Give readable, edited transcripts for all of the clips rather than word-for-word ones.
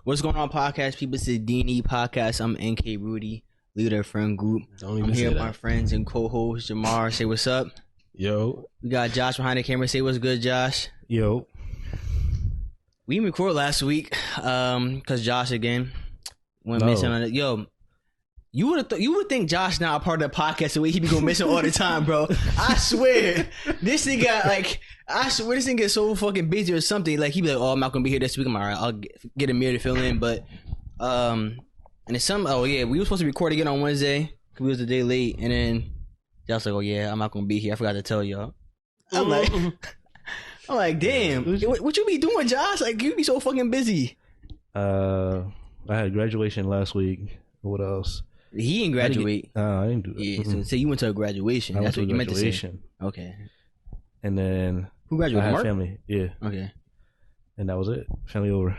What's going on, podcast people? This is D&E Podcast. I'm NK Rudy, leader of friend group. I'm here with my friends and co-host Jahmar. Say what's up. Yo. We got Josh behind the camera. Say what's good, Josh. Yo. We didn't record last week because Josh again went missing on it. Yo, you would think Josh not a part of the podcast the way he be going missing all the time, bro. I swear, this thing got this thing gets so fucking busy or something. Like he be like, "Oh, I'm not gonna be here this week." I'm all right. I'll get Amir to fill in, but and it's some. Oh yeah, we were supposed to record again on Wednesday because we was a day late, and then Josh like, "Oh yeah, I'm not gonna be here. I forgot to tell y'all." I'm like, damn, what you be doing, Josh? Like you be so fucking busy. I had graduation last week. What else? He didn't graduate. I didn't do that. Yeah, so you went to a graduation. That's what you meant to say. Okay. And then who graduated? I had Mark? family. Yeah. Okay. And that was it. Family over.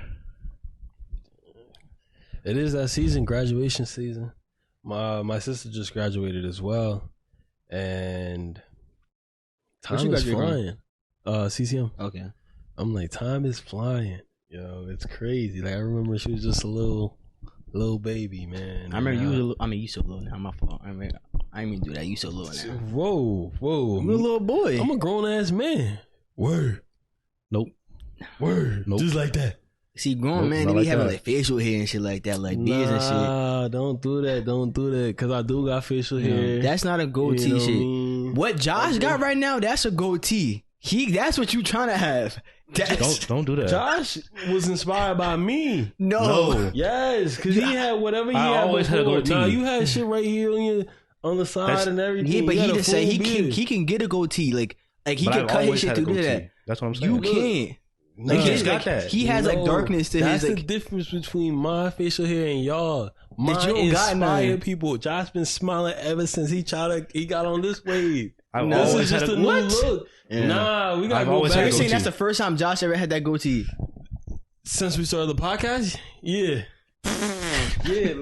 It is that season, graduation season. My sister just graduated as well, and time is flying. CCM. Okay. I'm like, time is flying. Yo, it's crazy. Like I remember she was just a little baby, man. I remember you so little now. My fault. I didn't even do that. You so little now. Whoa. I'm a little boy. I'm a grown ass man. Word. Nope. Word. Nope. Just like that. See, grown men, they be having like facial hair and shit like that, like beards and shit. Nah, don't do that. Cause I do got facial hair. That's not a goatee shit. What Josh got right now, that's a goatee. That's what you trying to have. Don't do that. Josh was inspired by me. No. Yes, because he had whatever he had always before. had a goatee. Nah, you had shit right here on the side and everything. Yeah, but he just said he can get a goatee. Like he can cut his shit to do that. That's what I'm saying. You can't. Like he just got that. He has like darkness to his. That's the difference between my facial hair and y'all. That Mine inspired people. Josh been smiling ever since he got on this wave. This is just a new look. Yeah. Nah, we gotta go back. So you're saying that's the first time Josh ever had that goatee? Since we started the podcast? Yeah. Yeah.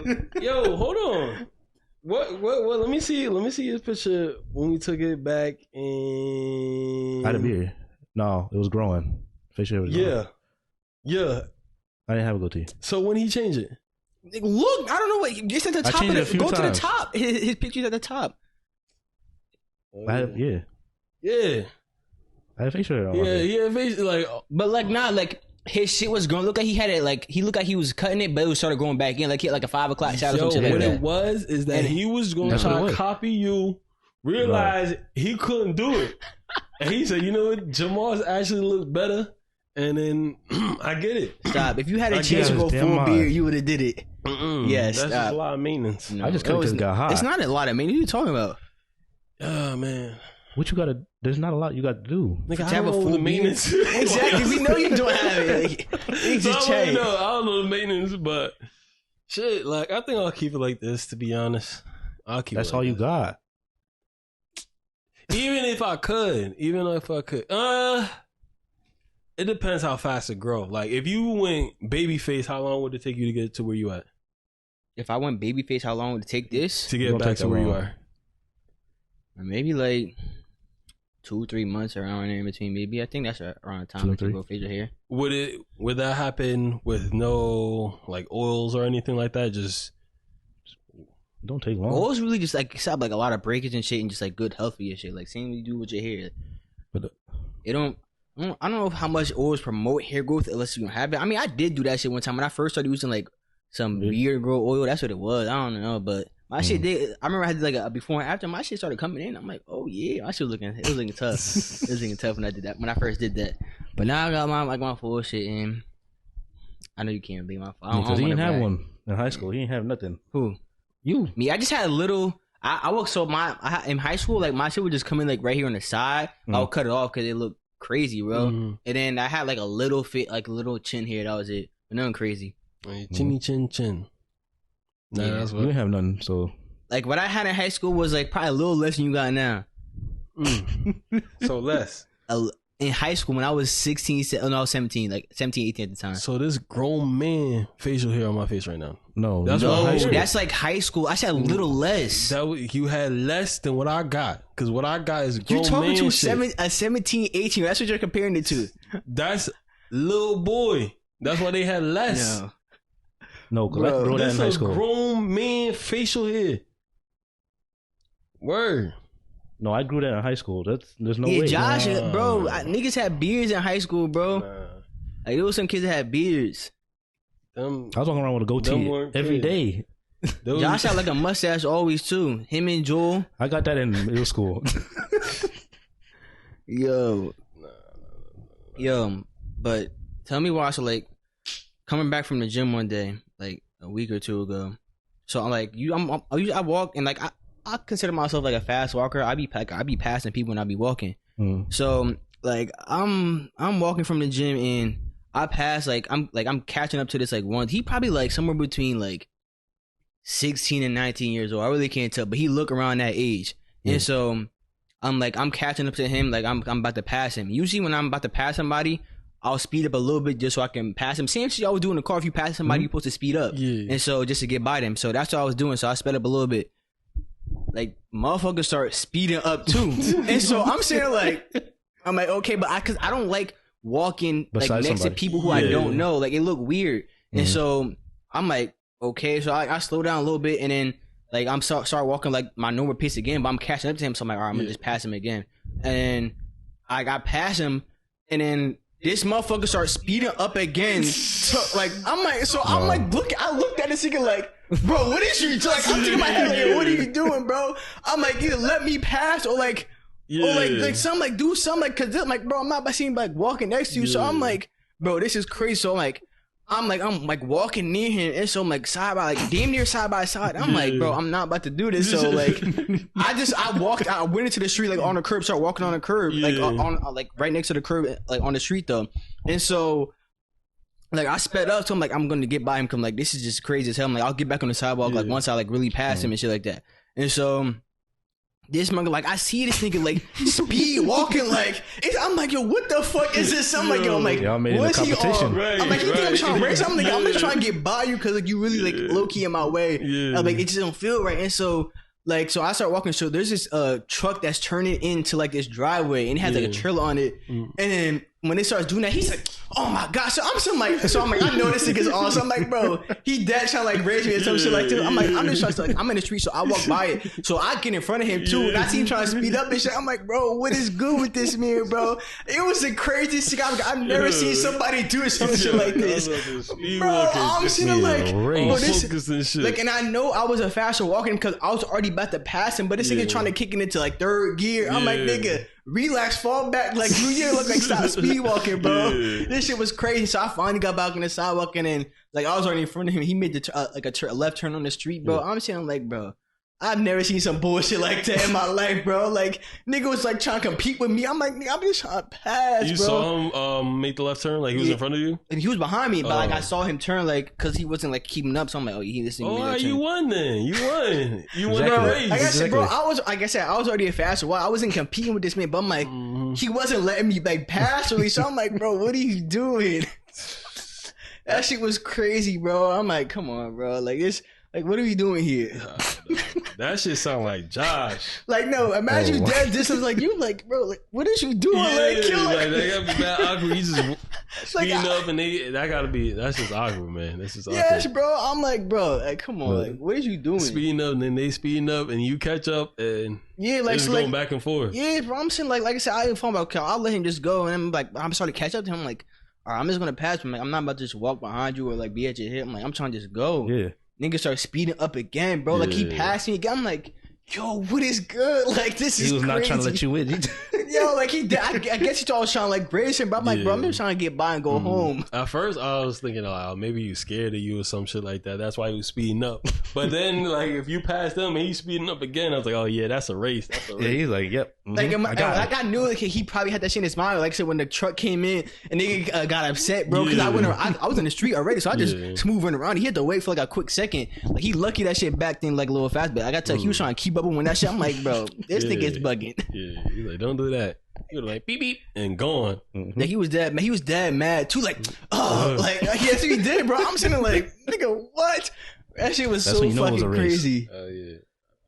Yo, hold on. What let me see his picture when we took it back in I had a beard. No, it was growing. Facial hair was growing. Yeah. I didn't have a goatee. So when he changed it? Look, I don't know what just at the top of it. Go times. to the top. His picture's at the top. Yeah. I had facial hair on. Yeah, he had facial but like his shit was growing. Looked like he had it like he looked like he was cutting it, but it was started growing back in. Like he had like a 5 o'clock shadow. Yo, something what like it that. was is that he was going to try to copy you. Realized he couldn't do it, and he said, "You know what? Jahmar's actually looks better." And then I get it. Stop. If you had a chance to go full beard, you would have did it. Yes, that's just a lot of maintenance. No, I just cut it got hot. It's not a lot of maintenance. What are you talking about? Oh man, what you gotta? There's not a lot you got to do. Nigga, I have a full maintenance. Exactly. We know you don't have it. Like, just I don't know the maintenance, but shit. Like I think I'll keep it like this. To be honest, I'll keep. That's it like all you this. got. Even if I could, it depends how fast it grows. Like if you went baby face, how long would it take you to get to where you at? If I went baby face, how long would it take this to get back to where you are? Maybe like 2-3 months around there in between. Maybe I think that's around the time to grow facial hair. Would that happen with no like oils or anything like that? Just don't take long. Oils really just like stop like a lot of breakage and shit, and just like good healthy and shit. Like same you do with your hair. But it don't. I don't know how much oils promote hair growth unless you don't have it. I mean, I did do that shit one time when I first started using like some beard growth oil. That's what it was. I don't know, but my shit did. I remember I had like a before and after. My shit started coming in. I'm like, oh yeah, my shit was looking. It was looking tough. It was looking tough when I did that. When I first did that, but now I got my full shit in. I know you can't be my fault. Because he didn't have one in high school. He didn't have nothing. Who? You? Me? I just had a little. I worked so in high school like my shit would just come in like right here on the side. I would cut it off because it looked crazy, bro. And then I had like a little fit, like a little chin here. That was it, but nothing crazy. Chinny chin. Nah, yeah, that's what you didn't have nothing. So like what I had in high school was like probably a little less than you got now. So less. In high school when I was 17, like 17, 18 at the time. So this grown man facial hair on my face right now. No, that's like high school. I said a little less. You had less than what I got. Because what I got is grown man. You're talking to a 17, 18. That's what you're comparing it to. That's little boy. That's why they had less. No, because I Bro, grew that in This high a school. grown man facial hair. Word. No, I grew that in high school. There's no Yeah, way. Josh, Nah. bro, niggas had beards in high school, bro. Nah. Like there was some kids that had beards. Them, I was walking around with a Them goatee weren't every kids. day. those, Josh had like a mustache always too. Him and Joel. I got that in middle school. Yo, but tell me why. So like, coming back from the gym one day, like a week or two ago. So I'm like, I walk and like I consider myself like a fast walker. I be passing people when I be walking. So like I'm walking from the gym and I pass I'm catching up to this like one. He probably like somewhere between like 16 and 19 years old. I really can't tell, but he look around that age. Yeah. And so I'm catching up to him. Like I'm about to pass him. Usually when I'm about to pass somebody, I'll speed up a little bit just so I can pass him. Same shit I was doing in the car. If you pass somebody, you're supposed to speed up. Yeah. And so just to get by them. So that's what I was doing. So I sped up a little bit. Like motherfuckers start speeding up too. And so I'm saying like, I'm like, okay, but cause I don't like walking like Besides next somebody. to people who I don't know. Like it look weird. And so I'm like, okay, so I slow down a little bit and then like I'm start walking like my normal pace again, but I'm catching up to him. So I'm like, all right, I'm gonna just pass him again. And I got past him and then this motherfucker starts speeding up again. So, like I'm like, so I'm like, I looked at this nigga like, bro, what is you? Like I'm thinking in my head like, what are you doing, bro? I'm like, either let me pass or like. Yeah. Or like something like do something like cause I'm like, bro, I'm not about to see him like walking next to you. So I'm like, bro, this is crazy. So I'm like walking near him and so I'm like damn near side by side. I'm like, bro, I'm not about to do this. So like I went into the street like on the curb, started walking on the curb, like on like right next to the curb, like on the street though. And so like I sped up, so I'm like, I'm gonna get by him. Cause like this is just crazy as hell. I'm like, I'll get back on the sidewalk like once I like really pass him and shit like that. And so this mother, like I see this nigga like speed walking like I'm like, yo, what the fuck is this? I'm like, yo, I'm like, y'all made it a what's he competition. on? Right, I'm like, you think I'm trying to race? I'm like, I'm just trying to get by you because like you really like low key in my way. I'm like, it just don't feel right. And so like, so I start walking. So there's this truck that's turning into like this driveway and it has like a trailer on it. And then when it starts doing that, he's like, oh my gosh. So I'm like, I know this nigga's on. So I'm like, bro, he dead trying to like raise me or some shit like that. I'm like, I'm just trying to like, I'm in the street, so I walk by it. So I get in front of him too. And I see him trying to speed up and shit. I'm like, bro, what is good with this man, bro? It was the craziest thing I've never seen somebody do some shit like this. Bro, I'm sitting like, bro, this, like, and I know I was a faster walking because I was already about to pass him, but this nigga trying to kick it into like third gear. I'm like, nigga, relax, fall back. Like, you look like stop speed walking, bro. This shit was crazy. So I finally got back on the sidewalk and then like I was already in front of him. He made the a left turn on the street, bro. I'm saying like, bro, I've never seen some bullshit like that in my life, bro. Like, nigga was like trying to compete with me. I'm like, nigga, I'm just trying to pass, you bro. saw him make the left turn? Like he was in front of you? And he was behind me, but like I saw him turn like because he wasn't like keeping up. So I'm like, oh, he listening to me. Oh, you won then. You won. You won Exactly. that race. Like I said, bro, like I said, I was already a faster. Well, I wasn't competing with this man, but I'm like, he wasn't letting me like pass me. So I'm like, bro, what are you doing? That shit was crazy, bro. I'm like, come on, bro. Like this, like what are we doing here? That shit sound like Josh. Like no, imagine you dead distance. Like you, like bro, like what is you doing? Like, kill like they gotta be that awkward. He's just speeding Like, up, and that's just awkward, man. That's just awkward. yes, bro. I'm like, bro, like come on, like what is you doing? Speeding up, and then they speeding up, and you catch up, and Yeah, like it's so, going like, back and forth. Yeah, bro. I'm saying like I said, I didn't fall about. I'll let him just go, and I'm like, I'm starting to catch up to him. I'm like, all right, I'm just gonna pass him. Like, I'm not about to just walk behind you or like be at your hip. I'm like, I'm trying to just go. Yeah. Nigga start speeding up again, bro. Like he passed me again. I'm like, yo, what is good? Like this is He was crazy. not trying to let you in. Yo, like he did. I guess he thought I was trying to like brace him, but I'm like, bro, I'm just trying to get by and go home. At first, I was thinking, oh, maybe you scared of you or some shit like that. That's why he was speeding up. But then, like, if you passed him and he's speeding up again, I was like, oh yeah, that's a race. That's a race. Yeah, he's like, yep. Like, I knew like, he probably had that shit in his mind. Like I said, when the truck came in and nigga got upset, bro, because I was in the street already, so I just smooth running around. He had to wait for like a quick second. Like he lucky that shit back then like a little fast, but I got to tell you, he was trying to keep up with when that shit. I'm like, bro, this nigga is bugging. Yeah, he's like, don't do that. He was like, beep beep and gone. Like he was dead, man. He was dead mad too. Like, like yes, he did, bro. I'm sitting like, nigga, what? That shit was so fucking crazy. Yeah,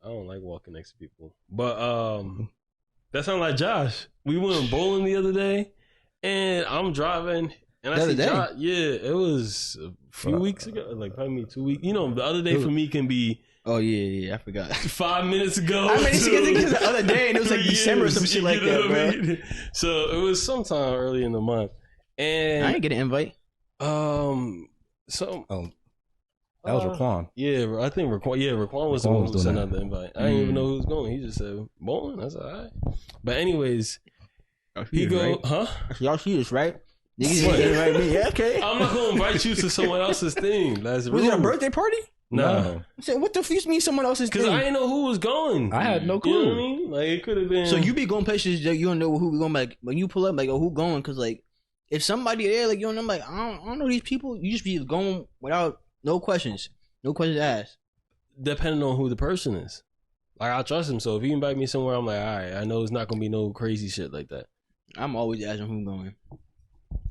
I don't like walking next to people, but that sounds like Josh. We went bowling the other day, and I'm driving. And I see Josh, it was a few weeks ago, like probably 2 weeks. You know, the other day for me can be. Oh yeah, I forgot. 5 minutes ago. I mean, it's the other day, and it was like December or some shit like that, bro. I mean? So it was sometime early in the month, and I didn't get an invite. That was Raquan. Yeah, I think Raquan. Yeah, Raquan was the one who sent out the invite. I didn't even know who was going. He just said bowling. That's all right. But anyways, he go, right? Huh? Y'all see this, right? Niggas ain't invite me. Yeah, okay. I'm not gonna invite you to someone else's thing. Was it a birthday party? No. I said, what the fuck mean someone else's thing? Because I didn't know who was going. I had no clue. You know what I mean? Like it could have been. So you be going places that you don't know who going. Like when you pull up, like who going? Because like if somebody there, like you don't know, like I don't know these people. You just be going without no questions asked. Depending on who the person is. Like I trust him, so if he invite me somewhere, I'm like, all right, I know it's not gonna be no crazy shit like that. I'm always asking who's going.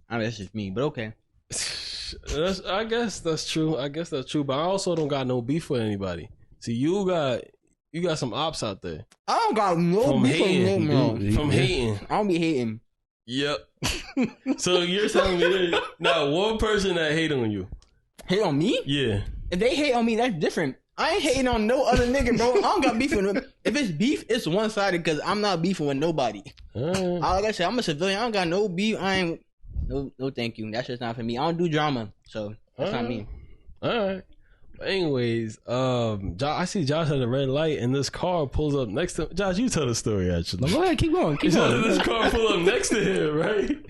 I mean, that's just me, but okay. I guess that's true. But I also don't got no beef with anybody. See, you got some ops out there. I don't got no beef with no. From hating. I don't be hating. Yep. So you're telling me there's not one person that hate on you. Hate on me? Yeah. If they hate on me, that's different. I ain't hating on no other nigga, bro. I don't got beef with them. If it's beef, it's one-sided because I'm not beefing with nobody. Like I said, I'm a civilian. I don't got no beef. I ain't... No, thank you. That's just not for me. I don't do drama, so that's not me. All right. Anyways, I see Josh at a red light, and this car pulls up next to him. Josh, you tell the story, actually. No, go ahead, keep going. This car pull up next to him, right?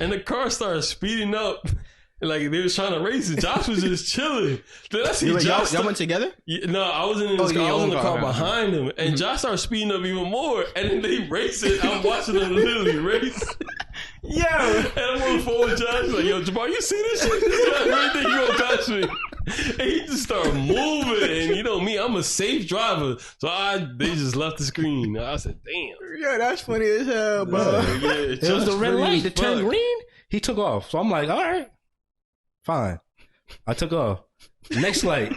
And the car starts speeding up. Like they was trying to race it. Josh was just chilling. Then I see Josh. Y'all went together? Yeah, no, I wasn't in his car. I was in the car behind him, and Josh started speeding up even more. And then they race it. I'm watching them literally race. Yo, and I'm on the phone with Josh. Like, yo, Jahmar, you see this shit? This guy right there, you gonna catch me? And he just started moving. And you know me, I'm a safe driver, so they just left the screen. I said, damn. Yeah, that's funny as hell, bro. Yeah, it was the red light. The turn green. He took off. So I'm like, all right. Fine. I took off. Next light,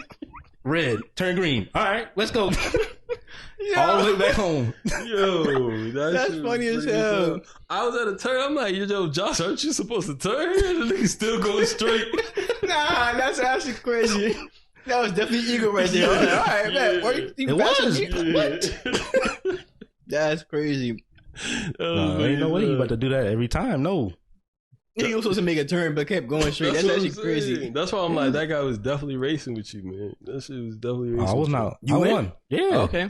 red, turn green. All right, let's go. All the way back home. Yo, that's funny as hell. I was at a turn. I'm like, yo, Josh, aren't you supposed to turn here? The nigga still going straight. Nah, that's actually crazy. That was definitely ego right there. Like, all right, man. It was. What? That's crazy. Ain't no way you about to do that every time. No. He was supposed to make a turn, but kept going straight. That's actually crazy. That's why I'm like, that guy was definitely racing with you, man. That shit was definitely racing. I was not. I won. Yeah. Oh, okay.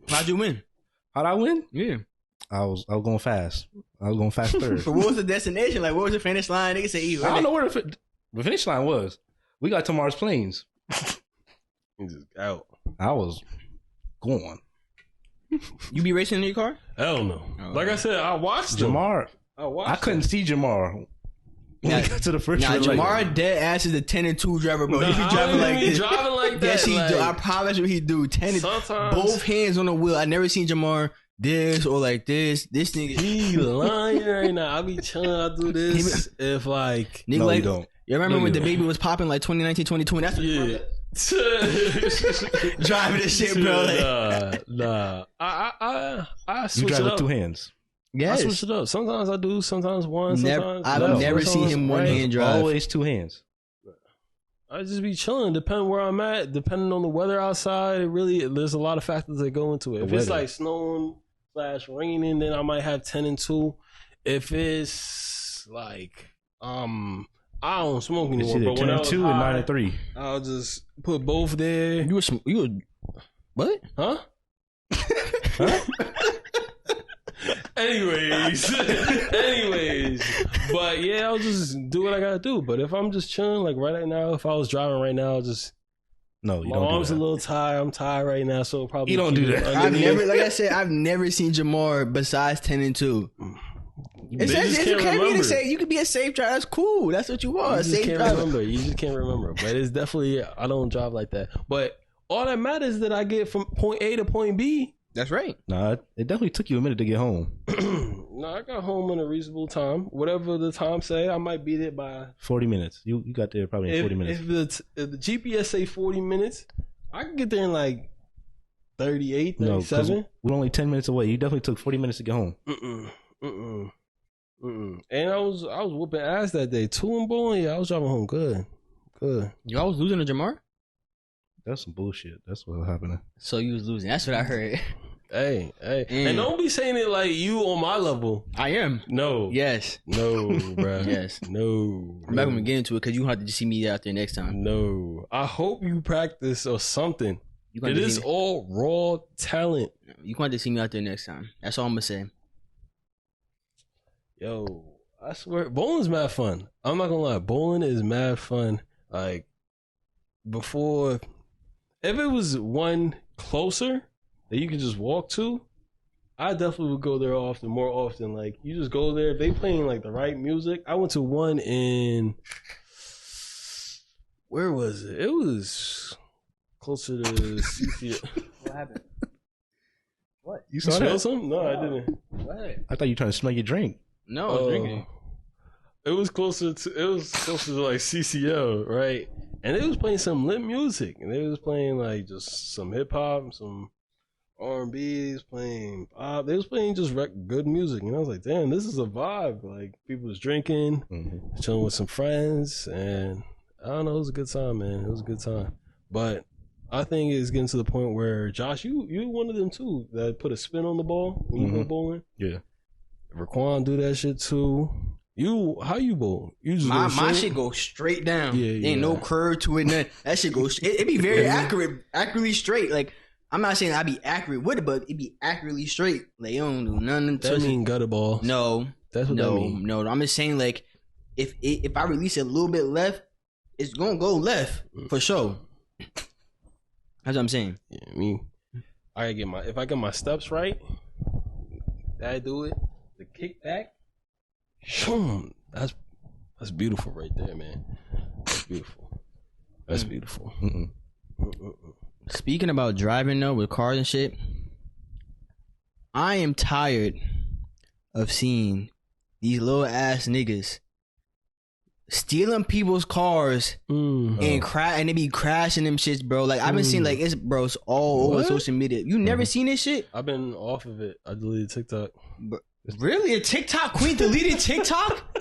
How'd you win? How'd I win? Yeah. I was going fast. I was going faster. But what was the destination? Like, what was the finish line? Nigga say, I don't know where the finish line was. We got to Mars Plains. He's just out. I was going. You be racing in your car? Hell no. Like I said, I watched Jahmar. him. I couldn't see Jahmar. When we got to the first Jahmar dead ass is a 10 and 2 driver, bro. He be driving like this. Driving like that. Yes, he do. I promise you, he do. 10 and both hands on the wheel. I never seen Jahmar this or like this. This nigga, he lying right now. I be chilling. I do this if like nigga, no, like, you don't. You remember when the baby was popping like 2019, 2020? That's what driving this shit, bro. Like, nah. I switch you drive it up with 2 hands. Yes. I switch it up. Sometimes I do. Sometimes one. Sometimes I've never seen him one hand drive. Always 2 hands. I just be chilling, depending where I'm at, depending on the weather outside. There's a lot of factors that go into it. If it's like snowing / raining, then I might have 10 and 2. If it's like I don't smoke anymore. But 10 and 2 and 9 and 3. I'll just put both there. You were what? Huh? Anyways, but yeah, I'll just do what I gotta do. But if I'm just chilling, like right now, if I was driving right now, I'll just no, you my don't. arms a little tired. I'm tired right now, so probably you don't do that. I've never seen Jahmar besides 10 and 2. It's okay you could be a safe driver. That's cool. That's what you are. You just can't remember. You just can't remember. But it's definitely I don't drive like that. But all that matters is that I get from point A to point B. That's right. Nah, it definitely took you a minute to get home. No, I got home in a reasonable time. Whatever the time say, I might be there by 40 minutes. You got there probably in 40 minutes. If the GPS say 40 minutes, I can get there in like 38, 37. No, we're only 10 minutes away. You definitely took 40 minutes to get home. And I was whooping ass that day. 2 in bowling. Yeah, I was driving home good. Y'all was losing to Jahmar? That's some bullshit. That's what happened. So you was losing. That's what I heard. Hey. And don't be saying it like you on my level. I am. No. Yes. No, bro. Yes. No. I'm not gonna get into it because you have to see me out there next time. No. I hope you practice or something. It is all raw talent. You going to see me out there next time. That's all I'm gonna say. Yo, I swear, bowling's mad fun. I'm not gonna lie, bowling is mad fun. Like, before, if it was one closer that you could just walk to, I definitely would go there more often. Like, you just go there, if they playing like the right music. I went to one in, where was it? It was closer to CC. What happened? What? You saw smell that? something? No, I didn't. What? I thought you were trying to smell your drink. No, I was drinking. It was closer to like CCL, right? And they was playing some lit music, and they was playing like just some hip hop, some R&B. They was playing pop. They was playing just good music, and I was like, damn, this is a vibe. Like, people was drinking, chilling with some friends, and I don't know, it was a good time, man. It was a good time. But I think it's getting to the point where, Josh, you one of them too that put a spin on the ball when you go bowling. Yeah. Raquan do that shit too. How you bowl? You just my shit go straight down. Yeah. Ain't no curve to it. Nothing. That shit goes. It be very accurately straight. Like, I'm not saying I be accurate with it, but it be accurately straight. Like, you don't do nothing. That mean gutter ball. No, that's what that mean. No, I'm just saying, like, if I release it a little bit left, it's gonna go left for sure. That's what I'm saying. Yeah, I mean, if I get my steps right, I do it. The kick back, that's beautiful right there, man. That's beautiful. That's beautiful. Speaking about driving though with cars and shit, I am tired of seeing these little ass niggas stealing people's cars and they be crashing them shits, bro. Like, I've been seeing like it's all over social media. You never seen this shit? I've been off of it. I deleted TikTok. Really? A TikTok queen deleted TikTok?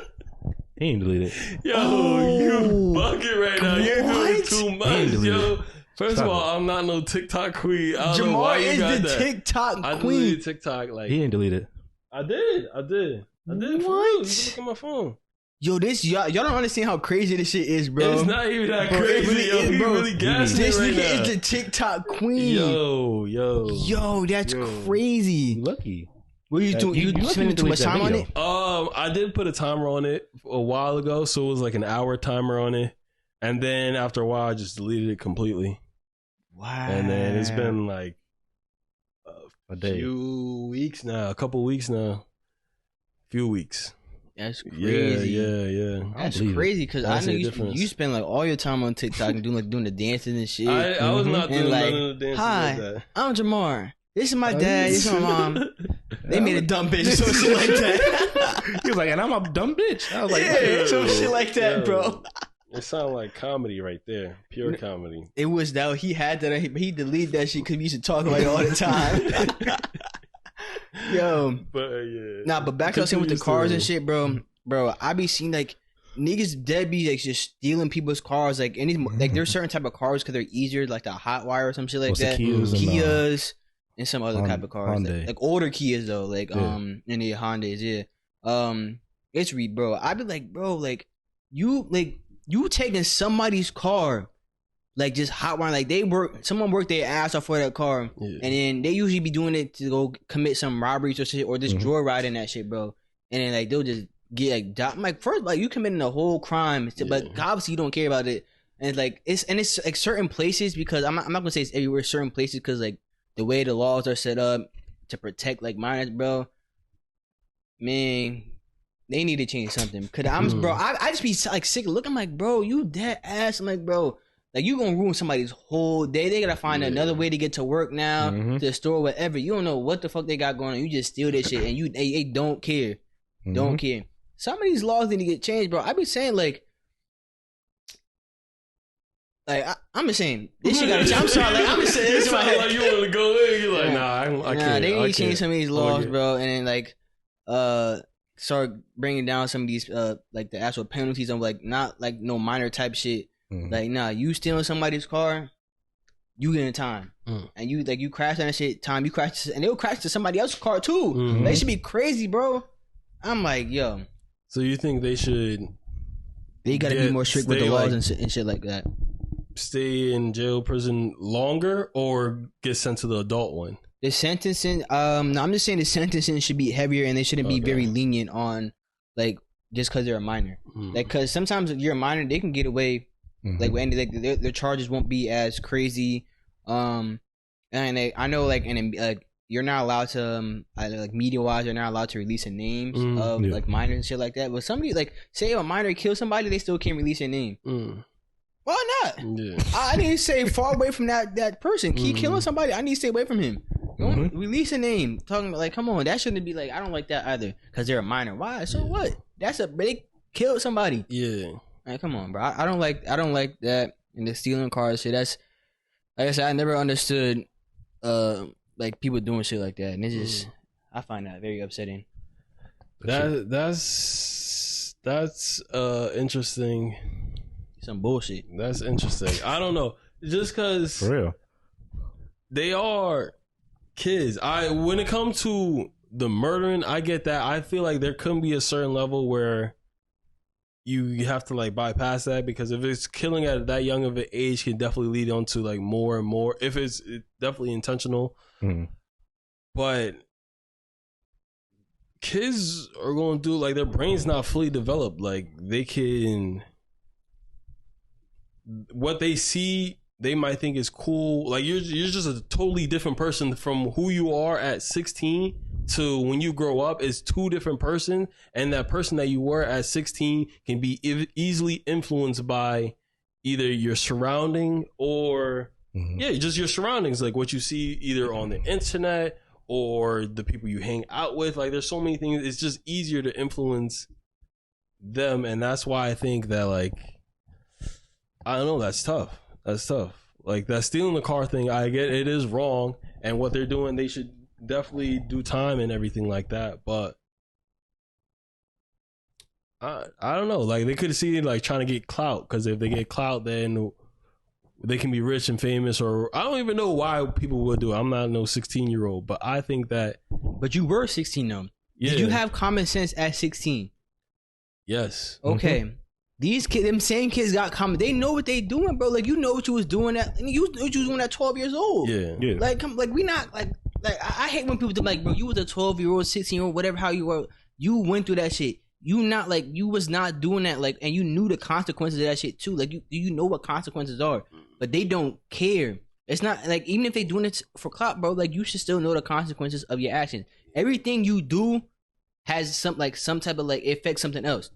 He ain't deleted. Yo, you bugging right now. You're doing too much, yo. First Stop of all, I'm not no TikTok queen. I don't know Jahmar why you is got the that. TikTok I queen. deleted TikTok. Like, He ain't deleted. I did. For real. You can look at my phone. Yo, this y'all don't understand how crazy this shit is, bro. It's not even that Bro, it crazy. really Yo, is, he bro. really gassing This it right nigga now. is the TikTok queen. Yo, That's crazy. You lucky. What you doing? You spending too much time on it? I did put a timer on it a while ago, so it was like an hour timer on it, and then after a while, I just deleted it completely. Wow. And then it's been like A day. a couple weeks now, few weeks. That's crazy. Yeah. That's crazy because I know difference. you spend like all your time on TikTok and doing the dancing and shit. I was not doing like, none of the dancing hi, like that. I'm Jahmar. This is my dad. This is my mom. They made a dumb bitch or some shit like that. He was like, and I'm a dumb bitch. I was like, Yeah, some shit like that, Yo. bro. It sounded like comedy right there, pure comedy. It was that he had that. He deleted that shit because we used to talk about it all the time. Yo, But yeah, nah, but back to what I was saying with the cars and shit, bro. Bro, I be seeing like niggas dead be like just stealing people's cars. Like like there's certain type of cars because they're easier, like the hot wire or some shit like that. Kias and some other type of cars, like older Kias though, like and the Hondas, it's bro. I be like, bro, like you taking somebody's car, like just hot wiring, like someone worked their ass off for that car, and then they usually be doing it to go commit some robberies or shit or just joyriding that shit, bro. And then like they'll just get like I'm like, first, like you committing a whole crime, but obviously you don't care about it. And it's like certain places, because I'm not gonna say it's everywhere, certain places, because like the way the laws are set up to protect like minors, bro. Man, they need to change something. Cause bro, I just be like sick of looking. I'm like, bro, you dead ass. I'm like, bro, like you gonna ruin somebody's whole day. They gotta find another way to get to work now, to the store, whatever. You don't know what the fuck they got going on. You just steal this shit and they don't care. Don't care. Some of these laws need to get changed, bro. I be saying like I'm just saying this shit gotta change. I'm sorry, like I'm just saying this. Like you want to go in, you're like, nah, I can't. They need to change some of these laws, bro. And then like, start bringing down some of these like the actual penalties of like not like no minor type shit. Like nah, you stealing somebody's car, you getting time, and you crash that shit. Time you crash, and they'll crash to somebody else's car too. They should be crazy, bro. I'm like, yo. So you think they should? They gotta be more strict with the laws and shit like that. Stay in jail, prison longer, or get sent to the adult one? The sentencing, no, I'm just saying the sentencing should be heavier, and they shouldn't be very lenient on like just because they're a minor. Like, because sometimes if you're a minor, they can get away. Like, their charges won't be as crazy. And I know, like, you're not allowed to, like, media wise, you're not allowed to release the names of like minors and shit like that. But somebody, like, say a minor kills somebody, they still can't release their name. Why not? Yeah. I need to stay far away from that person. Keep killing somebody. I need to stay away from him. Don't release a name. Talking about, like, come on, that shouldn't be like, I don't like that either because they're a minor. Why? So what? They killed somebody. Yeah. Like, come on, bro. I don't like that. And the stealing cars shit. That's, like I said, I never understood like people doing shit like that, and it's just I find that very upsetting. That's interesting. Some bullshit. That's interesting. I don't know, just because for real they are kids. When it comes to the murdering, I get that. I feel like there couldn't be a certain level where you have to like bypass that, because if it's killing at that young of an age can definitely lead on to like more and more if it's definitely intentional. But kids are going to do, like, their brain's not fully developed. Like, they can, what they see, they might think is cool. Like, you're just a totally different person from who you are at 16 to when you grow up. Is two different persons, and that person that you were at 16 can be easily influenced by either your surrounding or just your surroundings, like what you see either on the internet or the people you hang out with. Like, there's so many things. It's just easier to influence them, and that's why I think that, like, I don't know, that's tough. Like, that stealing the car thing, I get it is wrong, and what they're doing, they should definitely do time and everything like that. But I don't know, like, they could see it like trying to get clout, because if they get clout, then they can be rich and famous, or I don't even know why people would do it. I'm not no 16-year-old, but I think that. But you were 16 though. Yeah. Did you have common sense at 16? Yes. Okay. These kids, them same kids got common. They know what they doing, bro. Like, you know what you was doing at, you know what you was doing at 12 years old. Yeah. Like, we not like I hate when people do, like, bro, you was a 12-year-old, 16-year-old, whatever, how you were. You went through that shit. You not, like, you was not doing that, like, and you knew the consequences of that shit too. Like, you know what consequences are, but they don't care. It's not like, even if they doing it for clout, bro, like, you should still know the consequences of your actions. Everything you do has some type of, like, it affects something else.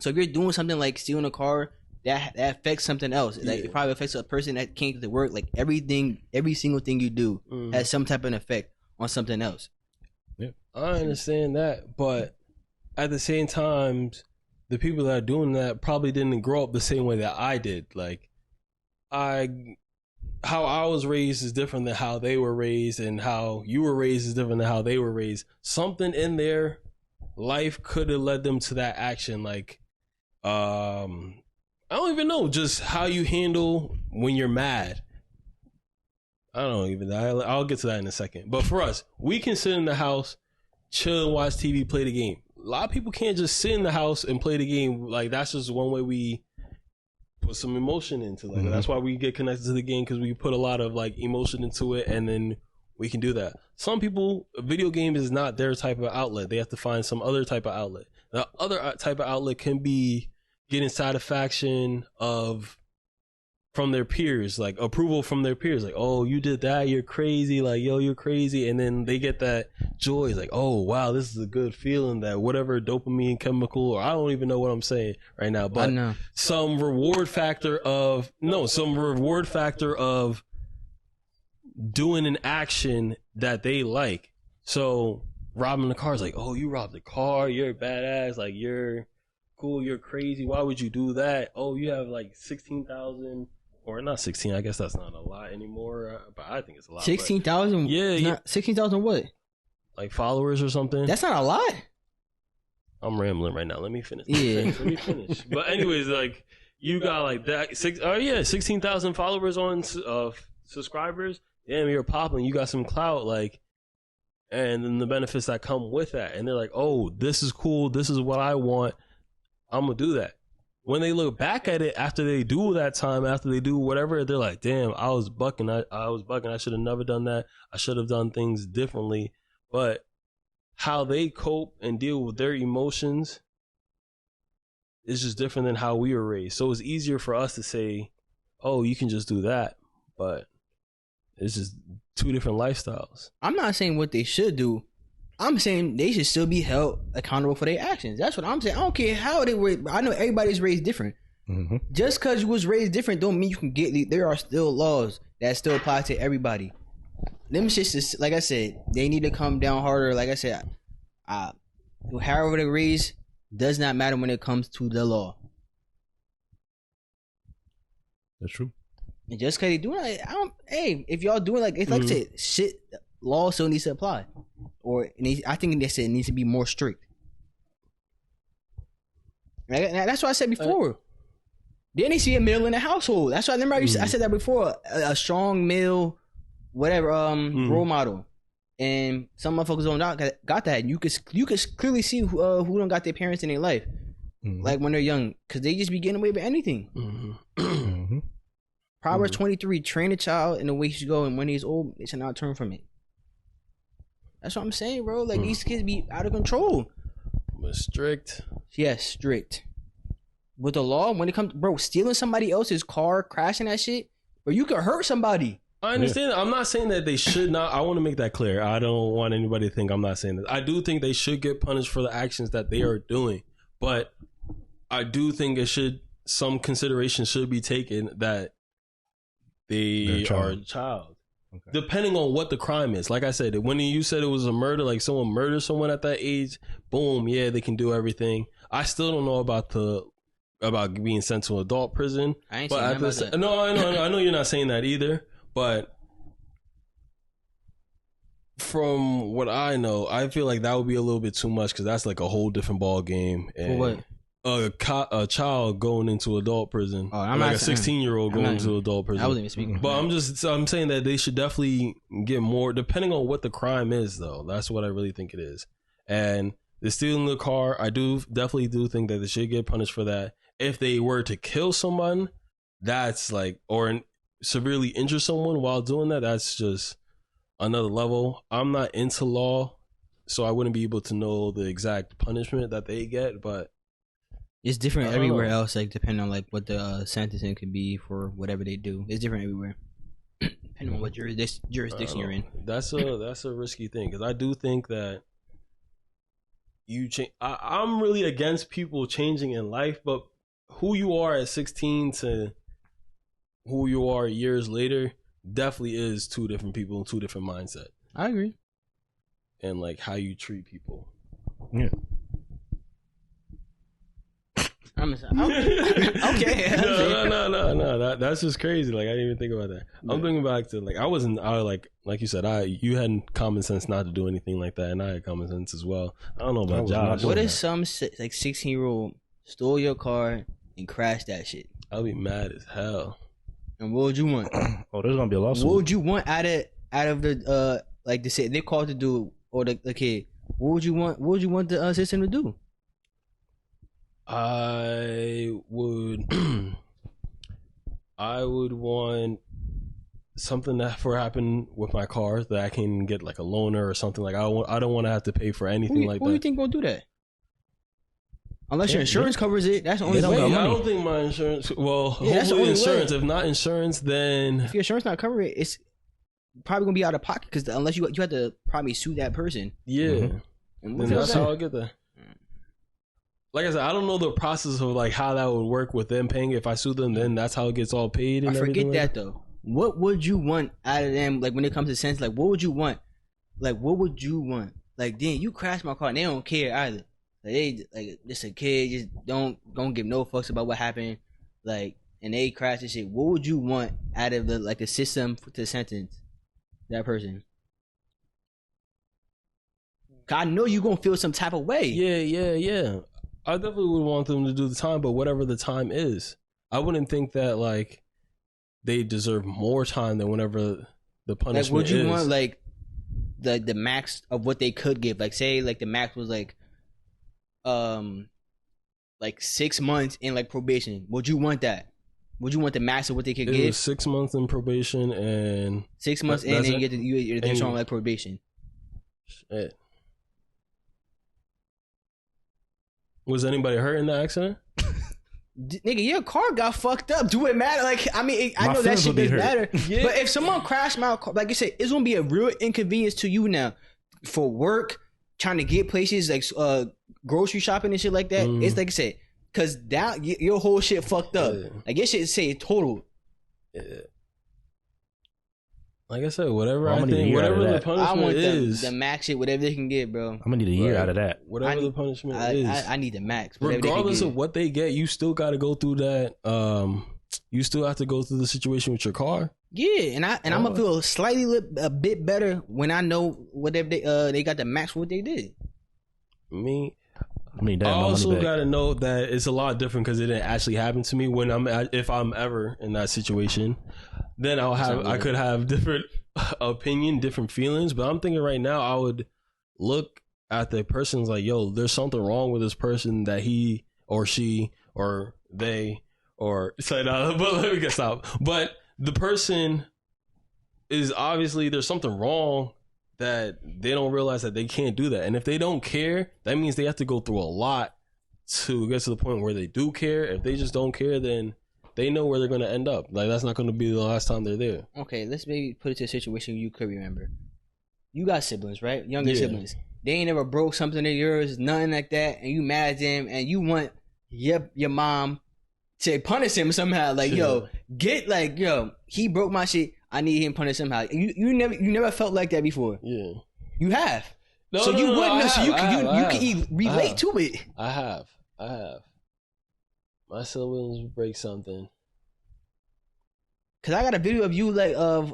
So if you're doing something like stealing a car, that affects something else. Like, it probably affects a person that can't get to work. Like, every single thing you do has some type of effect on something else. Yeah, I understand that, but at the same time, the people that are doing that probably didn't grow up the same way that I did. Like, how I was raised is different than how they were raised, and how you were raised is different than how they were raised. Something in their life could have led them to that action. Like, I don't even know, just how you handle when you're mad. I don't even know. I'll get to that in a second. But for us, we can sit in the house, chill and watch TV, play the game. A lot of people can't just sit in the house and play the game. Like, that's just one way we put some emotion into it. Like, that's why we get connected to the game, because we put a lot of, like, emotion into it, and then we can do that. Some people, a video game is not their type of outlet. They have to find some other type of outlet. The other type of outlet can be getting satisfaction from their peers, like approval from their peers. Like, oh, you did that, you're crazy. Like, yo, you're crazy. And then they get that joy. Like, oh, wow, this is a good feeling, that whatever dopamine chemical, or I don't even know what I'm saying right now, but some reward factor of doing an action that they like. So robbing the car is like, oh, you robbed the car, you're a badass, like, you're cool, you're crazy, why would you do that? Oh, you have like 16,000, or not 16, I guess that's not a lot anymore, but I think it's a lot. 16,000? Yeah. 16,000 what? Like followers or something. That's not a lot. I'm rambling right now. Let me finish. Yeah. Let me finish. But anyways, like you got like that 16,000 followers on subscribers. Damn, you're popping. You got some clout, like, and then the benefits that come with that. And they're like, oh, this is cool. This is what I want. I'm gonna do that. When they look back at it after they do that time, after they do whatever, they're like, damn, I was bucking. I was bucking. I should have never done that. I should have done things differently. But how they cope and deal with their emotions is just different than how we were raised. So it's easier for us to say, oh, you can just do that. But it's just two different lifestyles. I'm not saying what they should do. I'm saying they should still be held accountable for their actions. That's what I'm saying. I don't care how they were. I know everybody's raised different. Mm-hmm. Just because you was raised different don't mean you can get. There are still laws that still apply to everybody. Them shits just, like I said, they need to come down harder. Like I said, however they raised does not matter when it comes to the law. That's true. And just because they do it, hey, if y'all doing like, it's like I said, shit, law still needs to apply. Or I think they said it needs to be more strict. That's what I said before. Then they see a male in the household. That's why I remember I said that before. A strong male, whatever, role model. And some motherfuckers don't got that. You could clearly see who don't got their parents in their life, like when they're young, because they just be getting away with anything. Proverbs 23: train a child in the way he should go, and when he's old, they shall not turn from it. That's what I'm saying, bro. Like these kids be out of control. But strict. Yes, strict. With the law, when it comes, bro, stealing somebody else's car, crashing that shit, bro, you could hurt somebody. I understand. Yeah. I'm not saying that they should not. I want to make that clear. I don't want anybody to think I'm not saying this. I do think they should get punished for the actions that they are doing. But I do think some consideration should be taken that they are a child. Okay. Depending on what the crime is. Like I said, when you said it was a murder, like someone murdered someone at that age, boom, yeah, they can do everything. I still don't know about being sent to adult prison. I ain't saying that. No, I know you're not saying that either. But from what I know, I feel like that would be a little bit too much because that's like a whole different ball game. And for what? A child going into adult prison, I'm like a 16-year-old going into adult prison. I wasn't even speaking. But I'm saying that they should definitely get more, depending on what the crime is, though. That's what I really think it is. And the stealing the car, I definitely do think that they should get punished for that. If they were to kill someone, that's like, or severely injure someone while doing that, that's just another level. I'm not into law, so I wouldn't be able to know the exact punishment that they get, but it's different everywhere else, like depending on like what the sentencing could be for whatever they do. It's different everywhere, depending on what jurisdiction you're in. That's a risky thing because I do think that you change. I'm really against people changing in life, but who you are at 16 to who you are years later definitely is two different people and two different mindset. I agree. And like how you treat people. Yeah. Okay. No. That's just crazy. Like I didn't even think about that. Yeah. I'm thinking back to like like you said, you had common sense not to do anything like that, and I had common sense as well. I don't know about Josh. What if some like 16-year-old stole your car and crashed that shit? I'll be mad as hell. And what would you want? Oh, there's gonna be a lawsuit. What would you want out of the like they called to do or the kid? What would you want? What would you want the system to do? I would want something that happen with my car that I can get like a loaner or something. Like I don't want to have to pay for anything like that. Who do you think gonna do that? Unless your insurance covers it, that's the only way. I don't think my insurance. Well, hopefully insurance. Way. If not insurance, then if your insurance not covering it, it's probably gonna be out of pocket because unless you have to probably sue that person. Yeah, and then that's how I get there. Like I said, I don't know the process of like how that would work with them paying. If I sue them, then that's how it gets all paid. And I forget that though. What would you want out of them? Like when it comes to sense, like what would you want? Like what would you want? Like then you crashed my car and they don't care either. Like they like just a kid, just don't give no fucks about what happened. Like and they crash and shit. What would you want out of the system to sentence that person? I know you gonna feel some type of way. Yeah. I definitely would want them to do the time, but whatever the time is, I wouldn't think that like they deserve more time than whenever the punishment Like, would you is. want like the max of what they could give? Like, say like the max was like 6 months in like probation. Would you want that? Would you want the max of what they could It give? was 6 months in probation and 6 months in, and you get you're showing like probation. shit. Was anybody hurt in the accident? Nigga, your car got fucked up. Do it matter? Like, I mean, I My know that feelings shit would be does hurt. matter. Yeah. But if someone crashed my car, like I said, it's gonna be a real inconvenience to you now for work, trying to get places like grocery shopping and shit like that. It's like I said, because that your whole shit fucked up. Yeah. Like your shit say total. Yeah. Like I said, whatever I'm I gonna need a think, year out of whatever the that. I punishment want is, the max shit, whatever they can get, bro. I'm gonna need a year out of that. whatever the punishment is. I need the max. whatever they can Regardless get. of what they get, you still got to go through that. You still have to go through the situation with your car. Yeah, and I'm gonna feel slightly a bit better when I know whatever they got the max for what they did. I mean, Damn, I my also money back. got to know that it's a lot different because it didn't actually happen to me. If I'm ever in that situation, then I could have different opinion, different feelings. But I'm thinking right now, I would look at the person's like, yo, there's something wrong with this person that he or she or they or say no, but let me get stop. But the person is obviously there's something wrong that they don't realize that they can't do that. And if they don't care, that means they have to go through a lot to get to the point where they do care. If they just don't care, then they know where they're going to end up. Like, that's not going to be the last time they're there. Okay, let's maybe put it to a situation you could remember. You got siblings, right? Younger Yeah. siblings. They ain't ever broke something of yours, nothing like that, and you mad at them, and you want your mom to punish him somehow. Like, yo, he broke my shit. I need him punished somehow. You never felt like that before. Yeah. You have. No, So no, you no, wouldn't I know. So have, you I can have. relate to it. I have. My siblings break something. Cause I got a video of you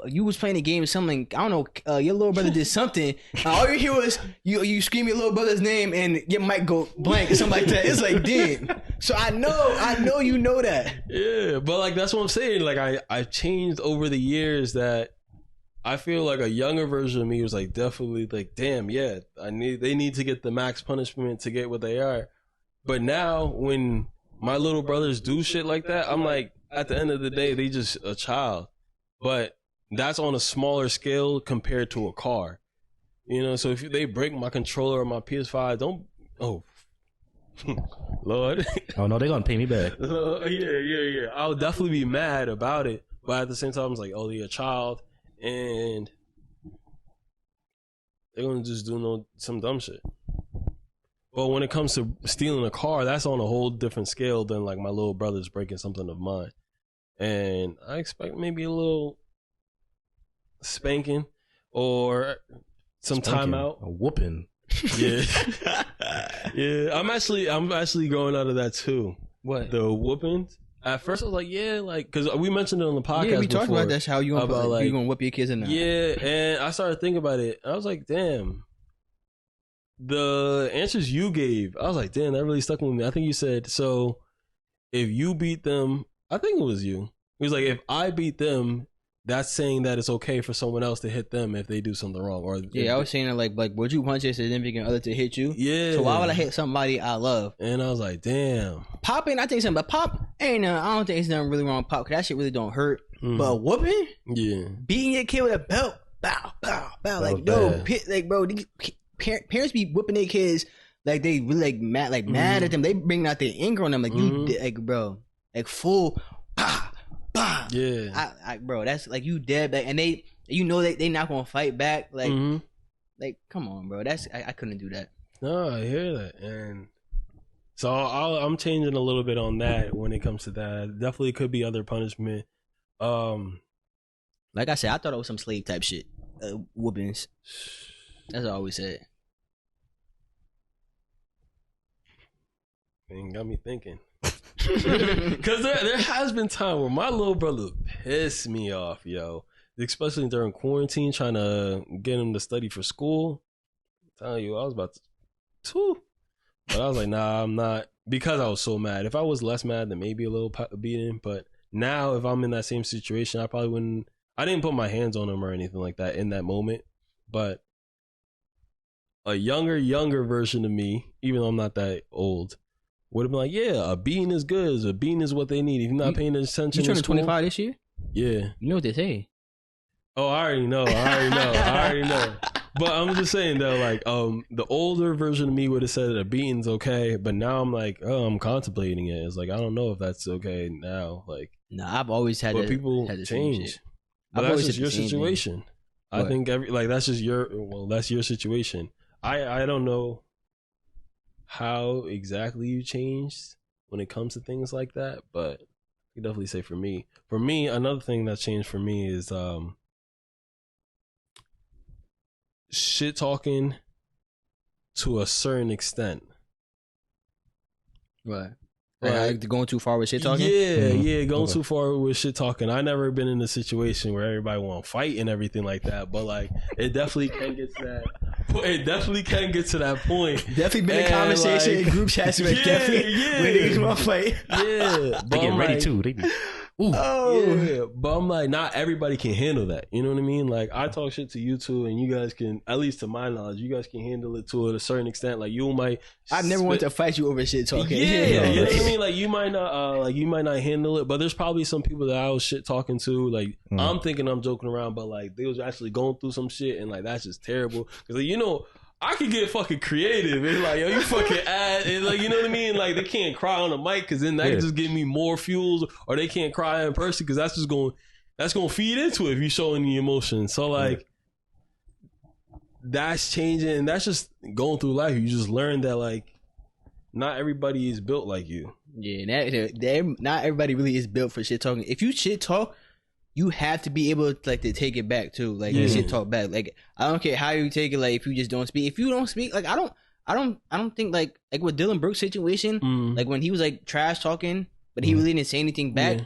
you was playing a game or something. I don't know. Your little brother did something. All you hear was you scream your little brother's name and your mic go blank or something like that. It's like, damn. So I know you know that. Yeah, but like that's what I'm saying. Like I've changed over the years that I feel like a younger version of me was like definitely like, damn, yeah, they need to get the max punishment to get what they are. But now when my little brothers do shit like that, I'm like, at the end of the day, they just a child. But that's on a smaller scale compared to a car. You know, so if they break my controller or my PS5, Lord. Oh no, they're gonna pay me back. Yeah. I'll definitely be mad about it. But at the same time, I was like, oh, they're a child. And they're going to just do some dumb shit. But when it comes to stealing a car, that's on a whole different scale than like my little brother's breaking something of mine. And I expect maybe a little spanking or some timeout. A whooping. Yeah. Yeah. I'm actually going out of that too. What? The whoopings. At first I was like, yeah, like, because we mentioned it on the podcast. Yeah, we talked before, about that. How you gonna whip your kids in there? Yeah, and I started thinking about it. I was like, damn. The answers you gave, I was like, damn, that really stuck with me. I think you said, so if you beat them, I think it was you. It was like, if I beat them, that's saying that it's okay for someone else to hit them if they do something wrong. Or yeah, I was saying that like, would you want your significant other to hit you? Yeah. So why would I hit somebody I love? And I was like, damn. Pop ain't, I think something, but Pop ain't. I don't think there's nothing really wrong with Pop because that shit really don't hurt. But whooping, Yeah. beating your kid with a belt, bow, bow, bow. That Like, was no, bad. like, bro, these parents be whipping their kids like they really mad at them. They bring out their anger on them. Like you, like, bro, like full, bah, bah. Yeah. Bro, that's like you dead. Like, and they not gonna fight back. Like, like, come on, bro. That's I couldn't do that. No, I hear that. And so I'm changing a little bit on that when it comes to that. Definitely could be other punishment. Like I said, I thought it was some slave type shit. Whoopings. That's what I always said. And got me thinking. Because there has been time where my little brother pissed me off, yo. Especially during quarantine, trying to get him to study for school. telling you, I was about to, but I was like, nah, I'm not, because I was so mad. If I was less mad, then maybe a little beating. But now, if I'm in that same situation, I probably wouldn't. I didn't put my hands on him or anything like that in that moment. But a younger version of me, even though I'm not that old, would have been like, yeah, a beating is good. A beating is what they need. If you're not paying attention, You turning 25 this year? Yeah. You know what they say. Oh, I already know. But I'm just saying though, like, the older version of me would have said a beating's okay, but now I'm like, oh, I'm contemplating it. It's like, I don't know if that's okay now. Like, Nah, I've always had. But people change. But that's just your situation. I think that's just that's your situation. I don't know how exactly you changed when it comes to things like that, but I can definitely say for me, another thing that changed for me is shit talking to a certain extent. Right. Like going too far with shit talking? Yeah, going too far with shit talking. I never been in a situation where everybody want to fight and everything like that, but like it definitely can get to that. It definitely can get to that point. Definitely been a conversation in group chats where niggas want to fight. Yeah, they getting ready too. They be, yeah, but I'm like, not everybody can handle that. You know what I mean? Like, I talk shit to you two, and you guys can, at least to my knowledge, you guys can handle it to a certain extent. Like, you might. I never want to fight you over shit talking. Yeah, you know what I mean? Like, you might not handle it, but there's probably some people that I was shit talking to. Like, I'm thinking I'm joking around, but like they was actually going through some shit, and like that's just terrible. Because like, I could get fucking creative. It's like, yo, you fucking add, and like, you know what I mean? Like, they can't cry on the mic because then that can just give me more fuels, or they can't cry in person because that's going to feed into it if you show any emotion. So like, that's changing, and that's just going through life. You just learn that like, not everybody is built like you. Yeah, not everybody really is built for shit talking. If you shit talk, you have to be able to, like, to take it back too. Like, you shit talk back. Like, I don't care how you take it. Like, if you just don't speak, if you don't speak, like, I don't think like with Dylan Brooks' situation, like when he was like trash talking, but he really didn't say anything back.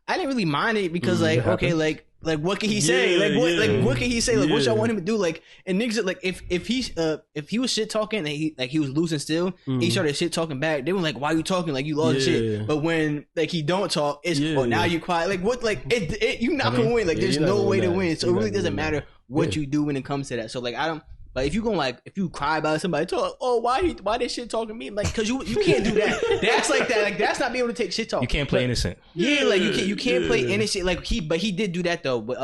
I didn't really mind it because like, okay, like what can he say? What can he say? Like, what y'all want him to do? Like, and niggas like if he was shit talking and he was losing still, he started shit talking back. They were like, why are you talking? Like, you lost shit. But when like he don't talk, it's now you quiet. Like, what? Like you not gonna win. Like, there's no way to win. So it really doesn't matter what you do when it comes to that. So like, I don't. Like, if you gonna like, if you cry about somebody, talk, why this shit talking to me? Like, cause you can't do that. That's like that. Like, that's not being able to take shit talk. You can't play innocent. Yeah, like you can't play innocent. Like but he did do that though. But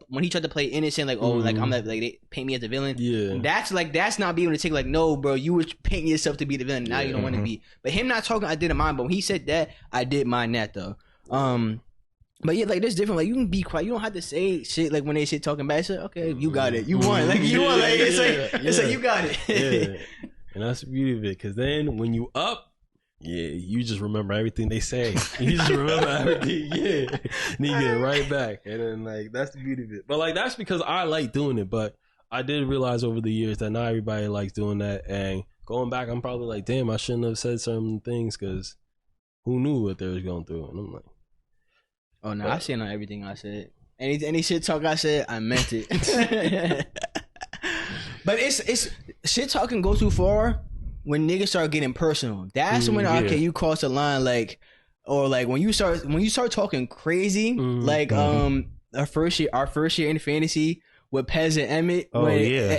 when he tried to play innocent, like like I'm like they paint me as the villain. Yeah, that's not being able to take. Like, no, bro, you were painting yourself to be the villain. Now you don't want to be. But him not talking, I didn't mind. But when he said that, I did mind that though. But yeah, like, there's different. Like, you can be quiet. You don't have to say shit. Like, when they shit talking back, it's like, okay, you got it. You won. Like, you won. Like, it's like you got it. And that's the beauty of it. Because then when you up, you just remember everything they say. You just remember everything. And then you get right back. And then like, that's the beauty of it. But like, that's because I like doing it. But I did realize over the years that not everybody likes doing that. And going back, I'm probably like, damn, I shouldn't have said certain things because who knew what they was going through? And I'm like, oh no, I stand on everything I said. Any shit talk I said, I meant it. But it's shit talking go too far when niggas start getting personal. That's when you cross the line, like, or like when you start talking crazy, like our first year in fantasy with Pez and Emmett.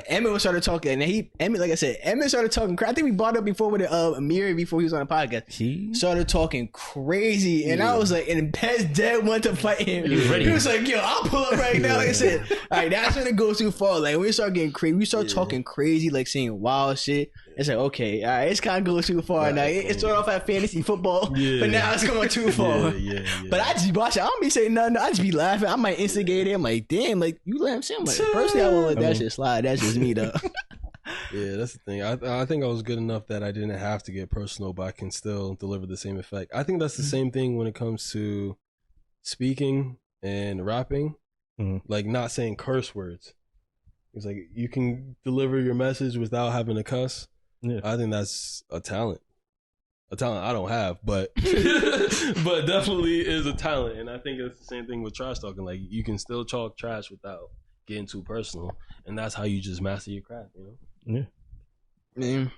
Emmett started talking, and Emmett, like I said, Emmett started talking. I think we brought up before with Amir before he was on the podcast. He started talking crazy, and I was like, and Pez dead wanted to fight him. He was like, yo, I'll pull up right now. Like I said, all right, that's when it goes too far. Like, when we start getting crazy, we start talking crazy, like saying wild shit. It's like, okay, all right, it's kind of going too far now. It started off at fantasy football, but now it's going too far. But I just watch it. I don't be saying nothing. I just be laughing. I might instigate it. I'm like, damn, like, you let him say. I'm like, personally, I won't let that shit slide. That's just me, though. Yeah, that's the thing. I think I was good enough that I didn't have to get personal, but I can still deliver the same effect. I think that's the same thing when it comes to speaking and rapping, like not saying curse words. It's like you can deliver your message without having to cuss. Yeah. I think that's a talent I don't have, but but definitely is a talent. And I think it's the same thing with trash talking. Like, you can still talk trash without getting too personal, and that's how you just master your craft, you know? Yeah. Man.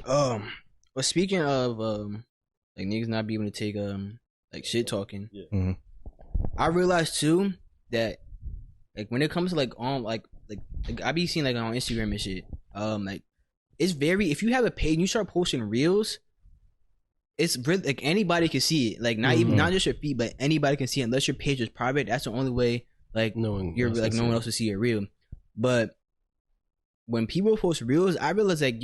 Well, speaking of like niggas not being able to take like shit talking, Mm-hmm. I realized too that like when it comes to like on like I be seeing like on Instagram and shit, like it's very, if you have a page and you start posting reels, it's really like anybody can see it. Like not even not just your feed, but anybody can see it unless your page is private. That's the only way like no one else will see it real. But when people post reels, I realize like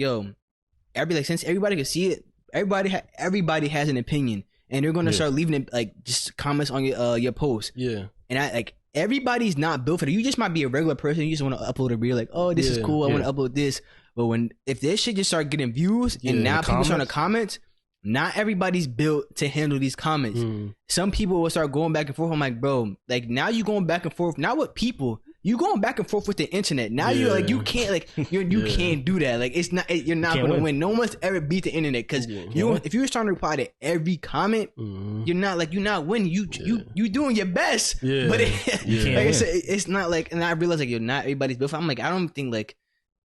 since everybody can see it, everybody has an opinion, and they're gonna start leaving it like just comments on your post. Yeah, and I like everybody's not built for that. You just might be a regular person. You just want to upload a reel like, oh, this is cool. I want to upload this. But if this shit just start getting views and now people start to comment, not everybody's built to handle these comments. Some people will start going back and forth. I'm like, bro, like now you going back and forth, not with people. You going back and forth with the internet. Now you're like, you can't like you can't do that. Like it's not, you're not gonna win. No one's ever beat the internet because if you're trying to reply to every comment, you're not winning. You doing your best, but it's not like. And I realize like not everybody's built for. I'm like, I don't think like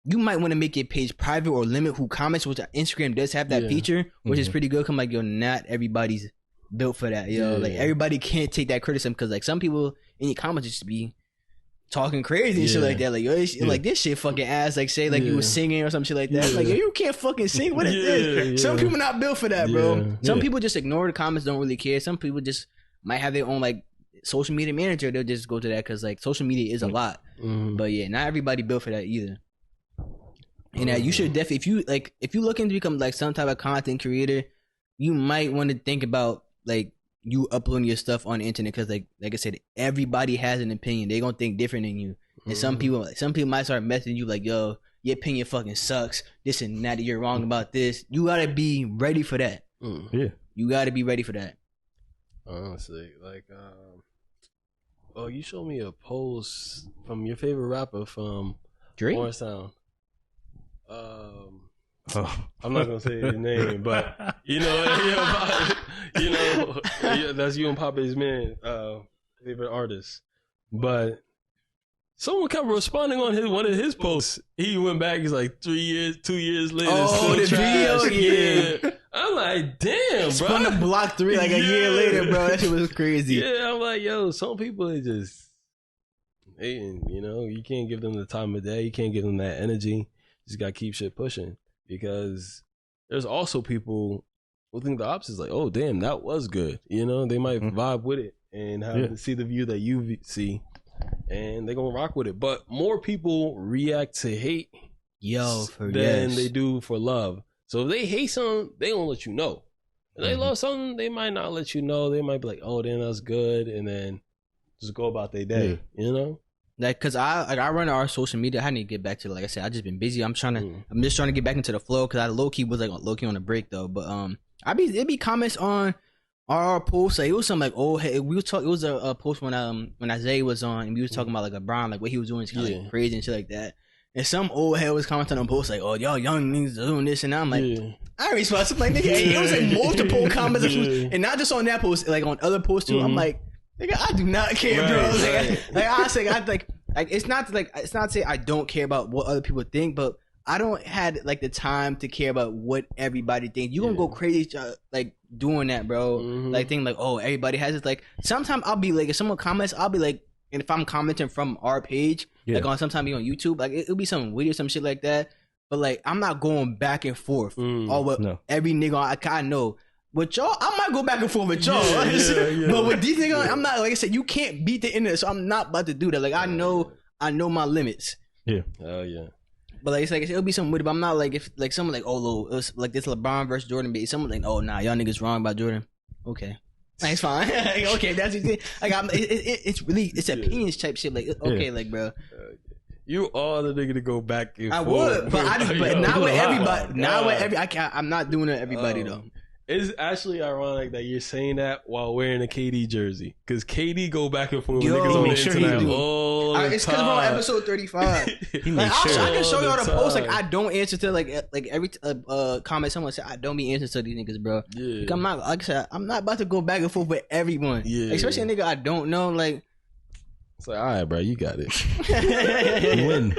you might want to make your page private or limit who comments, which Instagram does have that feature, which is pretty good. I'm like, not everybody's built for that. Like everybody can't take that criticism because like some people in your comments just be talking crazy and shit like that, like like this shit fucking ass, like say like you was singing or some shit like that, like you can't fucking sing. What is this? Some people not built for that, bro. Some people just ignore the comments, don't really care. Some people just might have their own like social media manager. They'll just go to that because like social media is a lot. But not everybody built for that either. And you should definitely, if you looking to become like some type of content creator, you might want to think about like you uploading your stuff on the internet because like I said, everybody has an opinion. They gonna think different than you, and some people might start messaging you like, yo, your opinion fucking sucks, this and that, you're wrong about this. You gotta be ready for that. You gotta be ready for that. Honestly, like you showed me a post from your favorite rapper from Drake Orange Sound. I'm not gonna say his name, but that's you and Papa's man, favorite artist. But someone kept responding on one of his posts. He went back. He's like 2 years later. Oh, the trash. video, I'm like, damn, bro. Spun the block 3 like a year later, bro. That shit was crazy. Yeah, I'm like, yo, some people are just hating. You can't give them the time of day. You can't give them that energy. Just gotta keep shit pushing. Because there's also people who think the opposite is like, oh, damn, that was good. They might vibe with it and see the view that you see, and they're going to rock with it. But more people react to hate than they do for love. So if they hate something, they don't let you know. If they love something, they might not let you know. They might be like, oh, damn, that's good, and then just go about their day, Like, cause I run our social media. I need to get back to it. Like I said, I just been busy. I'm just trying to get back into the flow. Cause I low key on a break though. But it'd be comments on our posts. Like it was something like, oh hey, we was talking. It was a post when Isaiah was on, and we was talking about like LeBron, like what he was doing is kind of like crazy and shit like that. And some old head was commenting on posts like, oh y'all young niggas doing this, and I'm like, I respond. I'm like, nigga, it was like multiple comments, and not just on that post, like on other posts too. I'm like, nigga, I do not care, bro. It's not to say I don't care about what other people think, but I don't had like the time to care about what everybody thinks. You gonna go crazy like doing that, bro. Like thinking like, oh, everybody has this. Like sometimes I'll be like, if someone comments, I'll be like, and if I'm commenting from our page, like on sometimes on YouTube, like it'll be something weird or some shit like that. But like I'm not going back and forth or what every nigga I know. With y'all, I might go back and forth with y'all. But with these niggas, I'm not, like I said, you can't beat the internet, so I'm not about to do that. Like I know my limits. Yeah. Oh yeah. But like it's like it'll be something weird. But I'm not like if like someone like, oh, it was like this LeBron versus Jordan beat. Someone like, oh nah, y'all niggas wrong about Jordan. Okay. Like, it's fine. Like, okay, that's like it's opinions type shit. Like okay, like bro. You are the nigga to go back and forth. I would, but not with everybody. Not with every. I'm not doing it with everybody though. It's actually ironic that you're saying that while wearing a KD jersey, because KD go back and forth with niggas on the internet all the time. It's because we're on episode 35. Like, I can show y'all the post. Like I don't answer to like every comment someone said. I don't be answering to these niggas, bro. Yeah. Like, I'm not, like I said, I'm not about to go back and forth with everyone. Yeah. Especially a nigga I don't know. Like it's like, all right, bro, you got it. You win.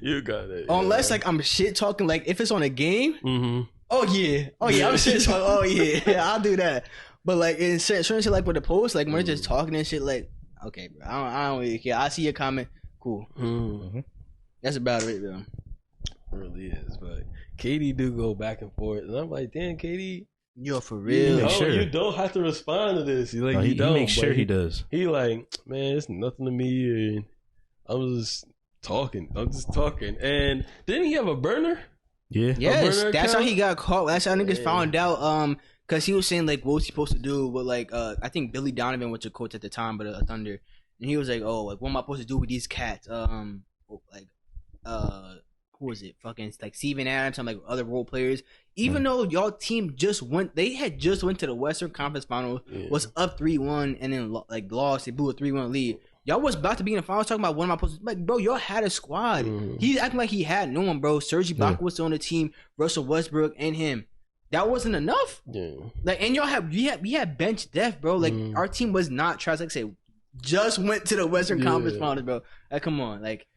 You got it. Unless like I'm shit talking, like if it's on a game. Mm-hmm. Oh yeah, I'm shit talking. Oh yeah, I'll do that. But like in certain shit, like with the post, like when we're just talking and shit, like okay, bro, I don't really care. I see your comment, cool. Mm-hmm. That's about it, bro. It really is, but Katie do go back and forth, and I'm like, damn, Katie. Yo, for real. You don't have to respond to this. Like, no, he makes sure he does. He like, man, it's nothing to me, and I'm just talking. And didn't he have a burner? Yeah. Yes, that's account? how he got caught. That's how niggas found out. Because he was saying like, what was he supposed to do? But like, I think Billy Donovan was your coach at the time, but Thunder, and he was like, oh, like what am I supposed to do with these cats? Who was it? Fucking like Steven Adams and like other role players. Even though y'all team they had just went to the Western Conference Finals, was up 3-1, and then like lost. They blew a 3-1 lead. Y'all was about to be in the finals. Talking about what am I supposed to like, bro? Y'all had a squad. He's acting like he had no one, bro. Serge Ibaka was on the team. Russell Westbrook and him. That wasn't enough. Yeah. Like, and we had bench depth, bro. Like our team was not trash. Like I say, just went to the Western Conference Finals, bro. Like, come on, like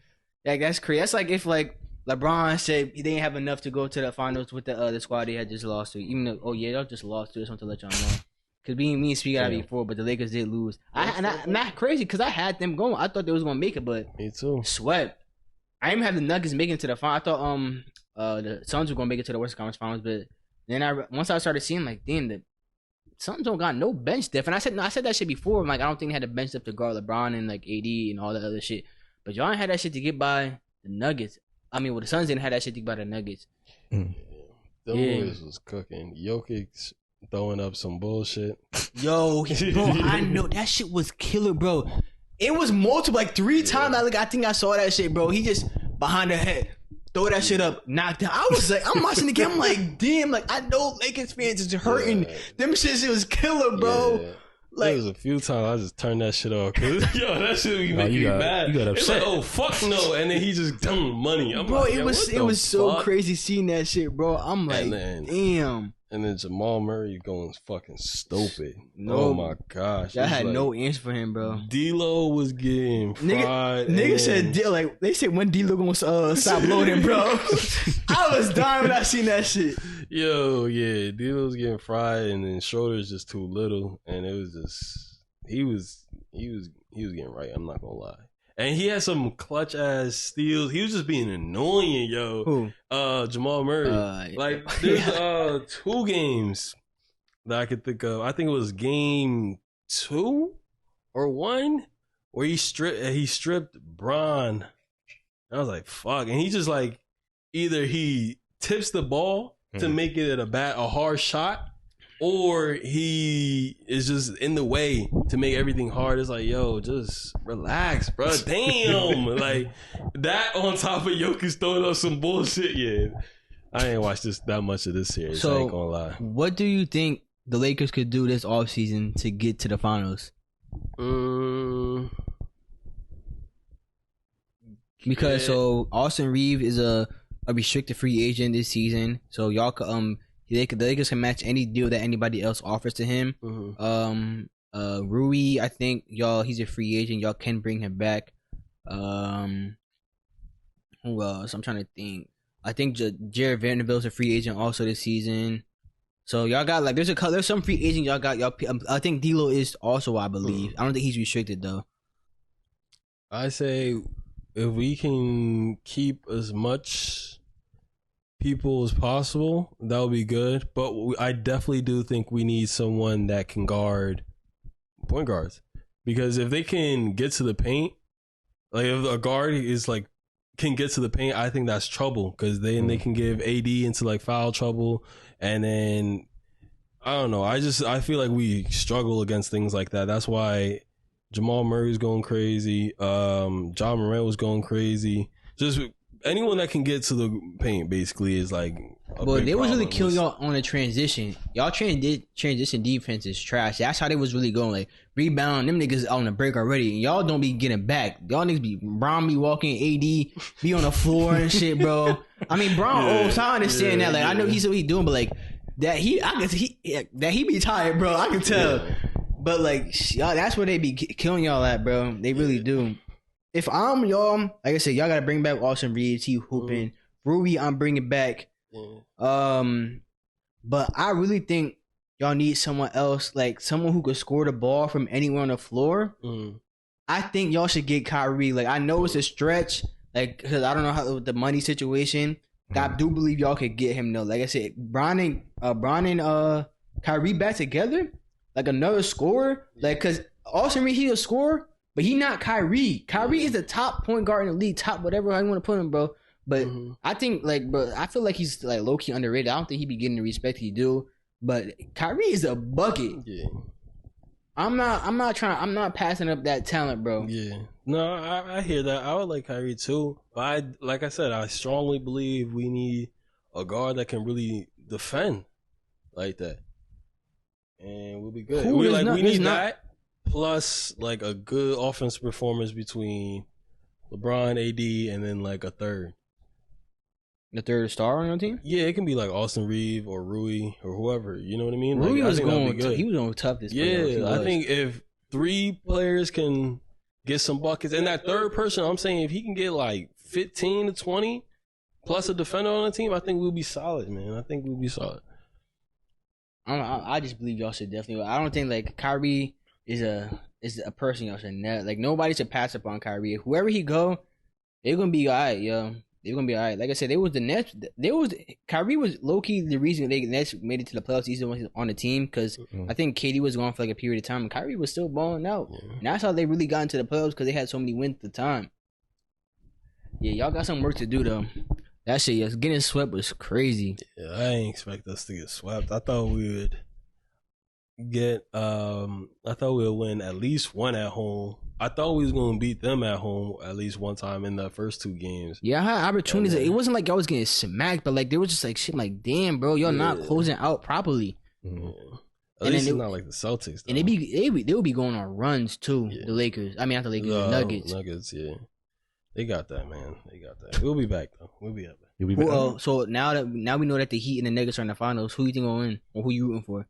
that's crazy. That's like if like LeBron said he didn't have enough to go to the finals with the squad they had just lost to. Even though, y'all just lost to. I just want to let y'all know. Because me and speak out before, but the Lakers did lose. I'm not crazy because I had them going. I thought they was going to make it, but me too. Sweat. I didn't have the Nuggets making it to the final. I thought the Suns were going to make it to the Western Conference Finals, but then once I started seeing like, damn, the Suns don't got no bench depth. And I said that shit before. I'm like, I don't think they had the bench depth to guard LeBron and like AD and all that other shit. But y'all ain't had that shit to get by the Nuggets. I mean, the Suns didn't have that shit to get by the Nuggets. Them boys was cooking. Jokic throwing up some bullshit. Yo, bro, I know that shit was killer, bro. It was multiple, like 3 times. I think I saw that shit, bro. He just behind the head, throw that shit up, knocked out. I was like, I'm watching the game, I'm like, damn, like I know Lakers fans is hurting. Them shit was killer, bro. Yeah. Like, there was a few times I just turned that shit off. Cause, that shit would make me mad. You got upset. It's like, oh, fuck no. And then he just dumped money. I'm bro, like, it was so crazy seeing that shit, bro. I'm like, damn. And then Jamal Murray going fucking stupid. No, oh my gosh. I had no answer for him, bro. D-Lo was getting fried. Nigga said, like, they said when D-Lo gonna stop loading, bro. I was dying when I seen that shit. Yo, yeah, D-Lo was getting fried, and then Schroeder's just too little, and it was just he was getting right. I'm not gonna lie. And he had some clutch ass steals. He was just being annoying, yo. Who? Jamal Murray. Like there's 2 games that I could think of. I think it was game 2 or 1 where he stripped Bron. I was like, fuck. And he just like either he tips the ball to make it a hard shot, or he is just in the way to make everything hard. It's like, yo, just relax, bro. Damn. Like, that on top of Jokic throwing up some bullshit. Yeah. I ain't watched that much of this series. So, I ain't gonna lie. What do you think the Lakers could do this offseason to get to the finals? Because so Austin Reeves is a restricted free agent this season. So y'all could the Lakers can match any deal that anybody else offers to him. Rui, I think he's a free agent. Y'all can bring him back. Who else? I'm trying to think. I think Jared Vanderbilt's a free agent also this season. So y'all got like there's some free agent y'all got. I think D'Lo is also, I believe. I don't think he's restricted though. I say if we can keep as much people as possible, that would be good. But I definitely do think we need someone that can guard point guards, because if they can get to the paint, like if a guard is like can get to the paint, I think that's trouble, because then they can give AD into like foul trouble, and then I don't know. I feel like we struggle against things like that. That's why Jamal Murray's going crazy. John Morant was going crazy. Just anyone that can get to the paint basically is like. But they was really killing y'all on a transition. Y'all transition defense is trash. That's how they was really going. Like rebound, them niggas on the break already. And y'all don't be getting back. Y'all niggas be Bron be walking, AD be on the floor and shit, bro. I mean, Bron old, so I understand that. Like I know he's what he doing, but like that he be tired, bro. I can tell. Yeah. But like y'all, that's where they be killing y'all at, bro. They really do. if I'm y'all, like I said, y'all gotta bring back Austin Reeves. He hooping. Rui, I'm bringing back. But I really think y'all need someone else, like someone who could score the ball from anywhere on the floor. I think y'all should get Kyrie. Like, I know it's a stretch, like, because I don't know how the money situation. I do believe y'all could get him though. Like I said, Bron and Kyrie back together, like another scorer. Like, because Austin Reeves, he a scorer, but he not Kyrie. Kyrie is the top point guard in the league, top whatever I want to put him, bro. But I think, like, bro, I feel like he's like low key underrated. I don't think he be getting the respect he do. But Kyrie is a bucket. Yeah. I'm not passing up that talent, bro. Yeah. No, I hear that. I would like Kyrie too. But like I said, I strongly believe we need a guard that can really defend like that. And we'll be good. We need that plus like a good offensive performance between LeBron, AD, and then like a third. The third star on your team? Yeah, it can be like Austin Reeves or Rui or whoever. You know what I mean? Rui like, was going. He was going tough this. Yeah, I think if 3 players can get some buckets, and that third person, I'm saying if he can get like 15 to 20 plus a defender on the team, I think we'll be solid, man. I think we'll be solid. I just believe y'all should definitely. I don't think like Kyrie is a person y'all should never, like, nobody should pass up on Kyrie. Whoever he go, they're gonna be alright, yo. They're gonna be alright. Like I said, the Nets. Kyrie was low key the reason the Nets made it to the playoffs. He's the one on the team because I think KD was gone for like a period of time, and Kyrie was still balling out. And that's how they really got into the playoffs because they had so many wins at the time. Yeah, y'all got some work to do though. That shit, getting swept was crazy. Yeah, I ain't expect us to get swept. I thought we would win at least one at home. I thought we was gonna beat them at home at least one time in the first 2 games. Yeah, I had opportunities. It wasn't like I was getting smacked, but like there was just like shit. Like, damn, bro, y'all not closing out properly. Yeah. At least it's not like the Celtics. Though. And they would be going on runs too. Yeah. The Lakers. I mean, not the Lakers. The Nuggets. Nuggets. Yeah, they got that, man. They got that. We'll be back though. We'll be up. You'll be back. So now we know that the Heat and the Nuggets are in the finals. Who you think will win, or who you rooting for?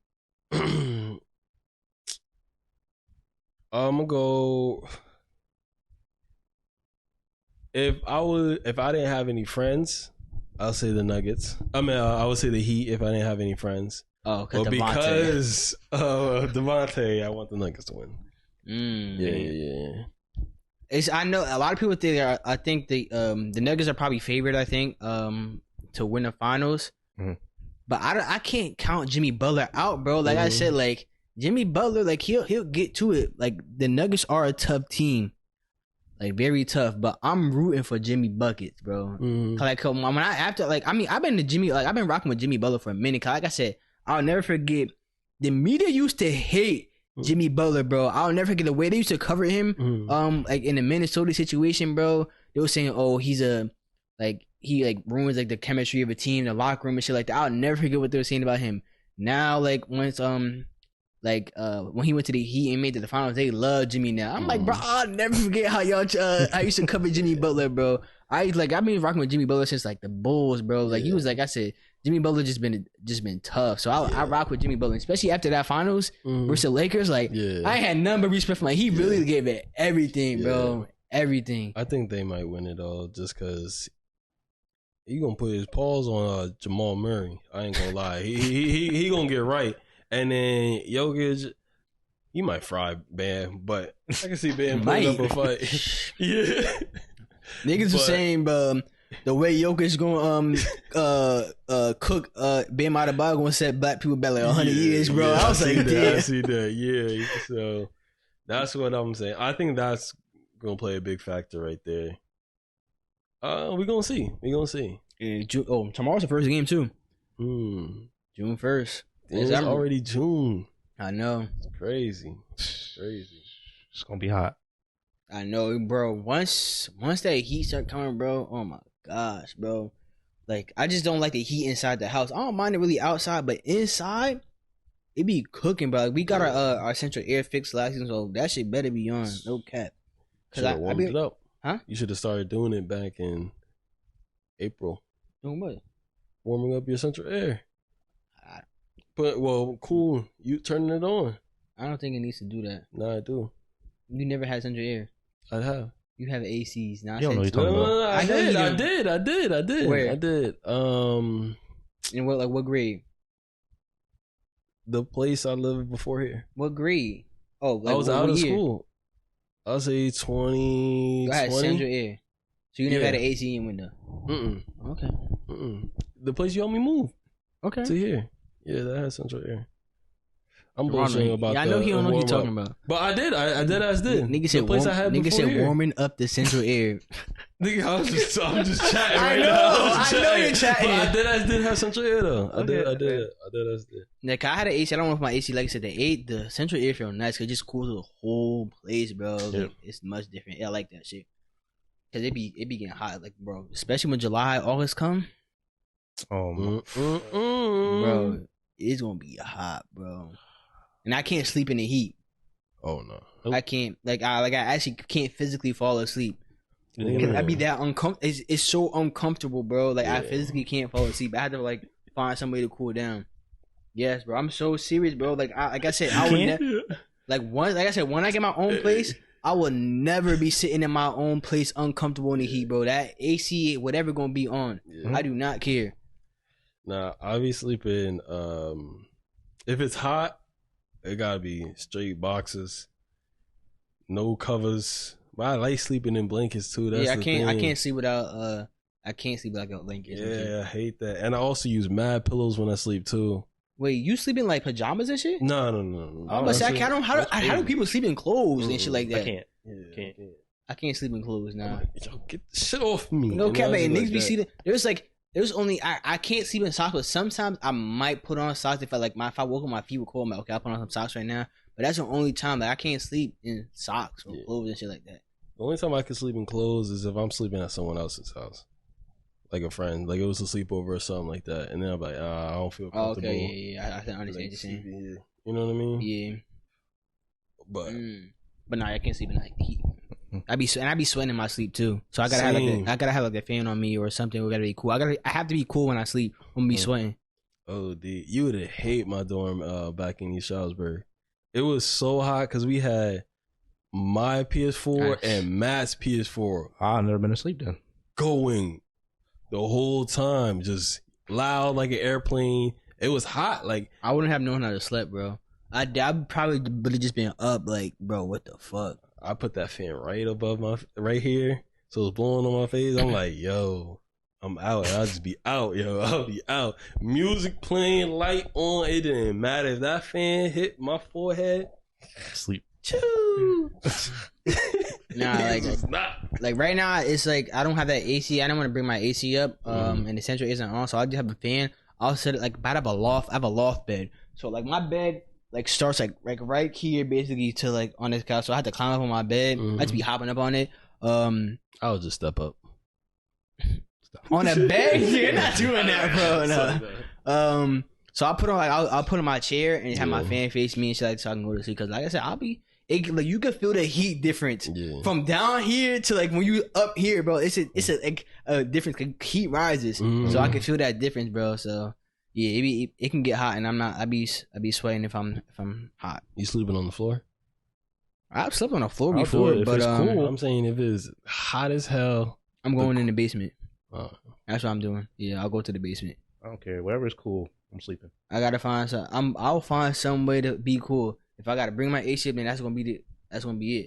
I'm gonna go. If I didn't have any friends, I'll say the Nuggets. I mean, I would say the Heat if I didn't have any friends. Oh, because Devontae, I want the Nuggets to win. Yeah. I know a lot of people think I think the Nuggets are probably favored. I think to win the finals, but I can't count Jimmy Butler out, bro. Like I said, like Jimmy Butler, like he'll get to it. Like the Nuggets are a tough team. Like very tough, but I'm rooting for Jimmy buckets, bro. Like when I've been rocking with Jimmy Butler for a minute. Cause like I said, I'll never forget the media used to hate Jimmy Butler, bro. I'll never forget the way they used to cover him. Like in the Minnesota situation, bro, they were saying, "Oh, he ruins like the chemistry of a team, the locker room and shit like that." I'll never forget what they were saying about him. Now, like once when he went to the Heat and made it to the finals, they love Jimmy now. I'm like, bro, I'll never forget how y'all I used to cover Jimmy Butler, bro. I've been rocking with Jimmy Butler since like the Bulls, bro. Like he was, like I said, Jimmy Butler just been tough. So I rock with Jimmy Butler, especially after that finals versus the Lakers. Like I had none but respect for him. Like he really gave it everything, bro. Everything. I think they might win it all just because he gonna put his paws on Jamal Murray. I ain't gonna lie. He gonna get right. And then Jokic, he might fry Bam, but I can see Bam putting up a fight. Yeah. Niggas were saying the way Jokic gonna cook Bam Adebayo gonna set black people back like 100 years, bro. Yeah, I was like, damn. I see that. Yeah. So that's what I'm saying. I think that's gonna play a big factor right there. We're gonna see. Yeah, tomorrow's the first game too. June 1st. It's already June. I know. It's crazy. It's gonna be hot. I know, bro. Once that heat start coming, bro. Oh my gosh, bro. Like I just don't like the heat inside the house. I don't mind it really outside, but inside it be cooking, bro. Like, we got our central air fixed last season, so that shit better be on. No cap. Should have warmed it up. Huh? You should have started doing it back in April. Doing what? Warming up your central air. But cool. You turning it on. I don't think it needs to do that. Nah, I do. You never had central air. I have. You have ACs. Now You don't know what you're talking about. I did. Where? I did. In what grade? The place I lived before here. What grade? Oh, like I was out of school. I'll say 2020. I had central air. So you never had an AC in window? Okay. The place you helped me move. Okay. To here. Yeah, that has central air. I'm bullshitting about that. I know he don't know what he's talking about. But I did. I did. Nigga said, nigga said warming up the central air. Nigga, I'm just chatting I right know, now. I know you're chatting. But I did have central air though. I did. Like I had an AC. I don't know if my AC, like I said, the central air feel nice because it just cools the whole place, bro. Yeah. Like, it's much different. Yeah, I like that shit. Cause it be getting hot, like bro. Especially when July, August come. Oh, Bro, it's gonna be hot, bro. And I can't sleep in the heat. Oh no, I can't. I actually can't physically fall asleep. Cause I be that uncomfortable. It's so uncomfortable, bro. Like I physically can't fall asleep. I had to like find some way to cool down. Yes, bro. I'm so serious, bro. Like I said, I would when I get my own place, I will never be sitting in my own place uncomfortable in the heat, bro. That AC, whatever, gonna be on. Yeah. I do not care. Nah, I be sleeping. If it's hot, it gotta be straight boxes, no covers. But I like sleeping in blankets too. That's I can't sleep without a blanket. Yeah, I hate that. And I also use mad pillows when I sleep too. Wait, you sleep in like pajamas and shit? No. How do people sleep in clothes and shit like that? I can't. I can't sleep in clothes now. Yo, get the shit off me. No cap, man. Niggas be sleeping. There's only I can't sleep in socks, but sometimes I might put on socks if I woke up my feet were cold. I'm like, okay, I'll put on some socks right now. But that's the only time that I can't sleep in socks or clothes and shit like that. The only time I can sleep in clothes is if I'm sleeping at someone else's house. Like a friend, like it was a sleepover or something like that. And then I'm like, I don't feel comfortable. Oh, okay, yeah. I understand what you're saying. You know what I mean? Yeah. But no, I can't sleep in like heat. I be sweating in my sleep too. So I gotta have like a fan on me or something. We gotta be cool. I have to be cool when I sleep. I'm gonna be sweating. Oh, dude, you would hate my dorm back in East Stroudsburg. It was so hot because we had my PS4 and Matt's PS4. I've never been asleep then. Going the whole time, just loud like an airplane. It was hot. Like I wouldn't have known how to sleep, bro. I'd probably would have just been up, like, bro, what the fuck? I put that fan right above right here, so it's blowing on my face. I'm like, yo, I'm out. I'll just be out, yo. I'll be out. Music playing, light on. It didn't matter if that fan hit my forehead. Sleep. Choo. Nah, like right now, it's like I don't have that AC. I don't want to bring my AC up. And the central isn't on, so I just have a fan. I'll set it like, but I have a loft bed, so like my bed like starts like right here basically to like on this couch. So I had to climb up on my bed. I had to be hopping up on it. I'll just step up on a bed. You're not doing that, bro. No. So I put on like I'll put on my chair and have my fan face me and shit, like, so I can go to sleep. Cause like I said, like you can feel the heat difference from down here to like when you up here, bro. It's a difference. Like, heat rises, so I can feel that difference, bro. So yeah, it can get hot, and I be sweating if I'm hot. You sleeping on the floor? I've slept on the floor before, but it's cool. I'm saying if it's hot as hell, I'm going in the basement. That's what I'm doing. Yeah, I'll go to the basement. I don't care. Whatever is cool, I'm sleeping. I gotta find some. I'll find some way to be cool. If I gotta bring my AC up, then that's gonna be it.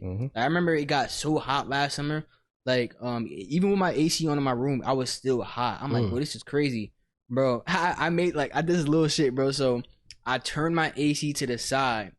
Mm-hmm. I remember it got so hot last summer. Like even with my AC on in my room, I was still hot. I'm like, bro, this is crazy, bro. I made I did this little shit, bro. So I turned my AC to the side,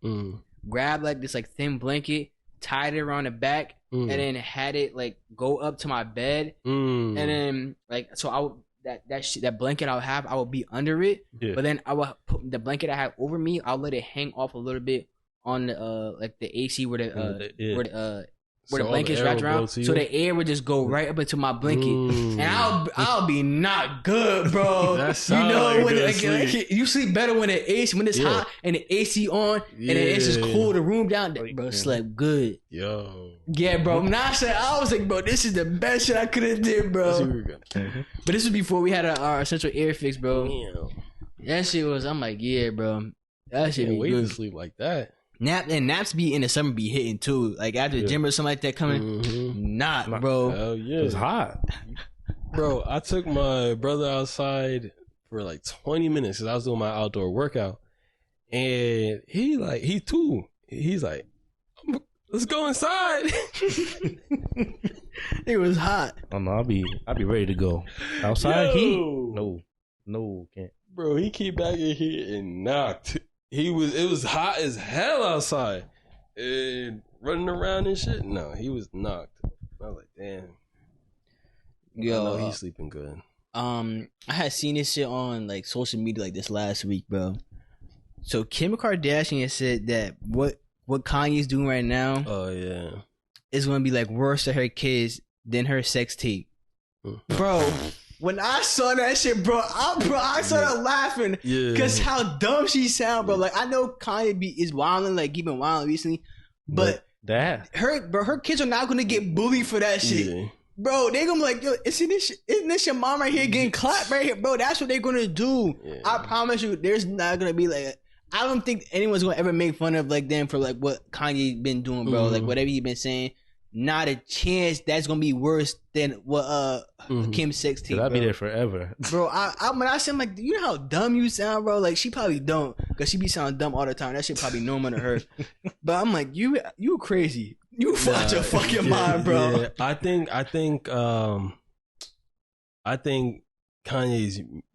grabbed like this like thin blanket, tied it around the back, and then had it like go up to my bed, and then like so I would. That blanket I would be under it, but then I would put the blanket I have over me. I'll let it hang off a little bit on the like the AC where the blanket's wrapped around, so the air would just go right up into my blanket, and I'll be not good, bro. You know when you sleep better when the AC when it's hot and the AC on, and then it's just cool the room down. Bro, slept good. Yo, yeah, bro. I was like, bro, this is the best shit I could have did, bro. But this was before we had our central air fix, bro. That shit was. I'm like, yeah, bro. That shit be wait good. to sleep like that. Naps be in the summer be hitting too. Like after the gym or something like that coming. Not, bro. Hell yeah. It's hot. Bro, I took my brother outside for like 20 minutes because I was doing my outdoor workout. And he's like, let's go inside. It was hot. Oh no, I'll be ready to go. Outside heat? No, can't. Bro, he came back in here and knocked. It was hot as hell outside. And running around and shit. No, he was knocked. I was like, damn. Yo, I know he's sleeping good. I had seen this shit on like social media like this last week, bro. So Kim Kardashian said that what Kanye's doing right now, Oh yeah, is gonna be like worse to her kids than her sex tape, bro. When I saw that shit, bro, I started laughing because how dumb she sound, bro. Like I know Kanye is wilding, like he been wilding recently, but her kids are not gonna get bullied for that shit. Yeah. Bro, they gonna be like, yo, isn't this your mom right here getting clapped right here? Bro, that's what they're gonna do. Yeah. I promise you, there's not gonna be like, I don't think anyone's gonna ever make fun of like them for like what Kanye been doing, bro. Like whatever he been saying, not a chance that's gonna be worse than what Kim's sex tape. I'll be there forever. Bro, when I said, I'm like, you know how dumb you sound, bro? Like she probably don't, because she be sounding dumb all the time. That shit probably normal to her. But I'm like, you crazy. You lost your fucking mind, bro. Yeah. I think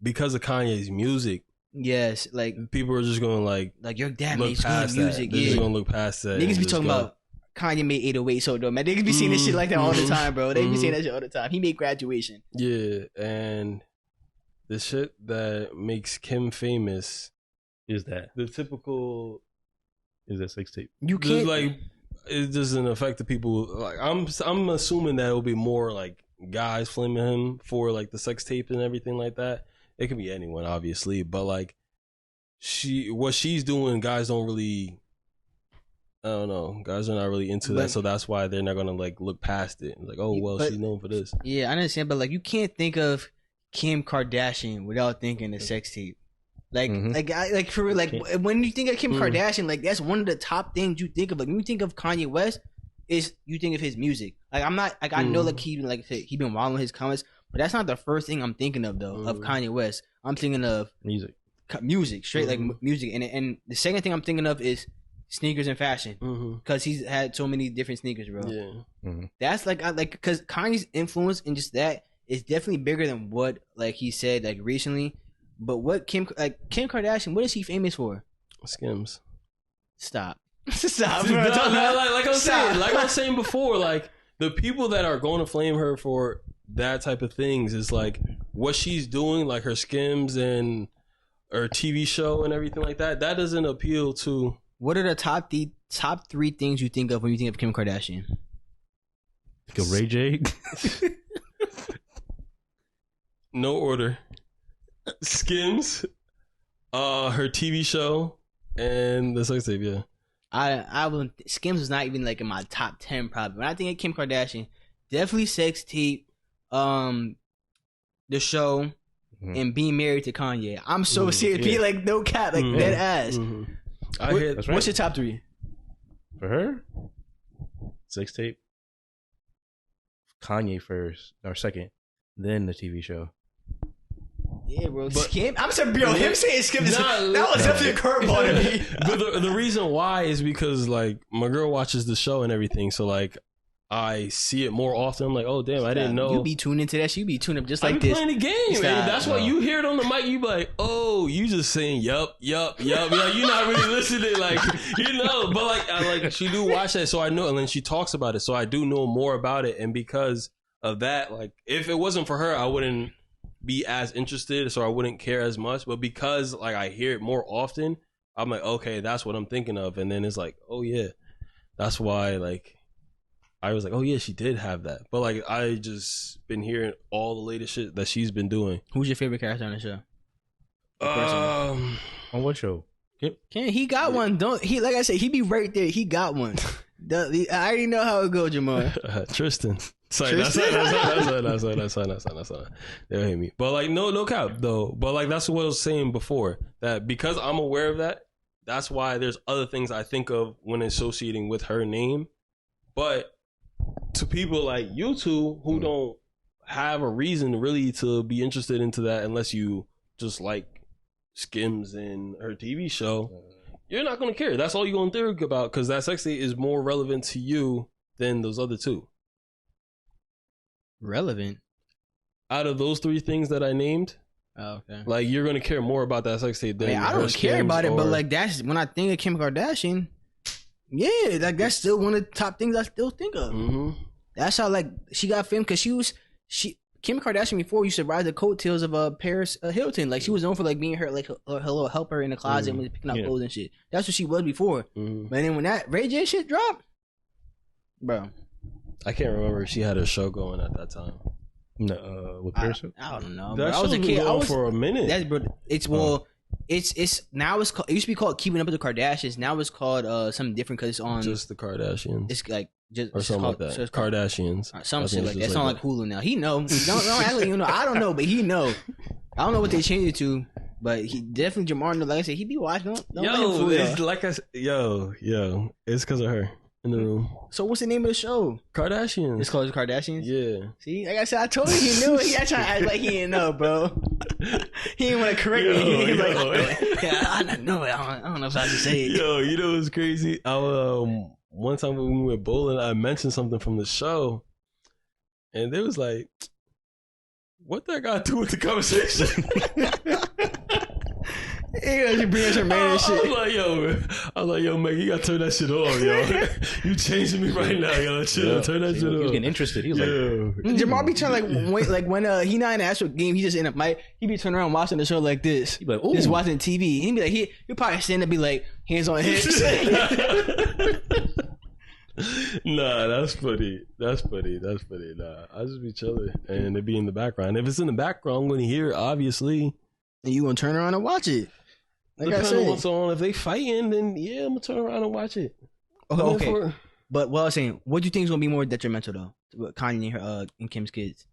because of Kanye's music. Yes, like people are just going like your dad makes good music. They're just gonna look past that. Niggas be talking about Kanye made 808 so though, man. Niggas be seeing this shit like that all the time, bro. They be saying that shit all the time. He made Graduation. Yeah, and the shit that makes Kim famous is that the typical is that sex tape. You can't like. It doesn't affect the people. Like I'm assuming that it'll be more like guys flaming him for like the sex tape and everything like that. It could be anyone, obviously, but like what she's doing, guys don't really. I don't know. Guys are not really into that, so that's why they're not gonna like look past it. Like, oh well, she's known for this. Yeah, I understand, but like you can't think of Kim Kardashian without thinking the sex tape. Like, when you think of Kim Kardashian, like that's one of the top things you think of. Like when you think of Kanye West, is you think of his music. Like I'm not like I know like he been wilding his comments, but that's not the first thing I'm thinking of though of Kanye West. I'm thinking of music, straight like music, and the second thing I'm thinking of is sneakers and fashion because he's had so many different sneakers, bro. Yeah, that's like because Kanye's influence in just that is definitely bigger than what like he said like recently. But what Kim Kardashian, what is he famous for? Skims. Stop, bro. Like I was saying before, like the people that are going to flame her for that type of things is like what she's doing, like her Skims and her TV show and everything like that. That doesn't appeal to. What are the top three things you think of when you think of Kim Kardashian? Like a Ray J. No order. Skims, her TV show, and the sex tape. Yeah, I would. Skims was not even like in my top 10 probably. When I think of Kim Kardashian, definitely sex tape, the show, and being married to Kanye. I'm so serious. Being like no cap, like dead ass. What's your top 3 for her? Sex tape, Kanye first or second, then the TV show. Yeah, bro. Skim? I'm saying, bro, him saying Skim that was definitely a curveball to me. But the reason why is because, like, my girl watches the show and everything, so, like, I see it more often. I'm like, oh, damn, I didn't know. You be tuned into that shit. You be tuned up just like this. I be playing the game. And that's why you hear it on the mic. You be like, oh, you just saying, yup. Like, you're not really listening. Like, you know. But, like, she do watch that, so I know. And then she talks about it, so I do know more about it. And because of that, like, if it wasn't for her, I wouldn't be as interested, so I wouldn't care as much. But because like I hear it more often, I'm like, okay, that's what I'm thinking of. And then it's like, oh yeah, that's why like I was like, oh yeah, she did have that. But like I just been hearing all the latest shit that she's been doing. Who's your favorite character on the show? On what show? He got one. Don't he? Like I said, he be right there. He got one. I already know how it goes, Jahmar. Tristan. Sorry, that's not. They'll hate me. But like, no cap though. But like, that's what I was saying before. That because I'm aware of that, that's why there's other things I think of when associating with her name. But to people like you two who don't have a reason really to be interested into that unless you just like Skims and her TV show, you're not going to care. That's all you're going to think about because that sex tape is more relevant to you than those other two. Relevant? Out of those three things that I named, okay. Like you're going to care more about that sex tape than I don't care about it, but like that's when I think of Kim Kardashian. Yeah, like that's still one of the top things I still think of. Mm-hmm. That's how like she got filmed because Kim Kardashian before used to ride the coattails of Paris Hilton. Like she was known for like being her like her little helper in the closet and was picking up clothes and shit. That's what she was before. But then when that Ray J shit dropped, bro, I can't remember if she had a show going at that time. No, with Paris. I don't know. That I was a kid. I was for a minute. That's bro. It's now it's called, it used to be called Keeping Up with the Kardashians. Now it's called something different because it's on just the Kardashians. It's like just or something like that. So Kardashians. Some shit like that. It's not like Hulu now. He know. Don't act like you know. I don't know, but he know. I don't know what they changed it to, but he definitely Jahmar. Like I said, he be watching. Yo, it's like I yo, it's because of her in the room. So what's the name of the show? Kardashians. It's called Kardashians. Yeah. See, like I said, I told you he knew. He got trying to act like he didn't know, bro. He didn't want to correct me. He was like, I don't know. I don't know if I should say it. Yo, you know what's crazy? One time when we went bowling, I mentioned something from the show, and they was like, "What that got to do with the conversation?" You bring us your man and shit. I was like, yo, man, you gotta turn that shit off, yo. You changing me right now, yo. Chill, turn that shit off. He was getting interested. He was Jahmar be trying like when he not in the actual game, he just in a mic. He be turning around watching the show like this. He be like, just watching TV. He be like, he'll probably stand up, be like, hands on hips. Nah, that's funny. Nah, I just be chilling and it be in the background. If it's in the background, I'm gonna hear it, obviously. And you gonna turn around and watch it. Like depending I said, what's on. If they fighting, then yeah, I'm gonna turn around and watch it. Okay. But what I was saying, what do you think is gonna be more detrimental though, to Kanye and her and Kim's kids?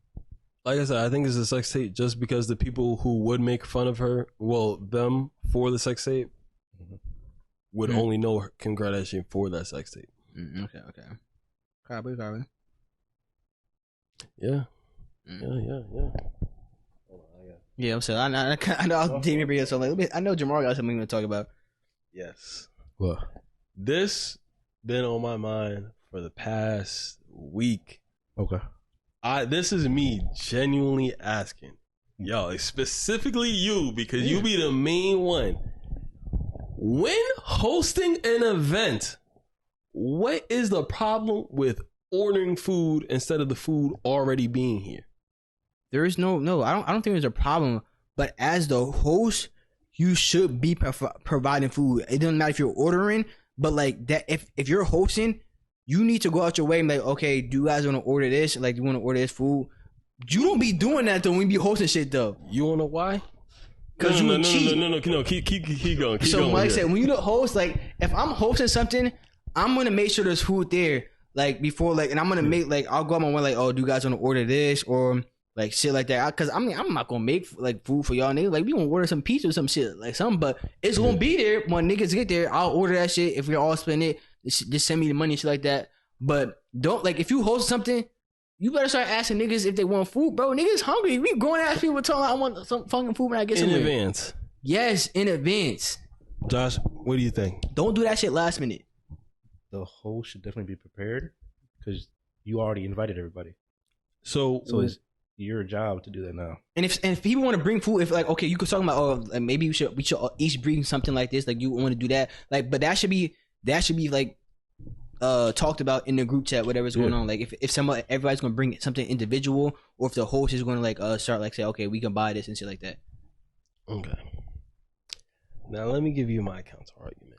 Like I said, I think it's a sex tape just because the people who would make fun of her, them for the sex tape, would only know Kim Kardashian for that sex tape. Okay. Probably. Yeah. Yeah, I'm saying I know I'll take me bring it so like I know Jahmar got something to talk about. Yes. What? This been on my mind for the past week. Okay. This is me genuinely asking. Yo, specifically you, because you be the main one. When hosting an event, what is the problem with ordering food instead of the food already being here? There is no. I don't think there's a problem. But as the host, you should be providing food. It doesn't matter if you're ordering, but like that, if you're hosting, you need to go out your way and be like, okay, do you guys want to order this? Like, do you want to order this food? You don't be doing that though when you be hosting shit though. You wanna know why? Because you cheat. No. Keep going. So going, like I said, when you the host, like if I'm hosting something, I'm gonna make sure there's food there. Like before, like, and I'm gonna make like I'll go on my way like, oh, do you guys want to order this or like shit like that? Because I mean, I'm not gonna make like food for y'all niggas. Like we gonna order some pizza or some shit like something, but it's gonna be there when niggas get there. I'll order that shit if we're all spending it. Just send me the money and shit like that. But don't like if you host something, you better start asking niggas if they want food, bro. Niggas hungry. We going to ask people telling I want some fucking food when I get somewhere. In advance. Yes, in advance. Josh, what do you think? Don't do that shit last minute. The host should definitely be prepared because you already invited everybody. So it's your job to do that now. And if people want to bring food, if like okay, you could talk about like maybe we should each bring something like this. Like you want to do that, like but that should be like talked about in the group chat, whatever's going on. Like if everybody's gonna bring something individual, or if the host is gonna like start like say okay, we can buy this and shit like that. Okay. Now let me give you my counter argument.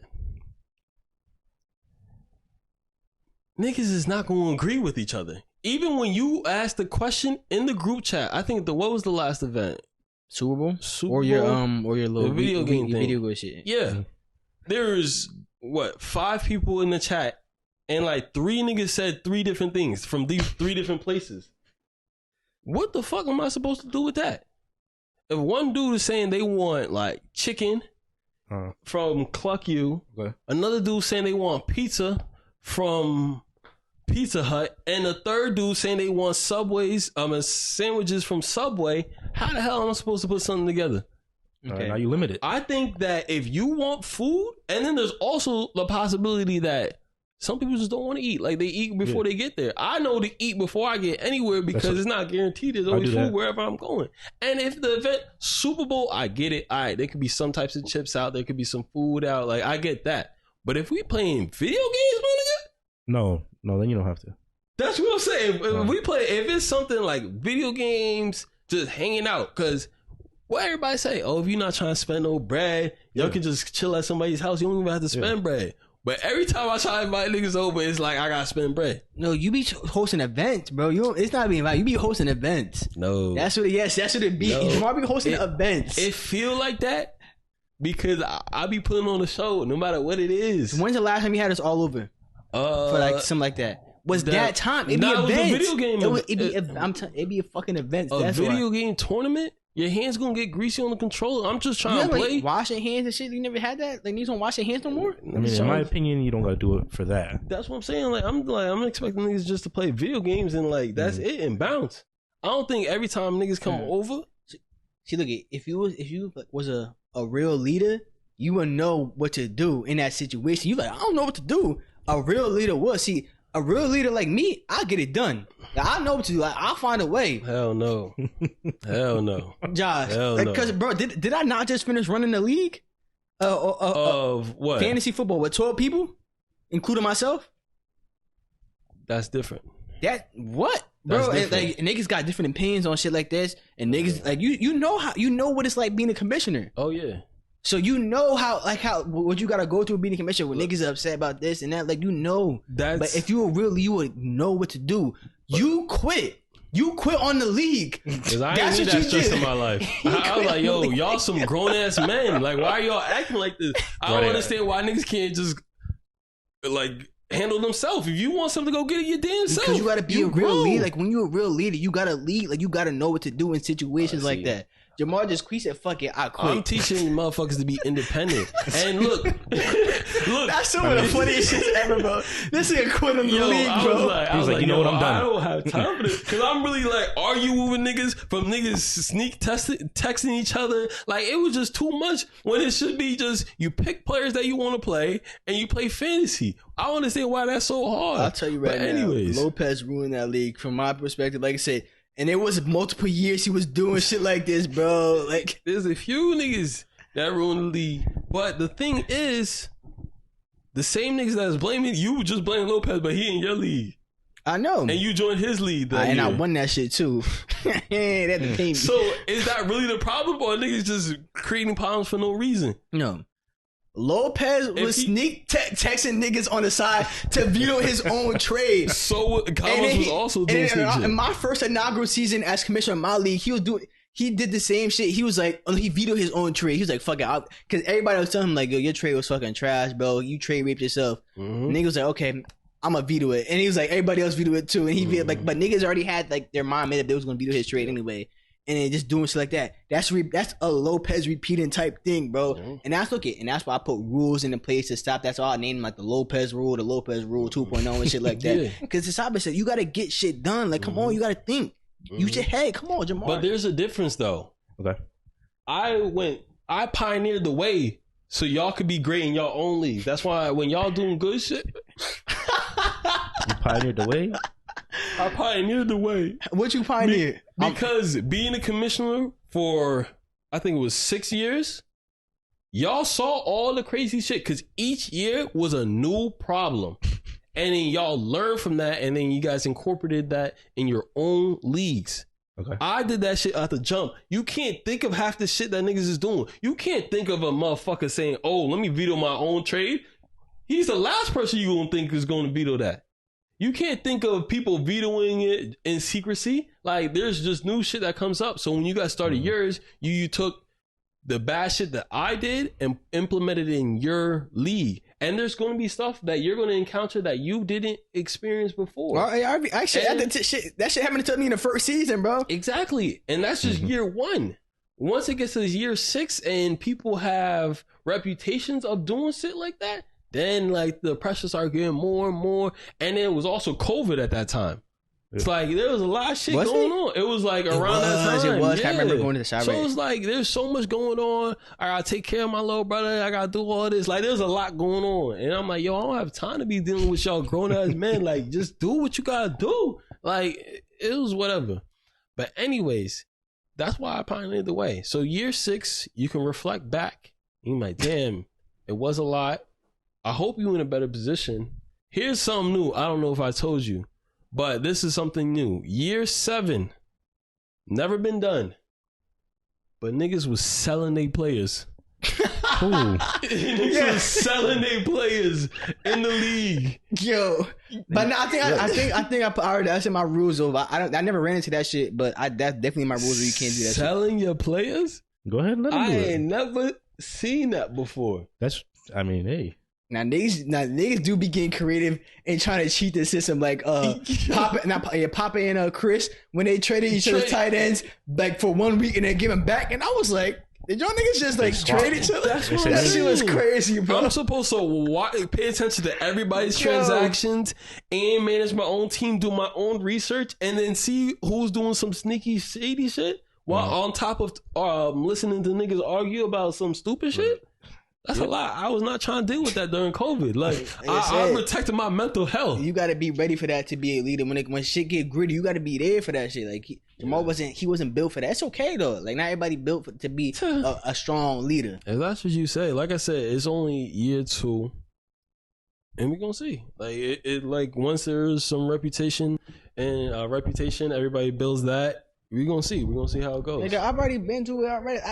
Niggas is not going to agree with each other. Even when you ask the question in the group chat, I think what was the last event? Super Bowl? Or your little video game thing. Video game shit. Yeah. There's 5 people in the chat and like 3 niggas said 3 different things from these 3 different places. What the fuck am I supposed to do with that? If one dude is saying they want like chicken from Cluck You. Okay. Another dude saying they want pizza from Pizza Hut, and a third dude saying they want sandwiches from Subway. How the hell am I supposed to put something together? Okay. Now you limit it. I think that if you want food, and then there's also the possibility that some people just don't want to eat. Like, they eat before they get there. I know to eat before I get anywhere because it's not guaranteed there's always food wherever I'm going. And if the event, Super Bowl, I get it. All right, there could be some types of chips out. There could be some food out. Like, I get that. But if we playing video games, my nigga? No, then you don't have to. That's what I'm saying. If it's something like video games, just hanging out, because what everybody say, if you're not trying to spend no bread, y'all can just chill at somebody's house. You don't even have to spend bread. But every time I try to invite niggas over, it's like I gotta spend bread. No, you be hosting events, bro. It's not being invited. You be hosting events. No, that's what it be. You be hosting events. It feel like that because I be putting on a show no matter what it is. When's the last time you had us all over for like something like that? Was that time? It'd be events. It was a video game. It'd be a fucking event. A video game tournament. Your hands gonna get greasy on the controller. I'm just trying to play. Like, wash your hands and shit. You never had that? Like, niggas don't wash their hands no more? I mean, in my opinion, you don't gotta do it for that. That's what I'm saying. I'm expecting niggas just to play video games and like that's it and bounce. I don't think every time niggas come over. See, look, if you was a real leader, you would know what to do in that situation. You like, I don't know what to do. A real leader would. See, a real leader like me, I'll get it done. I know what to do. I'll find a way. Hell no. Hell no. Josh. Because, bro, did I not just finish running the league? Of what? Fantasy football with 12 people? Including myself? That's different. What? Bro, like, niggas got different opinions on shit like this. And niggas, like, you know what it's like being a commissioner. Oh, yeah. So you know how what you gotta go through being a commissioner when niggas are upset about this and that. Like, you know. But if you were really, you would know what to do. You quit. You quit on the league. Because I ain't need that stress in my life. I was like, yo, y'all some grown ass men. Like, why are y'all acting like this? I don't understand why niggas can't just like handle themselves. If you want something to go get it your damn self. Because you gotta be a real leader. Like, when you're a real leader, you gotta lead. Like, you gotta know what to do in situations like that. Jahmar just said, fuck it, I quit. I'm teaching motherfuckers to be independent. And look. That's some of the funniest shit ever, bro. This nigga quit in the league, bro. I was like, you know what, I'm done. I don't have time for this. Because I'm really like arguing with niggas from niggas texting each other. Like, it was just too much when it should be just you pick players that you want to play and you play fantasy. I don't understand why that's so hard. I'll tell you right now, Lopez ruined that league from my perspective. Like I said, and it was multiple years he was doing shit like this, bro. Like, there's a few niggas that ruined the league. But the thing is, the same niggas that's blaming you just blame Lopez, but he in your league. I know. And you joined his league that and year. I won that shit too. That became me. So is that really the problem, or niggas just creating problems for no reason? No. Lopez was sneak texting niggas on the side to veto his own trade. So Carlos was also doing shit. In my first inaugural season as commissioner of my league, he did the same shit. He was like, he vetoed his own trade. He was like, fuck it. Because everybody was telling him, like, yo, your trade was fucking trash, bro. You trade raped yourself. And niggas was like, okay, I'm gonna veto it. And he was like, everybody else veto it too. And he vetoed, like, but niggas already had like their mind made up they was gonna veto his trade anyway. And then just doing shit like that. That's a Lopez repeating type thing, bro. And that's and that's why I put rules in the place to stop. That's why I named like the Lopez rule 2.0 and shit like that. Because the Sabe said you gotta get shit done. Like, come on, you gotta think. Use your head. Come on, Jahmar. But there's a difference though. Okay. I pioneered the way so y'all could be great in your own league. That's why when y'all doing good shit. You pioneered the way? I pioneered the way. What you pioneered? Because being a commissioner for, I think it was 6 years, y'all saw all the crazy shit because each year was a new problem. And then y'all learned from that and then you guys incorporated that in your own leagues. Okay. I did that shit at the jump. You can't think of half the shit that niggas is doing. You can't think of a motherfucker saying, oh, let me veto my own trade. He's the last person you gonna think is going to veto that. You can't think of people vetoing it in secrecy. Like, there's just new shit that comes up. So when you guys started yours, you took the bad shit that I did and implemented it in your league. And there's going to be stuff that you're going to encounter that you didn't experience before. Well, that shit happened to me in the first season, bro. Exactly. And that's just year one. once it gets to year 6 and people have reputations of doing shit like that, then like the pressure started getting more and more. And then it was also COVID at that time. It's like there was a lot of shit going on. It was like around that time. It was. Yeah. I remember going to the shop. So it's like there's so much going on. I gotta take care of my little brother. I gotta do all this. Like there's a lot going on, and I'm like, yo, I don't have time to be dealing with y'all grown ass men. Like just do what you gotta do. Like it was whatever. But anyways, that's why I pioneered the way. So year 6, you can reflect back. You're like, damn, it was a lot. I hope you're in a better position. Here's something new. I don't know if I told you. But this is something new. Year 7. Never been done. But niggas was selling their players. Niggas was selling their players in the league. Yo. But no, I think I already that's in my rules though. I never ran into that shit, but that's definitely my rules where you can't do that selling your players? Go ahead and let them do it. I ain't never seen that before. Hey. Now niggas do be getting creative and trying to cheat the system, like Papa and Chris when they traded each other's tight ends like for 1 week and then give them back, and I was like, did y'all niggas just like trade each other? That shit was crazy, bro. I'm supposed to pay attention to everybody's transactions and manage my own team, do my own research, and then see who's doing some sneaky shady shit while on top of listening to niggas argue about some stupid shit. That's a lot. I was not trying to deal with that during COVID. Like I protected my mental health. You got to be ready for that to be a leader. When shit get gritty, you got to be there for that shit. Like Jahmar wasn't built for that. It's okay though. Like not everybody built to be a strong leader. If that's what you say. Like I said, it's only year 2, and we gonna see. Like it like once there's some reputation, everybody builds that. We gonna see. We gonna see how it goes. Nigga, I've already been to it already. I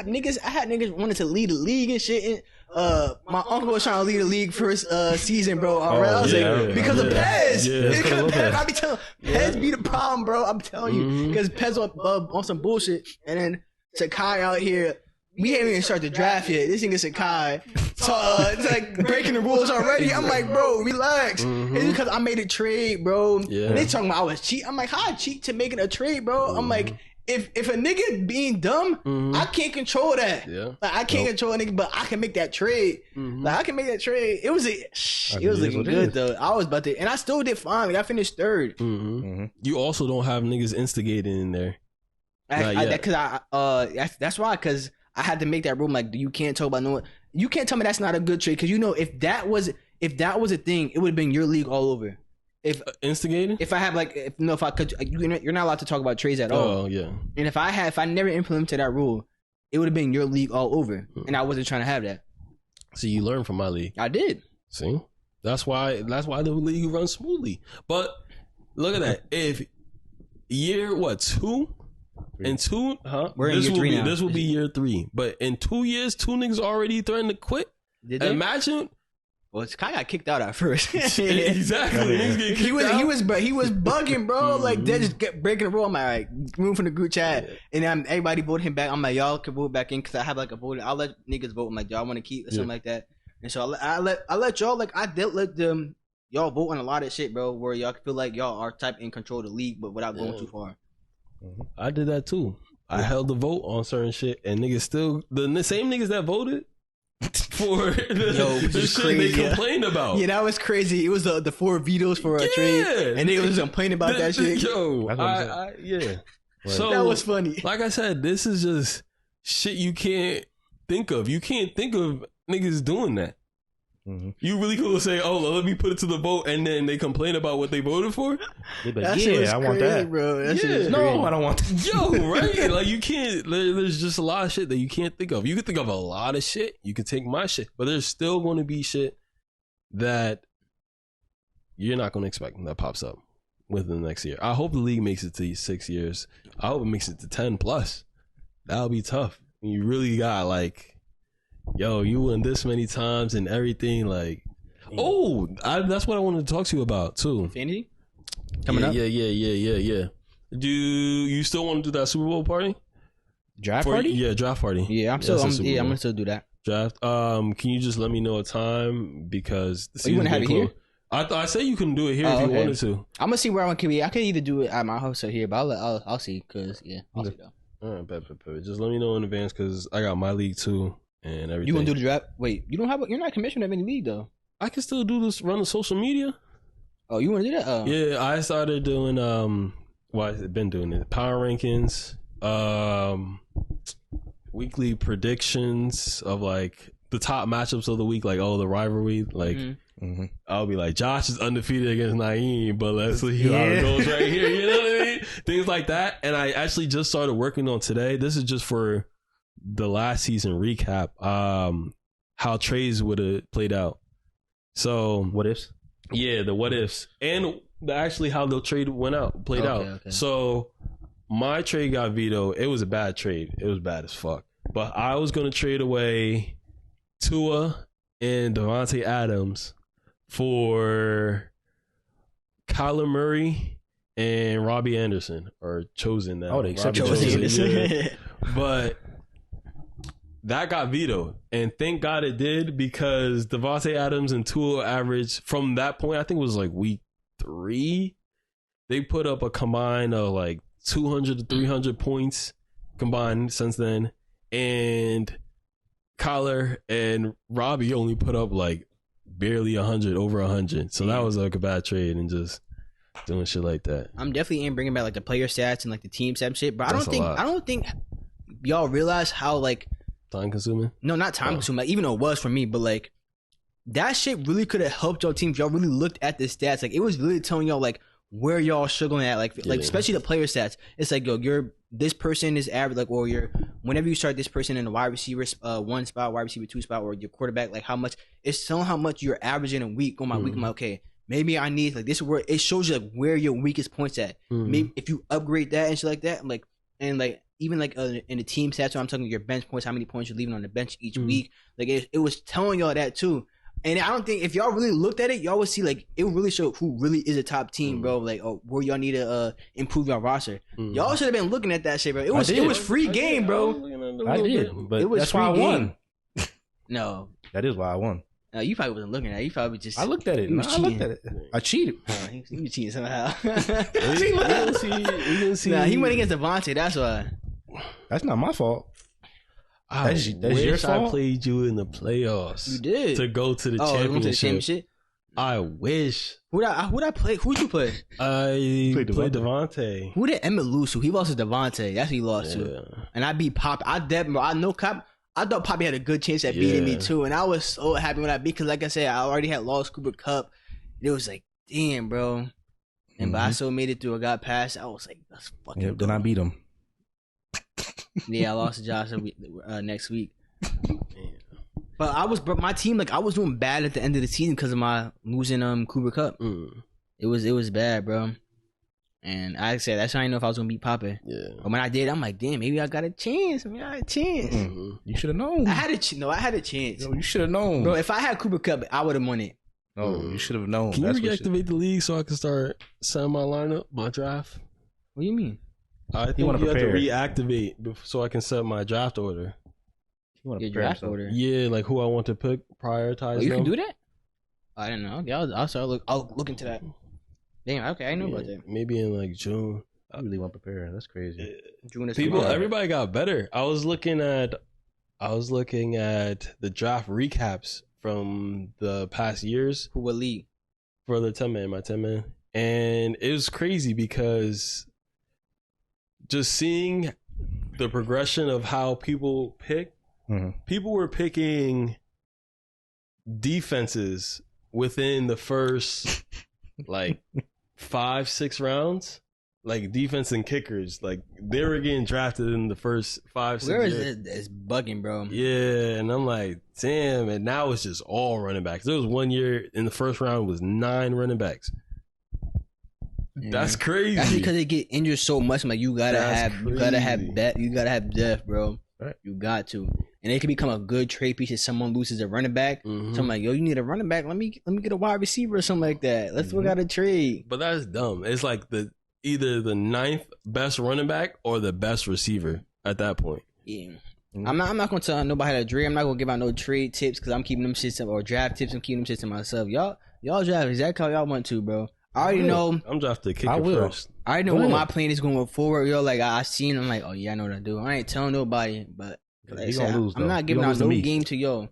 had niggas wanted to lead the league and shit. And, my uncle was trying to lead the league first season, bro. I was like, because of Pez. Because of Pez. I be telling Pez be the problem, bro. I'm telling you, because Pez on some bullshit, and then Sakai out here. We haven't even started the draft yet. This nigga Sakai, it's like breaking the rules already. I'm like, bro, relax. It's because I made a trade, bro. Yeah. And they talking about I was cheat. I'm like, how I cheat to making a trade, bro? I'm like, if a nigga being dumb, I can't control that. Yeah. Like I can't control a nigga, but I can make that trade. Like I can make that trade. It was looking good though. I was about to, and I still did fine. Like I finished 3rd. You also don't have niggas instigating in there. That's why, because I had to make that rule. Like you can't talk about no one. You can't tell me that's not a good trade, because you know if that was a thing, it would have been your league all over. If instigating, if I have if I could, you're not allowed to talk about trades at all. Oh yeah. And if I never implemented that rule, it would have been your league all over, and I wasn't trying to have that. So you learned from my league. I did. See, that's why the league runs smoothly. But look at that. If year 2. In 2, We're in year 3 now. This will be year 3. But in 2 years, 2 niggas already threatened to quit. Did they? Imagine. Well, Kai got kicked out at first. Exactly. He was bugging, bro. Like they just kept breaking the rule. I'm like, move from the group chat, and then everybody voted him back. I'm like, y'all can vote back in because I have like a vote. I'll let niggas vote. I'm like, y'all want to keep or something like that. And so I let y'all, like I did let them y'all vote on a lot of shit, bro, where y'all feel like y'all are type in control of the league, but without going too far. I did that too. I held the vote on certain shit, and niggas still the same niggas that voted for the shit crazy, they complained about. Yeah, that was crazy. It was the 4 vetoes for a trade, and they was complaining about that shit. Yo, So that was funny. Like I said, this is just shit you can't think of. You can't think of niggas doing that. You really could say, "Oh, let me put it to the vote," and then they complain about what they voted for. Like, yeah, I want that, bro. That shit is no, crazy. I don't want that. Yo, right? Like you can't. There's just a lot of shit that you can't think of. You can think of a lot of shit. You can take my shit, but there's still going to be shit that you're not going to expect that pops up within the next year. I hope the league makes it to 6 years. I hope it makes it to 10 plus. That'll be tough. You really got like. Yo, you won this many times and everything. Like, that's what I wanted to talk to you about too. Fantasy coming up. Yeah. Do you still want to do that Super Bowl party? Draft party? Yeah, draft party. Yeah, I'm gonna still do that. Draft. Can you just let me know a time because the you want to have it here? I say you can do it here if you wanted to. I'm gonna see where I want to be. I can either do it at my house or here, but I'll see. Cause I'll see though. All right, bet. Just let me know in advance because I got my league too and everything. You gonna do the draft? Wait, you don't have? You're not commissioner of any league though. I can still do this. Run the social media. Oh, you want to do that? Oh. Yeah, I started doing. Well, I've been doing it. Power rankings. Weekly predictions of like the top matchups of the week, like the rivalry. Like I'll be like, Josh is undefeated against Naeem, but let's see how it goes right here. You know what I mean? Things like that. And I actually just started working on today. This is just for the last season recap. How trades would have played out. So What ifs? Yeah, the what ifs and actually how the trade played out. Okay. So my trade got vetoed. It was a bad trade. It was bad as fuck. But I was going to trade away Tua and Devontae Adams for Kyler Murray and Robbie Anderson, or chosen now. Oh, they accepted Robbie Chosen. yeah. But that got vetoed. And thank God it did, because Devontae Adams and Tua averaged from that point, I think it was like week 3, they put up a combine of like 200 to 300 points combined since then. And Kyler and Robbie only put up like barely 100, over 100. So that was like a bad trade, and just doing shit like that. I'm definitely in bringing back like the player stats and like the team stats shit, but I That's don't think y'all realize how like Time consuming? no, not time consuming, like, even though it was for me, but like that shit really could have helped your team if y'all really looked at the stats. Like it was really telling y'all like where y'all struggling at, like especially the player stats. It's like, yo, this person is average, like, or whenever you start this person in the wide receiver 1 spot, wide receiver 2 spot, or your quarterback, like how much it's telling how much you're averaging a week on my week. I'm like, okay, maybe I need like this is where it shows you like where your weakest points at. Maybe if you upgrade that and shit like that, like, and like even like in the team stats, so I'm talking your bench points, how many points you're leaving on the bench each week. Like it was telling y'all that too. And I don't think if y'all really looked at it, y'all would see like it would really show who really is a top team, bro. Like, where y'all need to improve your roster. Y'all should have been looking at that shit, bro. It was free game, bro. I did, but It was that's why I free won. No, That is why I won. you probably wasn't looking at it. You probably just I looked at it. You was I looked cheating. at it. I cheated. He was cheating somehow. We gonna see. Nah, he went against Devontae. That's why. That's not my fault. I That's wish your I fault? played you in the playoffs. You did To go to the went to the championship. championship. I wish. Who'd I play? Who'd you play? I Played played Devontae. Who did Emmett lose to? He lost to Devontae. That's who he lost to. And I beat Pop. I know Cop. I thought Poppy had a good chance at beating me too, and I was so happy when I beat, because like I said, I already had lost Cooper Cup. It was like, damn, bro. And but I still made it through. I got past. I was like, that's fucking. Yep, then I beat him. Yeah, I lost to Josh next week. But my team, like I was doing bad at the end of the season because of my losing Cooper Cup. It was bad, bro. And I said that's how I didn't know if I was gonna beat Papa. Yeah. But when I did, I'm like, damn, maybe I got a chance. You should have known. I had a chance. Yo, you should have known. Bro, if I had Cooper Cup, I would have won it. No, you should have known. Can you That's what reactivate the league so I can start setting my lineup, my draft? What do you mean? I think wanna you have to prepare. reactivate so I can set my draft order. You wanna Your prepare draft yourself. order. Yeah, like who I want to pick, prioritize. Oh, you them. can do that? I didn't know. Okay, I'll look into that. Damn, okay, I know about that. Maybe in like June. I really want to prepare. That's crazy. June is People, tomorrow. everybody got better. I was looking at the draft recaps from the past years Who will lead? for the 10-man, my 10-man. And it was crazy because just seeing the progression of how people pick, people were picking defenses within the first like 5-6 rounds. Like defense and kickers, like they were getting drafted in the first 5-6 Where is years. it? It's bugging, bro. Yeah, and I'm like, damn. And now it's just all running backs. There was one year in the first round was 9 running backs. Yeah. That's crazy. That's because they get injured so much. I'm like, you gotta That's have depth, bro. Right. You got to, and it can become a good trade piece if someone loses a running back. So I'm like, yo, you need a running back. Let me get a wide receiver or something like that. Let's work out a trade. But that's dumb. It's like either the 9th best running back or the best receiver at that point. Yeah. I'm not gonna tell nobody how to trade. I'm not gonna give out no trade tips because I'm keeping them shits or draft tips. I'm keeping them shits to myself. Y'all draft exactly how y'all want to, bro. I already know. I'm drafting the kicker I will. first. I already know Go what ahead. my plan is going forward. Yo, like I seen. I'm like, oh yeah, I know what I do. I ain't telling nobody, but like I He said, gonna lose, I'm though. not He giving gonna out lose to no me. game to yo. It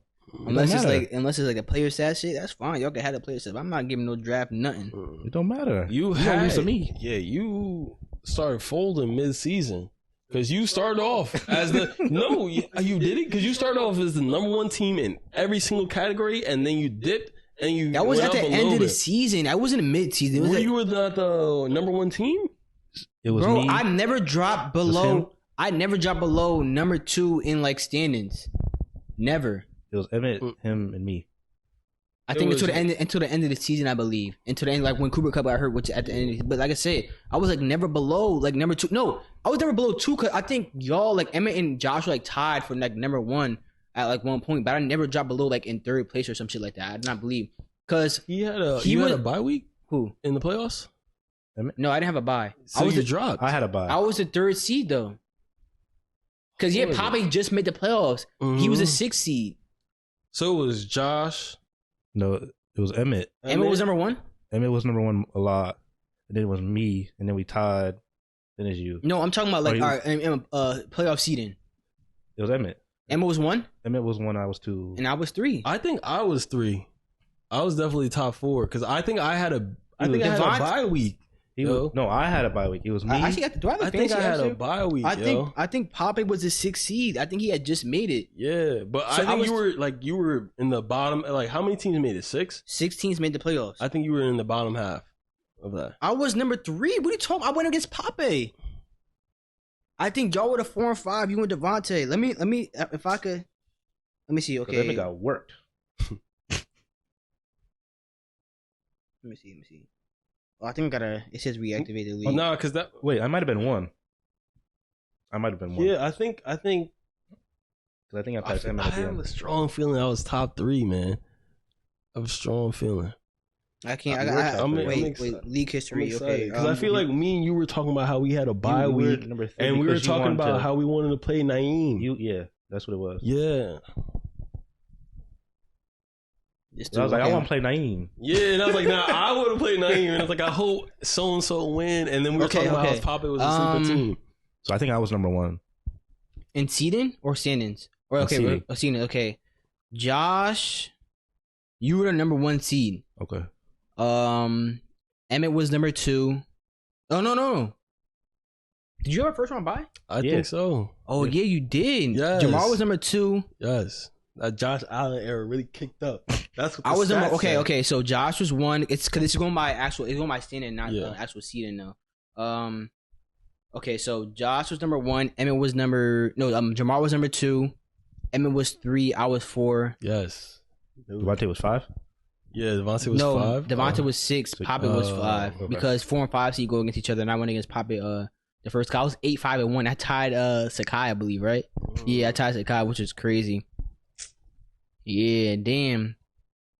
Unless don't it's matter. like a player stat shit, that's fine. Y'all can have the player stat. I'm not giving no draft nothing. It don't matter. You gonna had lose to me. Yeah, you started folding mid-season because you started off as the no, you did it because you started off as the number one team in every single category, and then you dipped and you. That was went at up the a end of little the bit. season. That wasn't a mid-season. It was Were like, you not the number one team? It was bro, me. I never dropped him? below. I never dropped below number 2 in like standings. Never. It was Emmett, him, and me. I It think was- until the end of the season, I believe. Until the end, like when Cooper Cup got hurt, which at the end. But like I said, I was like never below like number 2. No, I was never below 2 because I think y'all like Emmett and Josh were like tied for like number 1 at like one point. But I never dropped below like in 3rd place or some shit like that. I do not believe because He had a He you was- had a bye week who? in the playoffs, No, I didn't have a bye. so I was you the, dropped. I had a bye. I was the 3rd seed though. Because yeah, What was Poppy just made the playoffs. He was a 6th seed. So it was Josh. No, it was Emmett. Emmett was number 1. Emmett was number 1 a lot. And then it was me. And then we tied. Then it's you. No, I'm talking about like Oh, our playoff seeding. It was Emmett. Emmett was 1 Emmett was 1. I was 2. and I was 3. I think I was 3. I was definitely top 4 because I think I had a Devont- bye week. Yo. No, I had a bye week. It was me. I actually do I have a I think I fantasy had a answer? bye week. I think Poppy was the 6th seed. I think he had just made it. Yeah, but So I think I you were in the bottom. Like how many teams made it? 6. 6 teams made the playoffs. I think you were in the bottom half of that. I was number 3. What are you talking? I went against Poppy. I think y'all were the 4 and 5. You and Devontae. Let me if I could. Let me see. Okay. Emmett got worked. Let me see. Oh, I think I gotta. It says reactivate the league. Oh, no, because that. Wait, I might have been 1. I might have been 1. Yeah, I think. Because I think I I passed Emmett at the have end. a strong feeling I was top 3, man. I have a strong feeling. I can't. You were I, top I'm- three. I'm wait, excited. league history. Okay. Because I feel like me and you were talking about how we had a bye You were week, number 3 and we were because you talking wanted about to- how we wanted to play Naeem. Yeah, that's what it was. Yeah. So I was like, I want to play Naeem. Yeah, and I was like, nah, I want to play Naeem. And I was like, I hope so and so win. And then we were Okay, talking about okay. how Papa was a sleeper team. So I think I was number 1. in seeding or standings or In okay, seeding. seeding. Okay, Josh, you were the number 1 seed. Okay. Emmett was number 2. Oh no. Did you have a first round bye? I Yeah. think so. Oh yeah, you did. Yes. Jahmar was number 2. Yes. That Josh Allen era really kicked up. That's what the I was number. stats say. Okay. So Josh was 1. It's because it's going by actual. It's going by standing, not Yeah. actual seeding though. Okay, so Josh was number 1. Emmett was number. No, Jahmar was number 2. Emmett was 3. I was 4. Yes. Devontae was 5? Yeah, Devontae was No, 5. Devontae was 6. Poppy was 5 okay. because 4 and 5 seed go against each other, and I went against Poppy. The first guy I was 8-5-1. I tied Sakai, I believe, right? Yeah, I tied Sakai, which is crazy. Yeah, damn.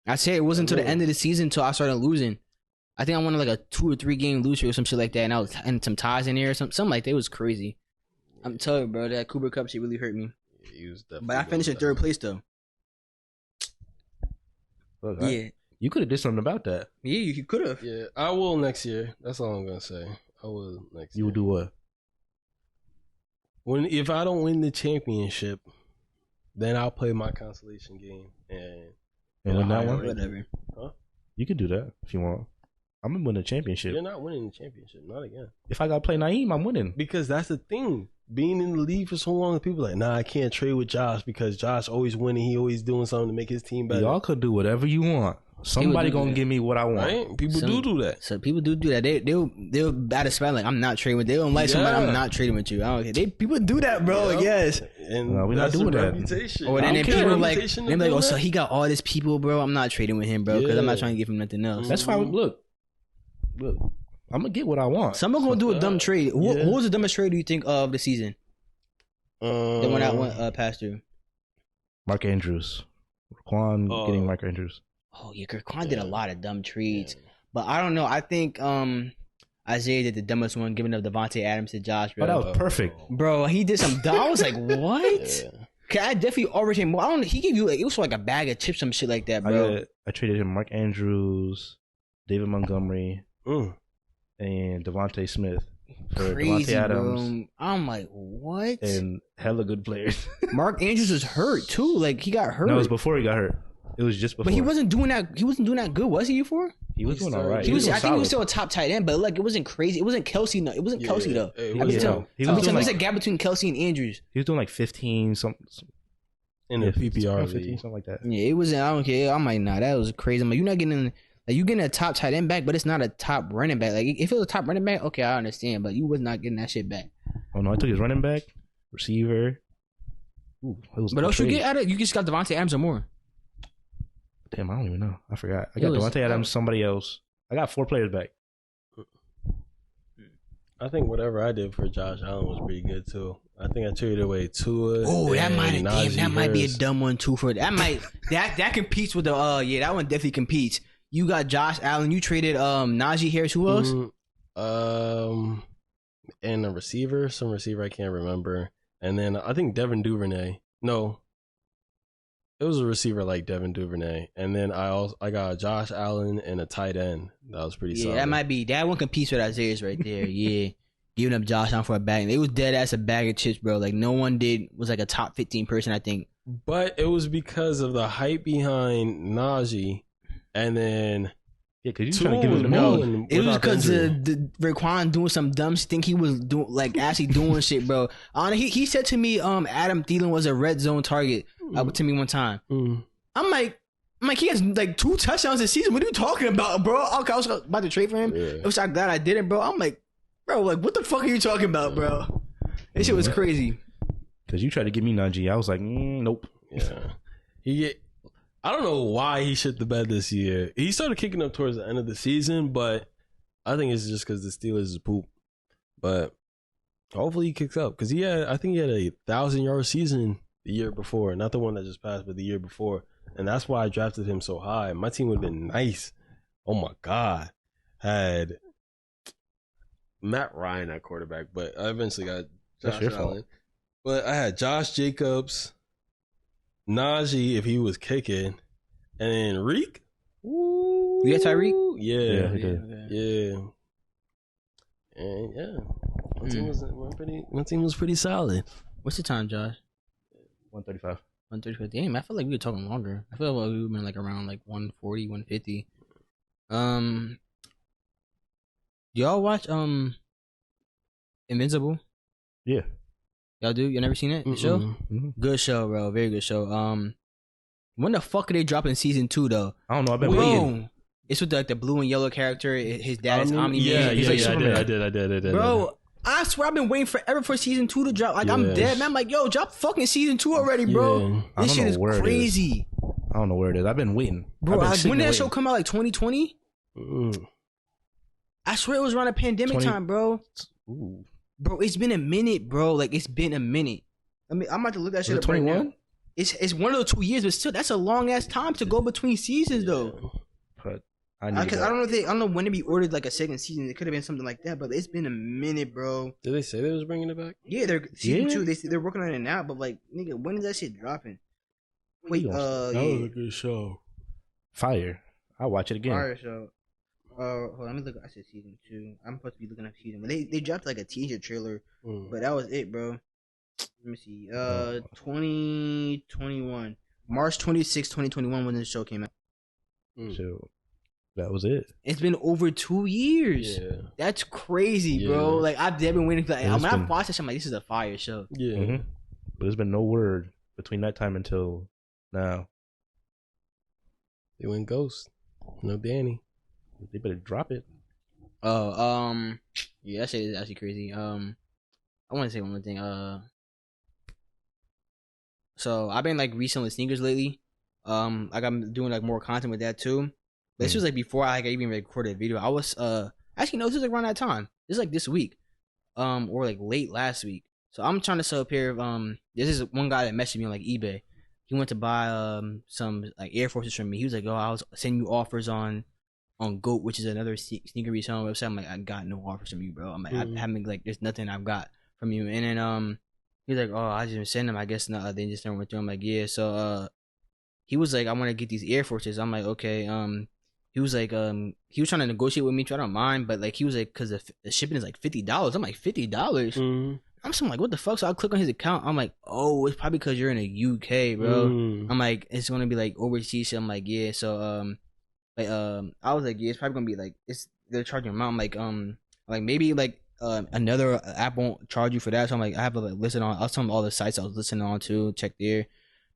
I said it wasn't until the end of the season until I started losing. I think I won like a 2 or 3 game lose streak or some shit like that, and I was and some ties in there or something like that. It was crazy. I'm telling you, bro, that Cooper Cup shit really hurt me. He was definitely But I finished in 3rd place though. Look, Yeah, you could have did something about that. yeah, you could have. Yeah, I will next year. That's all I'm gonna say. I will next year. You would do what? If I don't win the championship, then I'll play my consolation game and And win that higher one? rating. Whatever. You could do that if you want. I'm gonna win a championship. You're not winning the championship, not again. If I gotta play Naeem, I'm winning. Because that's the thing. Being in the league for so long, people are like, nah, I can't trade with Josh because Josh always winning. He always doing something to make his team better. Y'all could do whatever you want. Somebody do gonna that. give me what I want. Right? People do that. So people do that. They'll bat a spell like I'm not trading with. They don't like somebody. Yeah. I'm not trading with you. I don't care. People do that, bro. Yeah. Yes. And No, we're not that's doing the that. reputation. Or I then don't people care. like Reputation they of be like, oh, doing so that. he got all these people, bro. I'm not trading with him, bro, because I'm not Yeah. trying to give him nothing else. That's fine. Look, I'm gonna get what I want. Someone gonna do a dumb trade. Who Yeah. was the dumbest trade do you think of the season? The one that went past through. Mark Andrews, Quan Oh. getting Mark Andrews. Oh yeah, Quan did a lot of dumb trades, Yeah. but I don't know. I think Isaiah did the dumbest one, giving up Devontae Adams to Josh, Oh, bro. that was perfect. Bro, he did some. I was like, what? Yeah. Cause I definitely overpaid more. I don't. He gave you like it was like a bag of chips, some shit like that, bro. I traded him Mark Andrews, David Montgomery, and Devontae Smith for Crazy, Devontae Adams. bro. I'm like, what? And hella good players. Mark Andrews was hurt too. Like he got hurt. No, it was before he got hurt. It was just before. But he wasn't doing that. He wasn't doing that good, was he? Before He was doing all right. he was. I think he solid. was still a top tight end, but like it wasn't crazy. It wasn't Kelsey. No, it wasn't Kelsey though. It I was be telling. He I was be doing telling. There's like- a gap between Kelsey and Andrews. He was doing like 15 something. in the PPR 15, league. something like that. Yeah, it wasn't. I don't care. I'm like, nah, that was crazy. I'm like, you're not getting. Like you getting a top tight end back, but it's not a top running back. Like if it was a top running back, okay, I understand. But you was not getting that shit back. Oh no, I took his running back, receiver. Ooh, it was But else you crazy. get out of you just got Devontae Adams or more. Damn, I don't even know. I forgot. I It got was- Devontae Adams, somebody else. I got 4 players back. I think whatever I did for Josh Allen was pretty good too. I think I traded away Tua. Oh, that and might Najee that might be a Harris. dumb one too. For that might that competes with the yeah, that one definitely competes. You got Josh Allen. You traded Najee Harris. Who else? And some receiver I can't remember. And then I think Devin Duvernay. No, it was a receiver like Devin Duvernay. And then I got Josh Allen and a tight end. That was pretty Yeah, solid. that might be that one competes with Isaiah's right there. Yeah, giving up Josh Allen for a bag. It was dead ass a bag of chips, bro. Like no one was like a top 15 person. I think. But it was because of the hype behind Najee, and then Yeah, because you Tua trying to give was him the money. balling It was without because injury. the Raekwon doing some dumb shit. Think he was doing like actually doing shit, bro. He said to me, Adam Thielen was a red zone target to me one time. I'm like, he has like 2 touchdowns this season. What are you talking about, bro? Okay, I was about to trade for him. Yeah. I was glad I didn't, bro. I'm like, bro, like what the fuck are you talking about, bro? This shit was crazy. Because you tried to give me Najee. I was like, nope. Yeah, I don't know why he shit the bed this year. He started kicking up towards the end of the season, but I think it's just because the Steelers is poop. But hopefully he kicks up because I think he had a 1,000-yard season the year before, not the one that just passed, but the year before, and that's why I drafted him so high. My team would have been nice. Oh my god, had Matt Ryan at quarterback, but I eventually got That's Josh your Allen. fault. But I had Josh Jacobs, Najee if he was kicking, and then Reek. You got Tyreek? Yeah, he did. yeah, and yeah. My team was pretty solid. What's the time, Josh? 135. 135. Damn, I feel like we were talking longer. I feel like we were been like around like 140, 150. Y'all watch Invincible? Yeah. Y'all do? You never seen it? The show? Mm-hmm. Good show, bro. Very good show. When the fuck are they dropping season 2 though? I don't know. I've been waiting. Bro, it's with the blue and yellow character. His dad is Omni. Yeah, He's like Superman. I did. Bro, I swear I've been waiting forever for season 2 to drop. Like I'm Yeah. dead, man. I'm like, yo, drop fucking season 2 already, bro. Yeah. I This don't shit know is where it is. crazy, I don't know where it is. I've been waiting. bro. I've been When sitting did that waiting. show come out? Like 2020? I swear it was around a pandemic 20 time, bro. Ooh. Bro, it's been a minute, bro. Like it's been a minute. I mean, I'm about to look that shit Was up it right 21? now. It's one of the 2 years, but still, that's a long ass time to go between seasons, though. But I need Because I don't know I don't know when to be ordered like a second season. It could have been something like that, but it's been a minute, bro. Did they say they was bringing it back? Yeah, they're season Yeah. 2. They're working on it now, but like, nigga, when is that shit dropping? Wait, That That yeah. was a good show. Fire. I'll watch it again. Alright, so hold on, let me look. I said season 2. I'm supposed to be looking up season. But they dropped like a teaser trailer, but that was it, bro. Let me see. 2021, March 26, 2021, when this show came out. So that was it. It's been over 2 years. Yeah. That's crazy, bro. Yeah. Like I've been waiting for that. Yeah, it's When I been- watched this, I'm like, this is a fire show. Yeah. Mhm. But there's been no word between that time until now. They went ghost. No Danny. They better drop it. Oh, yeah, that shit is actually crazy. I want to say one more thing. So I've been like reselling sneakers lately. Like I'm doing like more content with that too. This was like before I even recorded a video. I was actually no, this was like around that time. This is like this week, or like late last week. So I'm trying to sell a pair of This is one guy that messaged me on like eBay. He went to buy some like Air Forces from me. He was like, "Oh, I was sending you offers on GOAT, which is another sneaker reselling website." I'm like, "I got no offers from you, bro." I'm like, I haven't like, there's nothing I've got from you. And then he's like, "Oh, I just sent them. I guess not." They just never went through. I'm like, "Yeah." So he was like, "I want to get these Air Forces." I'm like, "Okay." he was like he was trying to negotiate with me, try to mind, but like he was like, because the shipping is like $50. I'm like, $50. I'm like, what the fuck? So I click on his account. I'm like, oh, it's probably because you're in the UK, bro. I'm like, it's gonna be like overseas shit. I'm like, yeah. So I was like, yeah, it's probably gonna be like they're charging amount. I'm like maybe like another app won't charge you for that. So I'm like, I have to like listen on. I'll tell him all the sites I was listening on to, check there.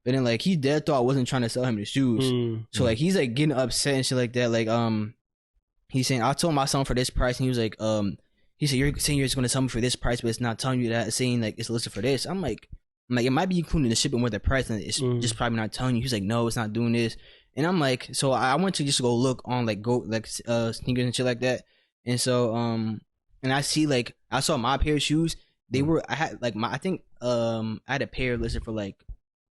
But then like he dead thought I wasn't trying to sell him the shoes. So like he's like getting upset and shit like that. Like he's saying I told him I sell him for this price, and he was like he said you're saying you're just gonna sell me for this price, but it's not telling you that. It's saying like it's listed for this. I'm like it might be including the shipping with the price, and it's just probably not telling you. He's like, no, it's not doing this. And I'm like, so I went to just go look on like sneakers and shit like that. And so and I see like I saw my pair of shoes. They were I had like I think I had a pair listed for like,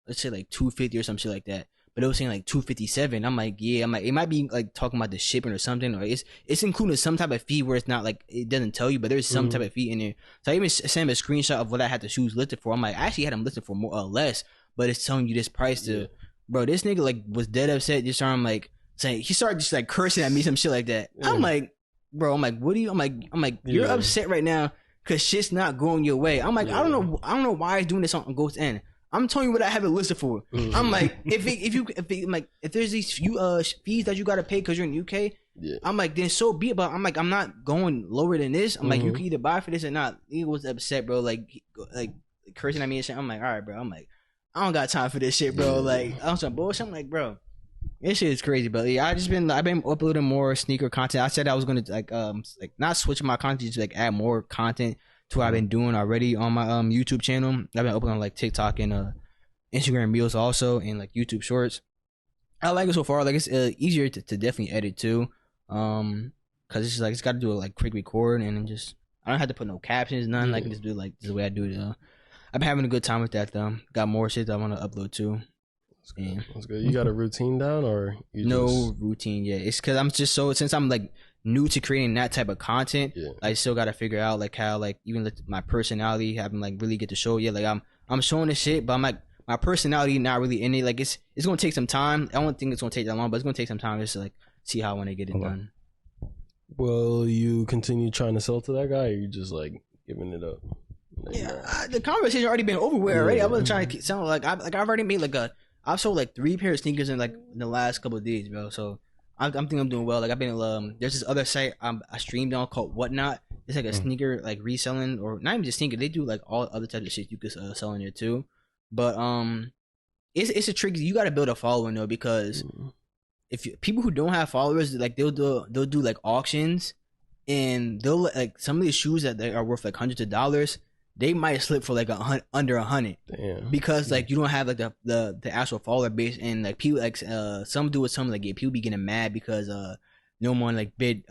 let's say like $250 or some shit like that, but it was saying like $257. I'm like, yeah, I'm like, it might be like talking about the shipping or something, or it's including some type of fee where it's not like it doesn't tell you, but there's some type of fee in there. So I even sent him a screenshot of what I had the shoes listed for. I'm like, I actually had them listed for more or less, but it's telling you this price to, bro. This nigga like was dead upset. Just started like saying he started just like cursing at me, some shit like that. I'm like, bro, I'm like, what do you? I'm like, you're upset right now because shit's not going your way. I'm like, I don't know why he's doing this on Ghost End. I'm telling you what I have it listed for. I'm like, if there's these few fees that you gotta pay because you're in the UK, I'm like, then so be it. But I'm like, I'm not going lower than this. I'm like, you can either buy for this or not. He was upset, bro. Like cursing at me and shit. I'm like, all right, bro. I'm like, I don't got time for this shit, bro. Like, I'm some bullshit. I'm like, bro, this shit is crazy. But yeah, I've been uploading more sneaker content. I said I was gonna like not switch my content, just like add more content to what I've been doing already on my YouTube channel. I've been uploading like TikTok and Instagram Reels also, and like YouTube Shorts. I like it so far. Like it's easier to definitely edit too, because it's just like it's got to do a like quick record, and then just I don't have to put no captions, nothing. Like I can just do it like this is the way I do it. I've been having a good time with that though. Got more shit that I want to upload too. That's good. You got a routine down, or no routine yet? It's because I'm just since I'm like new to creating that type of content, I still got to figure out like how like even my personality haven't like really get to show yet. Like I'm showing this shit, but I'm like my personality not really in it. Like it's gonna take some time. I don't think it's gonna take that long, but it's gonna take some time just to like see how I want to get it done. Will you continue trying to sell to that guy, or you just like giving it up? Like, the conversation already been over with already. I wasn't trying to sound like I've already made like I've sold like 3 pair of sneakers in like the last couple of days, bro. So I'm thinking I'm doing well. Like I've been there's this other site I streamed on called Whatnot. It's like a sneaker like reselling, or not even just sneaker. They do like all other types of shit you could sell in there too. But it's a trick. You got to build a following though, because if people who don't have followers, like they'll do like auctions, and they'll like some of these shoes that they are worth like hundreds of dollars, they might slip for like under 100. Damn. Because like you don't have like the actual follower base, and like people like some do it, some like people be getting mad because no one like bid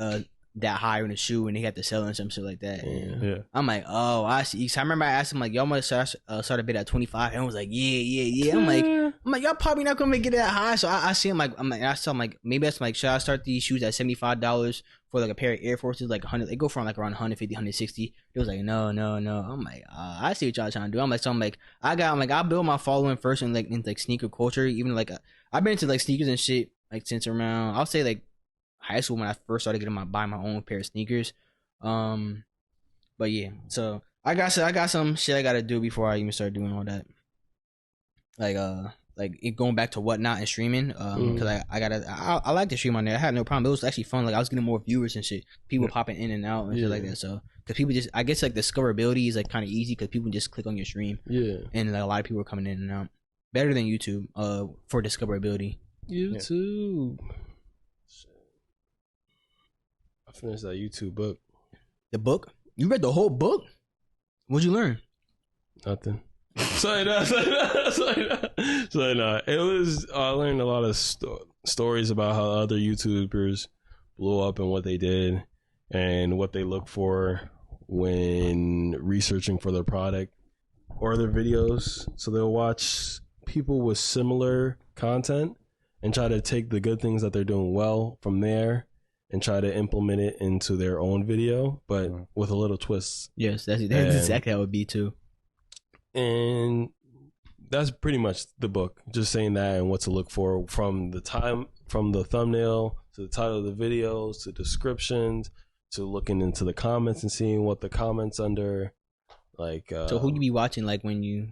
that higher in the shoe, and they have to sell it and some shit like that. Yeah. I'm like, oh, I see. So I remember I asked him like, y'all want to start a bid at 25, and I was like, yeah. I'm like, y'all probably not gonna make it that high. So I see him like, I saw him like, maybe that's like, should I start these shoes at $75 for like a pair of Air Forces, like 100? They go from like around 150, 160. It was like, no. I'm like, I see what y'all trying to do. I'm like, I'll build my following first in like sneaker culture. Even like I've been into like sneakers and shit like since around, I'll say like high school, when I first started buying my own pair of sneakers. But yeah, so I got some shit I gotta do before I even start doing all that. Like going back to Whatnot and streaming, because I like to stream on there. I had no problem. It was actually fun. Like I was getting more viewers and shit. People popping in and out and shit like that. So because people just, I guess like discoverability is like kind of easy because people just click on your stream. Yeah. And like a lot of people are coming in and out. Better than YouTube. For discoverability. YouTube. Yeah. I finished that YouTube book. The book? You read the whole book? What'd you learn? Nothing. Sorry, no. It was, I learned a lot of stories about how other YouTubers blew up and what they did and what they look for when researching for their product or their videos. So they'll watch people with similar content and try to take the good things that they're doing well from there and try to implement it into their own video, but with a little twist. Yes, that's exactly how it would be too. And that's pretty much the book. Just saying that and what to look for from the time from the thumbnail to the title of the videos to descriptions to looking into the comments and seeing what the comments under like. So who you be watching like when you?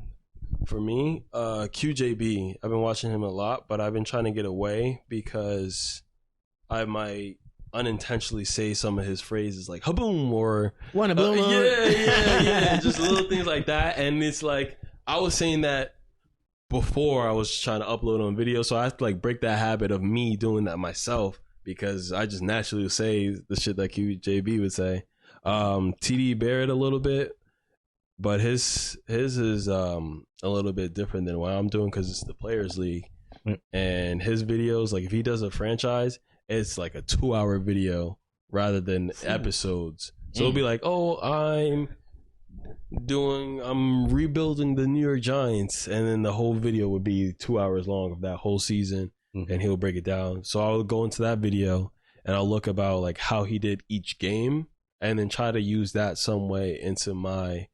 For me, QJB. I've been watching him a lot, but I've been trying to get away because I might unintentionally say some of his phrases like "haboom" or Wanna boom? yeah, just little things like that. And it's like I was saying that before I was trying to upload on video, so I have to like break that habit of me doing that myself because I just naturally would say the shit that QJB would say. TD Barrett a little bit, but his is a little bit different than what I'm doing because it's the Players League, and his videos, like if he does a franchise, it's like a 2-hour video rather than episodes. So it'll be like, oh, I'm rebuilding the New York Giants, and then the whole video would be 2 hours long of that whole season, and he'll break it down. So I'll go into that video and I'll look about like how he did each game, and then try to use that some way into my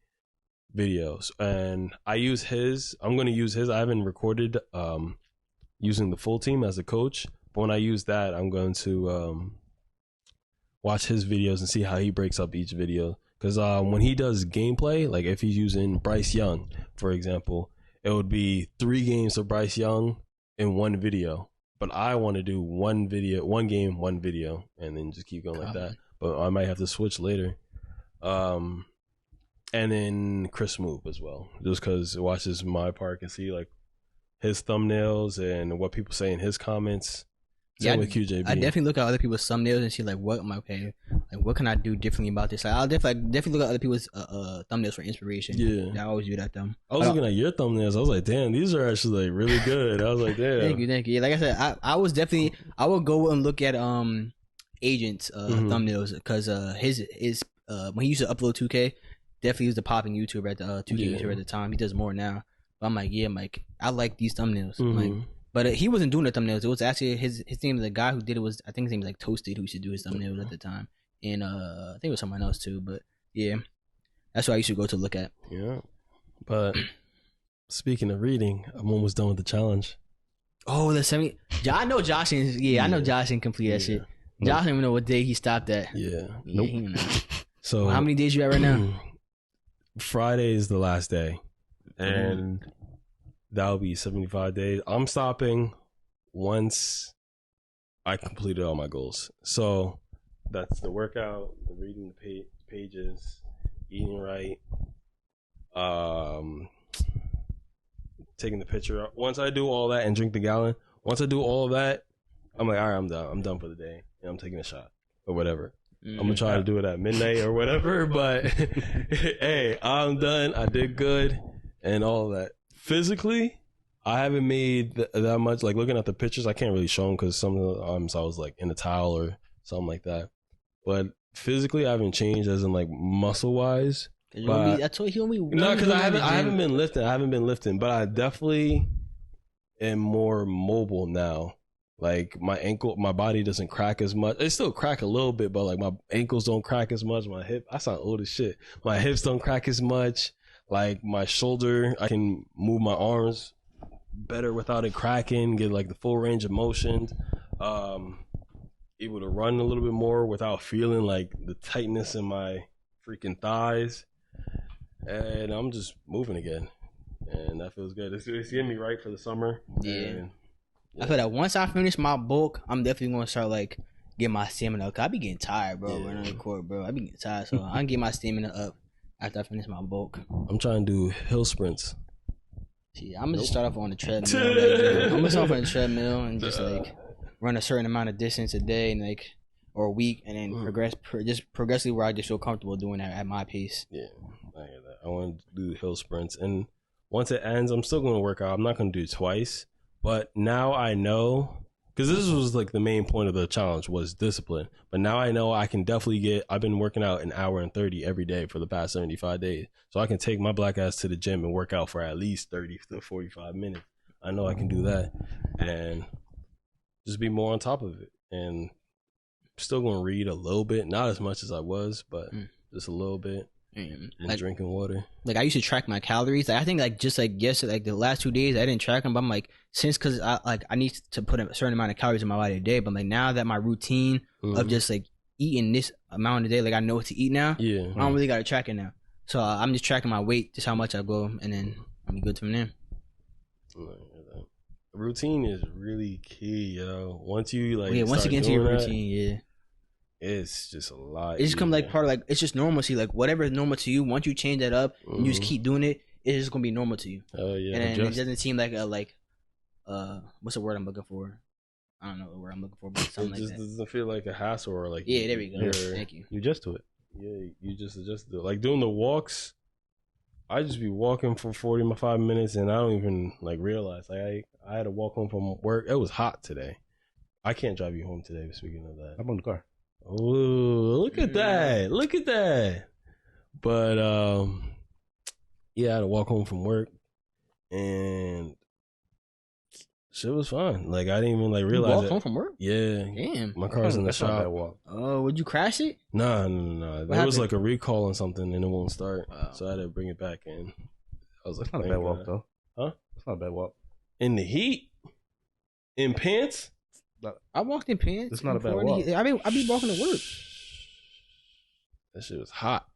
videos. And I use his. I'm going to use his. I haven't recorded using the full team as a coach, but when I use that, I'm going to watch his videos and see how he breaks up each video. Because when he does gameplay, like if he's using Bryce Young, for example, it would be 3 games of Bryce Young in one video. But I want to do one game, one video, and then just keep going like that. But I might have to switch later. And then Chris Smoop as well, just because it watches my part and see like his thumbnails and what people say in his comments. Same with QJB. I definitely look at other people's thumbnails and see like what am I okay, like what can I do differently about this. Like I'll definitely look at other people's thumbnails for inspiration. Yeah, I always do that though. I was looking at your thumbnails. I was like, damn, these are actually like really good. I was like, damn. Thank you. Yeah, like I said, I would go and look at agents thumbnails because his when he used to upload 2K, definitely was the popping YouTuber at the 2K YouTuber at the time. He does more now. But I'm like, yeah, Mike, I like these thumbnails. Like, but he wasn't doing the thumbnails. It was actually his name. The guy who did it was, I think his name was like Toasted, who used to do his thumbnails at the time. And I think it was someone else too. But yeah, that's what I used to go to look at. Yeah. But speaking of reading, I'm almost done with the challenge. Oh, the 70. I know Josh I know Josh didn't complete that shit. Josh don't even know what day he stopped at. Yeah. Nope. So well, how many days you at right now? Friday is the last day. And that'll be 75 days. I'm stopping once I completed all my goals. So that's the workout, the reading the pages, eating right, taking the picture. Once I do all that and drink the gallon, once I do all of that, I'm like, all right, I'm done. I'm done for the day. And I'm taking a shot or whatever. I'm going to try to do it at midnight or whatever. But hey, I'm done. I did good and all that. Physically, I haven't made that much. Like looking at the pictures, I can't really show them because some of the times I was like in a towel or something like that. But physically, I haven't changed as in like muscle wise. That's what he only. No, because I haven't been lifting. But I definitely am more mobile now. Like my body doesn't crack as much. It still crack a little bit, but like my ankles don't crack as much. My hip, I sound old as shit. My hips don't crack as much. Like my shoulder, I can move my arms better without it cracking, get like the full range of motion. Able to run a little bit more without feeling like the tightness in my freaking thighs. And I'm just moving again. And that feels good. It's getting me right for the summer. Yeah. I feel that once I finish my bulk, I'm definitely going to start like get my stamina up. Cause I be getting tired, bro, when I record, bro. I be getting tired. So I can get my stamina up after I finish my bulk. I'm trying to do hill sprints. See, I'm gonna just start off on the treadmill. I'm gonna start off on the treadmill and just like run a certain amount of distance a day and like or a week, and then just progressively where I just feel comfortable doing that at my pace. Yeah, I hear that. I want to do hill sprints, and once it ends, I'm still going to work out. I'm not going to do it twice, but now I know. Because this was like the main point of the challenge was discipline. But now I know I can definitely I've been working out an hour and 30 every day for the past 75 days. So I can take my black ass to the gym and work out for at least 30 to 45 minutes. I know I can do that and just be more on top of it. And still going to read a little bit, not as much as I was, but just a little bit. And, like drinking water. Like I used to track my calories. Like I think like just like yesterday, like the last 2 days, I didn't track them. But I'm like, because I need to put a certain amount of calories in my body a day. But like now that my routine of just like eating this amount a day, like I know what to eat now. Yeah, I don't really gotta track it now. So I'm just tracking my weight, just how much I go, and then I'm good from there. Routine is really key, yo. Once you like, once you get into your routine, it's just a lot. It just comes like part of like it's just normalcy. Like whatever is normal to you, once you change that up and you just keep doing it, it's just gonna be normal to you. Oh yeah, and it doesn't seem like what's the word I'm looking for? I don't know the word I'm looking for, but something like that. It just doesn't feel like a hassle or like there we go. Thank you. You adjust to it. Yeah, you just adjust to it. Like doing the walks. I just be walking for 45 minutes and I don't even like realize. Like I had to walk home from work. It was hot today. I can't drive you home today. Speaking of that, I'm on the car. Oh, look at that! Look at that! But yeah, I had to walk home from work, and shit was fun. Like I didn't even like realize. You walked home from work? Yeah. Damn. My car's in the shop. Oh, would you crash it? No. There was like a recall on something, and it won't start. Wow. So I had to bring it back in. I was like, that's not a bad walk though. Huh? It's not a bad walk. In the heat, in pants. I walked in pants. It's not a bad walk. I be walking to work. That shit was hot,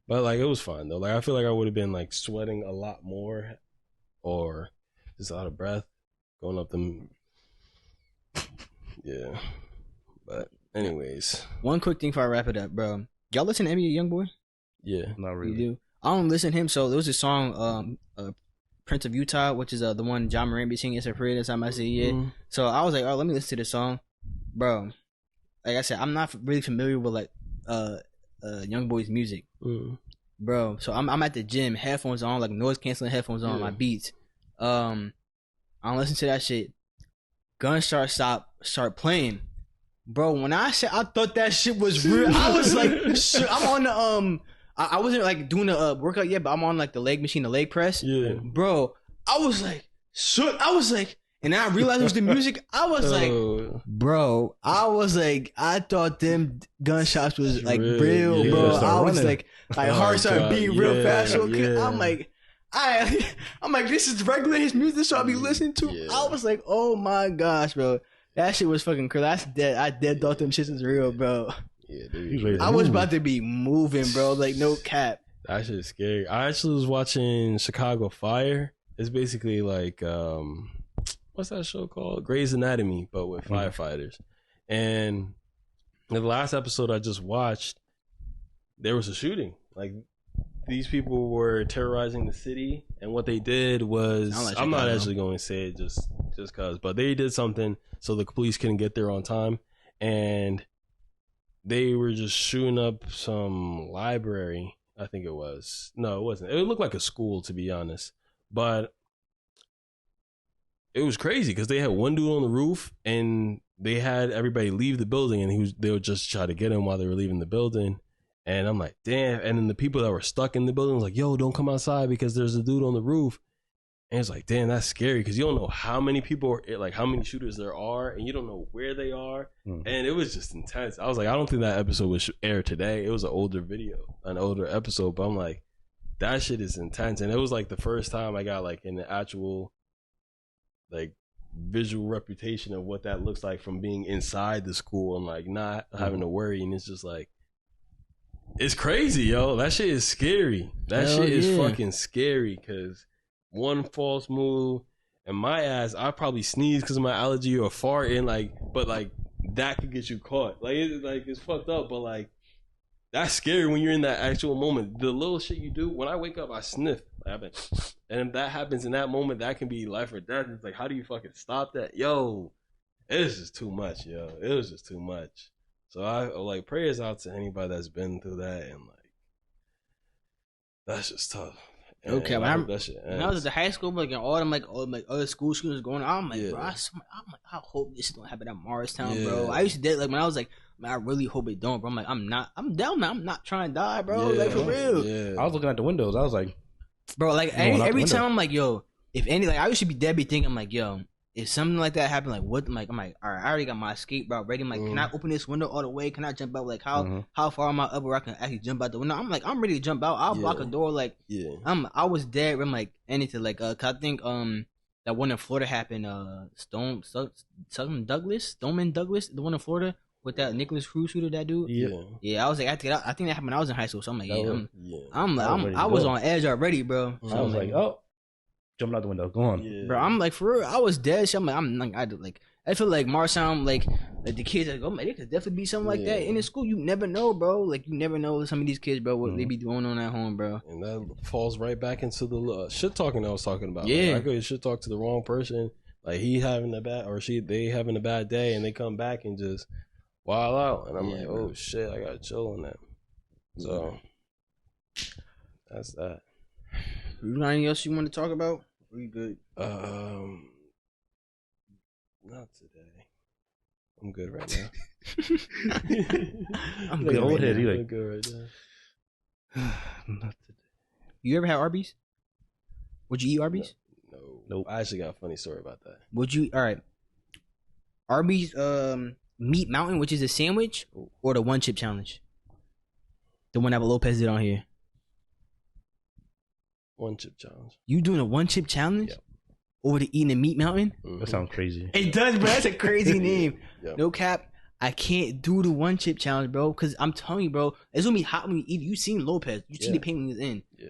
but like it was fun though. Like I feel like I would have been like sweating a lot more, or just out of breath going up them. Yeah, but anyways, one quick thing before I wrap it up, bro. Y'all listen to NBA YoungBoy? Yeah, not really. You do? I don't listen to him. So there was a song, Prince of Utah, which is the one Jahmar be singing. It's a prayer. That's how I say it. So I was like, oh, let me listen to this song, bro. Like I said, I'm not really familiar with like YoungBoy's music, bro. So I'm at the gym, headphones on, like noise canceling headphones on, my beats. I don't listen to that shit. Gunshots start playing, bro. When I said I thought that shit was real, I was like, I'm on the I wasn't like doing a workout yet, but I'm on like the leg machine, the leg press. Yeah, bro. I was like, and I realized it was the music. I was like, bro. I was like, I thought them gunshots was like real, bro. I was like heart started beating real fast. So I'm like, I'm like, this is regular his music, so I'll be listening to. Yeah. I was like, oh my gosh, bro. That shit was fucking crazy. I dead thought them shits was real, bro. Yeah, dude. I was about to be moving, bro. Like no cap. That shit is scary. I actually was watching Chicago Fire. It's basically like what's that show called? Grey's Anatomy, but with firefighters. And the last episode I just watched, there was a shooting. Like these people were terrorizing the city, and what they did was I'm not actually going to say it just cause, but they did something so the police couldn't get there on time, and they were just shooting up some library. I think it was. No, it wasn't. It looked like a school, to be honest, but it was crazy because they had one dude on the roof and they had everybody leave the building, and they would just try to get him while they were leaving the building. And I'm like, damn. And then the people that were stuck in the building was like, yo, don't come outside because there's a dude on the roof. And it's like, damn, that's scary because you don't know how many people are, like how many shooters there are, and you don't know where they are. And it was just intense. I was like, I don't think that episode was aired today. It was an older episode, but I'm like, that shit is intense. And it was like the first time I got like an actual like visual reputation of what that looks like from being inside the school and like not having to worry. And it's just like, it's crazy, yo. That shit is scary. That shit is fucking scary because one false move and my ass, I probably sneeze because of my allergy or fart in like, but like that could get you caught. Like it's fucked up, but like that's scary when you're in that actual moment. The little shit you do, when I wake up, I sniff. And if that happens in that moment, that can be life or death. It's like, how do you fucking stop that? Yo, it's just too much, yo. It was just too much. So I like prayers out to anybody that's been through that, and like that's just tough. And okay, when I was at the high school, like all them like other school shootings going on, I'm like, bro, I hope this don't happen at Morristown, bro. I used to did like when I was like, man, I really hope it don't, bro. I'm like, I'm down, man. I'm not trying to die, bro. Like for real. Yeah. I was looking at the windows. I was like, bro, like every time I'm like, yo, if any, like I used to be dead be thinking, I'm like, yo, if something like that happened, like what? I'm like, all right, I already got my escape route ready. I'm like, can I open this window all the way? Can I jump out? Like, how far am I up where I can actually jump out the window? I'm like, I'm ready to jump out. I'll block a door. Like, I was dead. I'm like, anything. Like, 'cause I think that one in Florida happened. Stoneman Douglas, the one in Florida with that Nicholas Cruz shooter, that dude. Yeah. I was like, I think that happened when I was in high school. So I'm like, I was on edge already, bro. So I was like, oh. Jumping out the window, go on, bro. I'm like, for real, I was dead. So I feel like Marshawn, like the kids, like, oh man, there could definitely be something like that in the school. You never know, bro. Like, you never know some of these kids, bro, what they be doing on at home, bro. And that falls right back into the shit talking I was talking about. Yeah, like, I could shit talk to the wrong person. Like, he having a bad, or they having a bad day, and they come back and just wild out, and I'm like, oh shit, I gotta chill on that. So that's that. You got anything else you want to talk about? Are you good? Not today. I'm good right now. I'm good. Old head, I'm good right now. Not today. You ever had Arby's? Would you eat Arby's? No. Nope. I actually got a funny story about that. Would you? All right. Arby's Meat Mountain, which is a sandwich, or the one chip challenge? The one that Lopez did on here. One chip challenge. You doing a one chip challenge? Yep. Over to eating a Meat Mountain? That sounds crazy. It does, bro. That's a crazy name. Yep. No cap. I can't do the one chip challenge, bro. Because I'm telling you, bro, it's gonna be hot when you eat it. You seen Lopez. You see the paint when he's in. Yeah.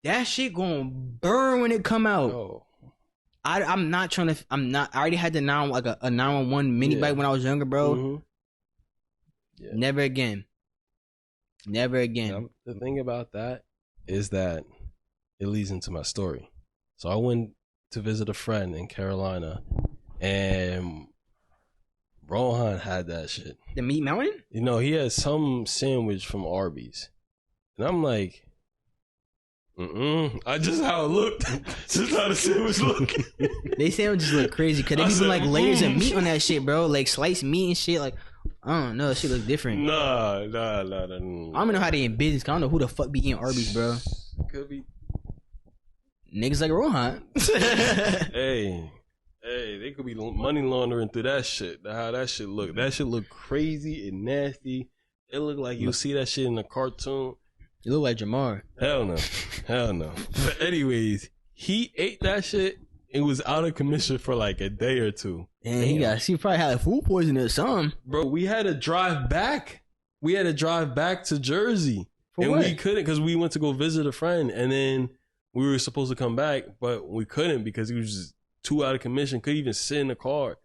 That shit gonna burn when it come out. Oh. I'm not trying to. I already had the 911 mini bike when I was younger, bro. Yeah. Never again. Never again. The thing about that is that it leads into my story. So I went to visit a friend in Carolina, and Rohan had that shit. The Meat Mountain? You know, he had some sandwich from Arby's, and I'm like, I just how it looked, just how the sandwich looked. They sandwiches look crazy because they be like layers of meat on that shit, bro. Like sliced meat and shit. Like, I don't know, that shit look different. Nah. I don't know how they in business. Cause I don't know who the fuck be eating Arby's, bro. Could be niggas like Rohan. Hey, they could be money laundering through that shit. How that shit look. That shit look crazy and nasty. It look like you see that shit in a cartoon. You look like Jahmar. Hell no. But anyways, he ate that shit and was out of commission for like a day or two. And he probably had food poisoning or something. Bro, we had to drive back. To Jersey. For what? We couldn't because we went to go visit a friend, and then we were supposed to come back, but we couldn't because he was just too out of commission. Couldn't even sit in the car.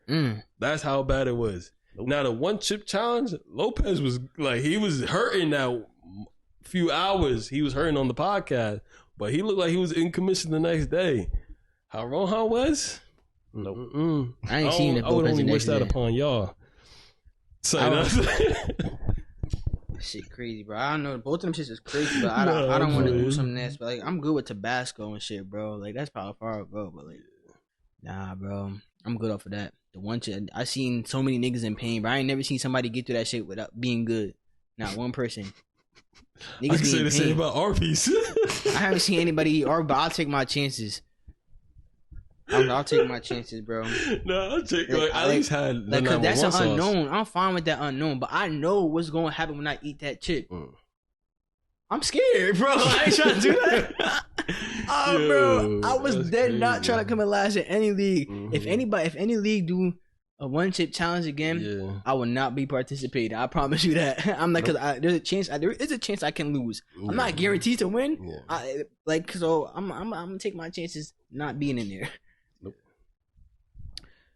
That's how bad it was. Now the one chip challenge, Lopez was like, he was hurting that few hours. He was hurting on the podcast, but he looked like he was in commission the next day. How Rohan was? Nope. I ain't seen it. I would only wish that upon y'all. So shit crazy, bro. I don't know. Both of them shits is crazy, but I don't want to do something that's, but like, I'm good with Tabasco and shit, bro. Like, that's probably far, bro. But like, nah, bro. I'm good off of that. The one shit, I seen so many niggas in pain, but I ain't never seen somebody get through that shit without being good. Not one person. Niggas I can say the same about Arby's. I haven't seen anybody eat Arby, but I'll take my chances. I'll take my chances, bro. No, I'll take. Like, I at least had like, cause that's an unknown. I'm fine with that unknown, but I know what's going to happen when I eat that chip. I'm scared, bro. I ain't trying to do that. Bro, I was dead not trying to come in last in any league. If any league do a one chip challenge again, I will not be participating. I promise you that. I'm like, cause there is a chance I can lose. I'm not guaranteed to win. So I'm gonna take my chances not being in there.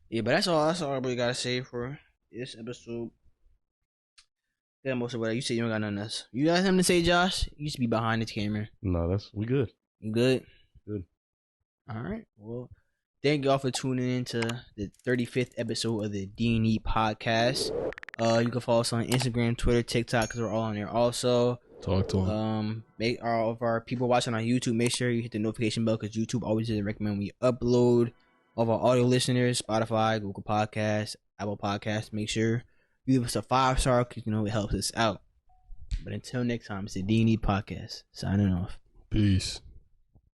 Yeah, but that's all we gotta say for this episode. Yeah, most of what you say, you don't got nothing else. You got something to say, Josh? You used to be behind the camera. No, we good. You good? Good. All right. Well, thank y'all for tuning in to the 35th episode of the D&E podcast. You can follow us on Instagram, Twitter, TikTok, because we're all on there. Also, talk to them. Make all of our people watching on YouTube, make sure you hit the notification bell because YouTube always doesn't recommend we upload. All of our audio listeners, Spotify, Google Podcasts, Apple Podcasts, make sure you give us a 5-star because it helps us out. But until next time, it's the D&E podcast. Signing off. Peace.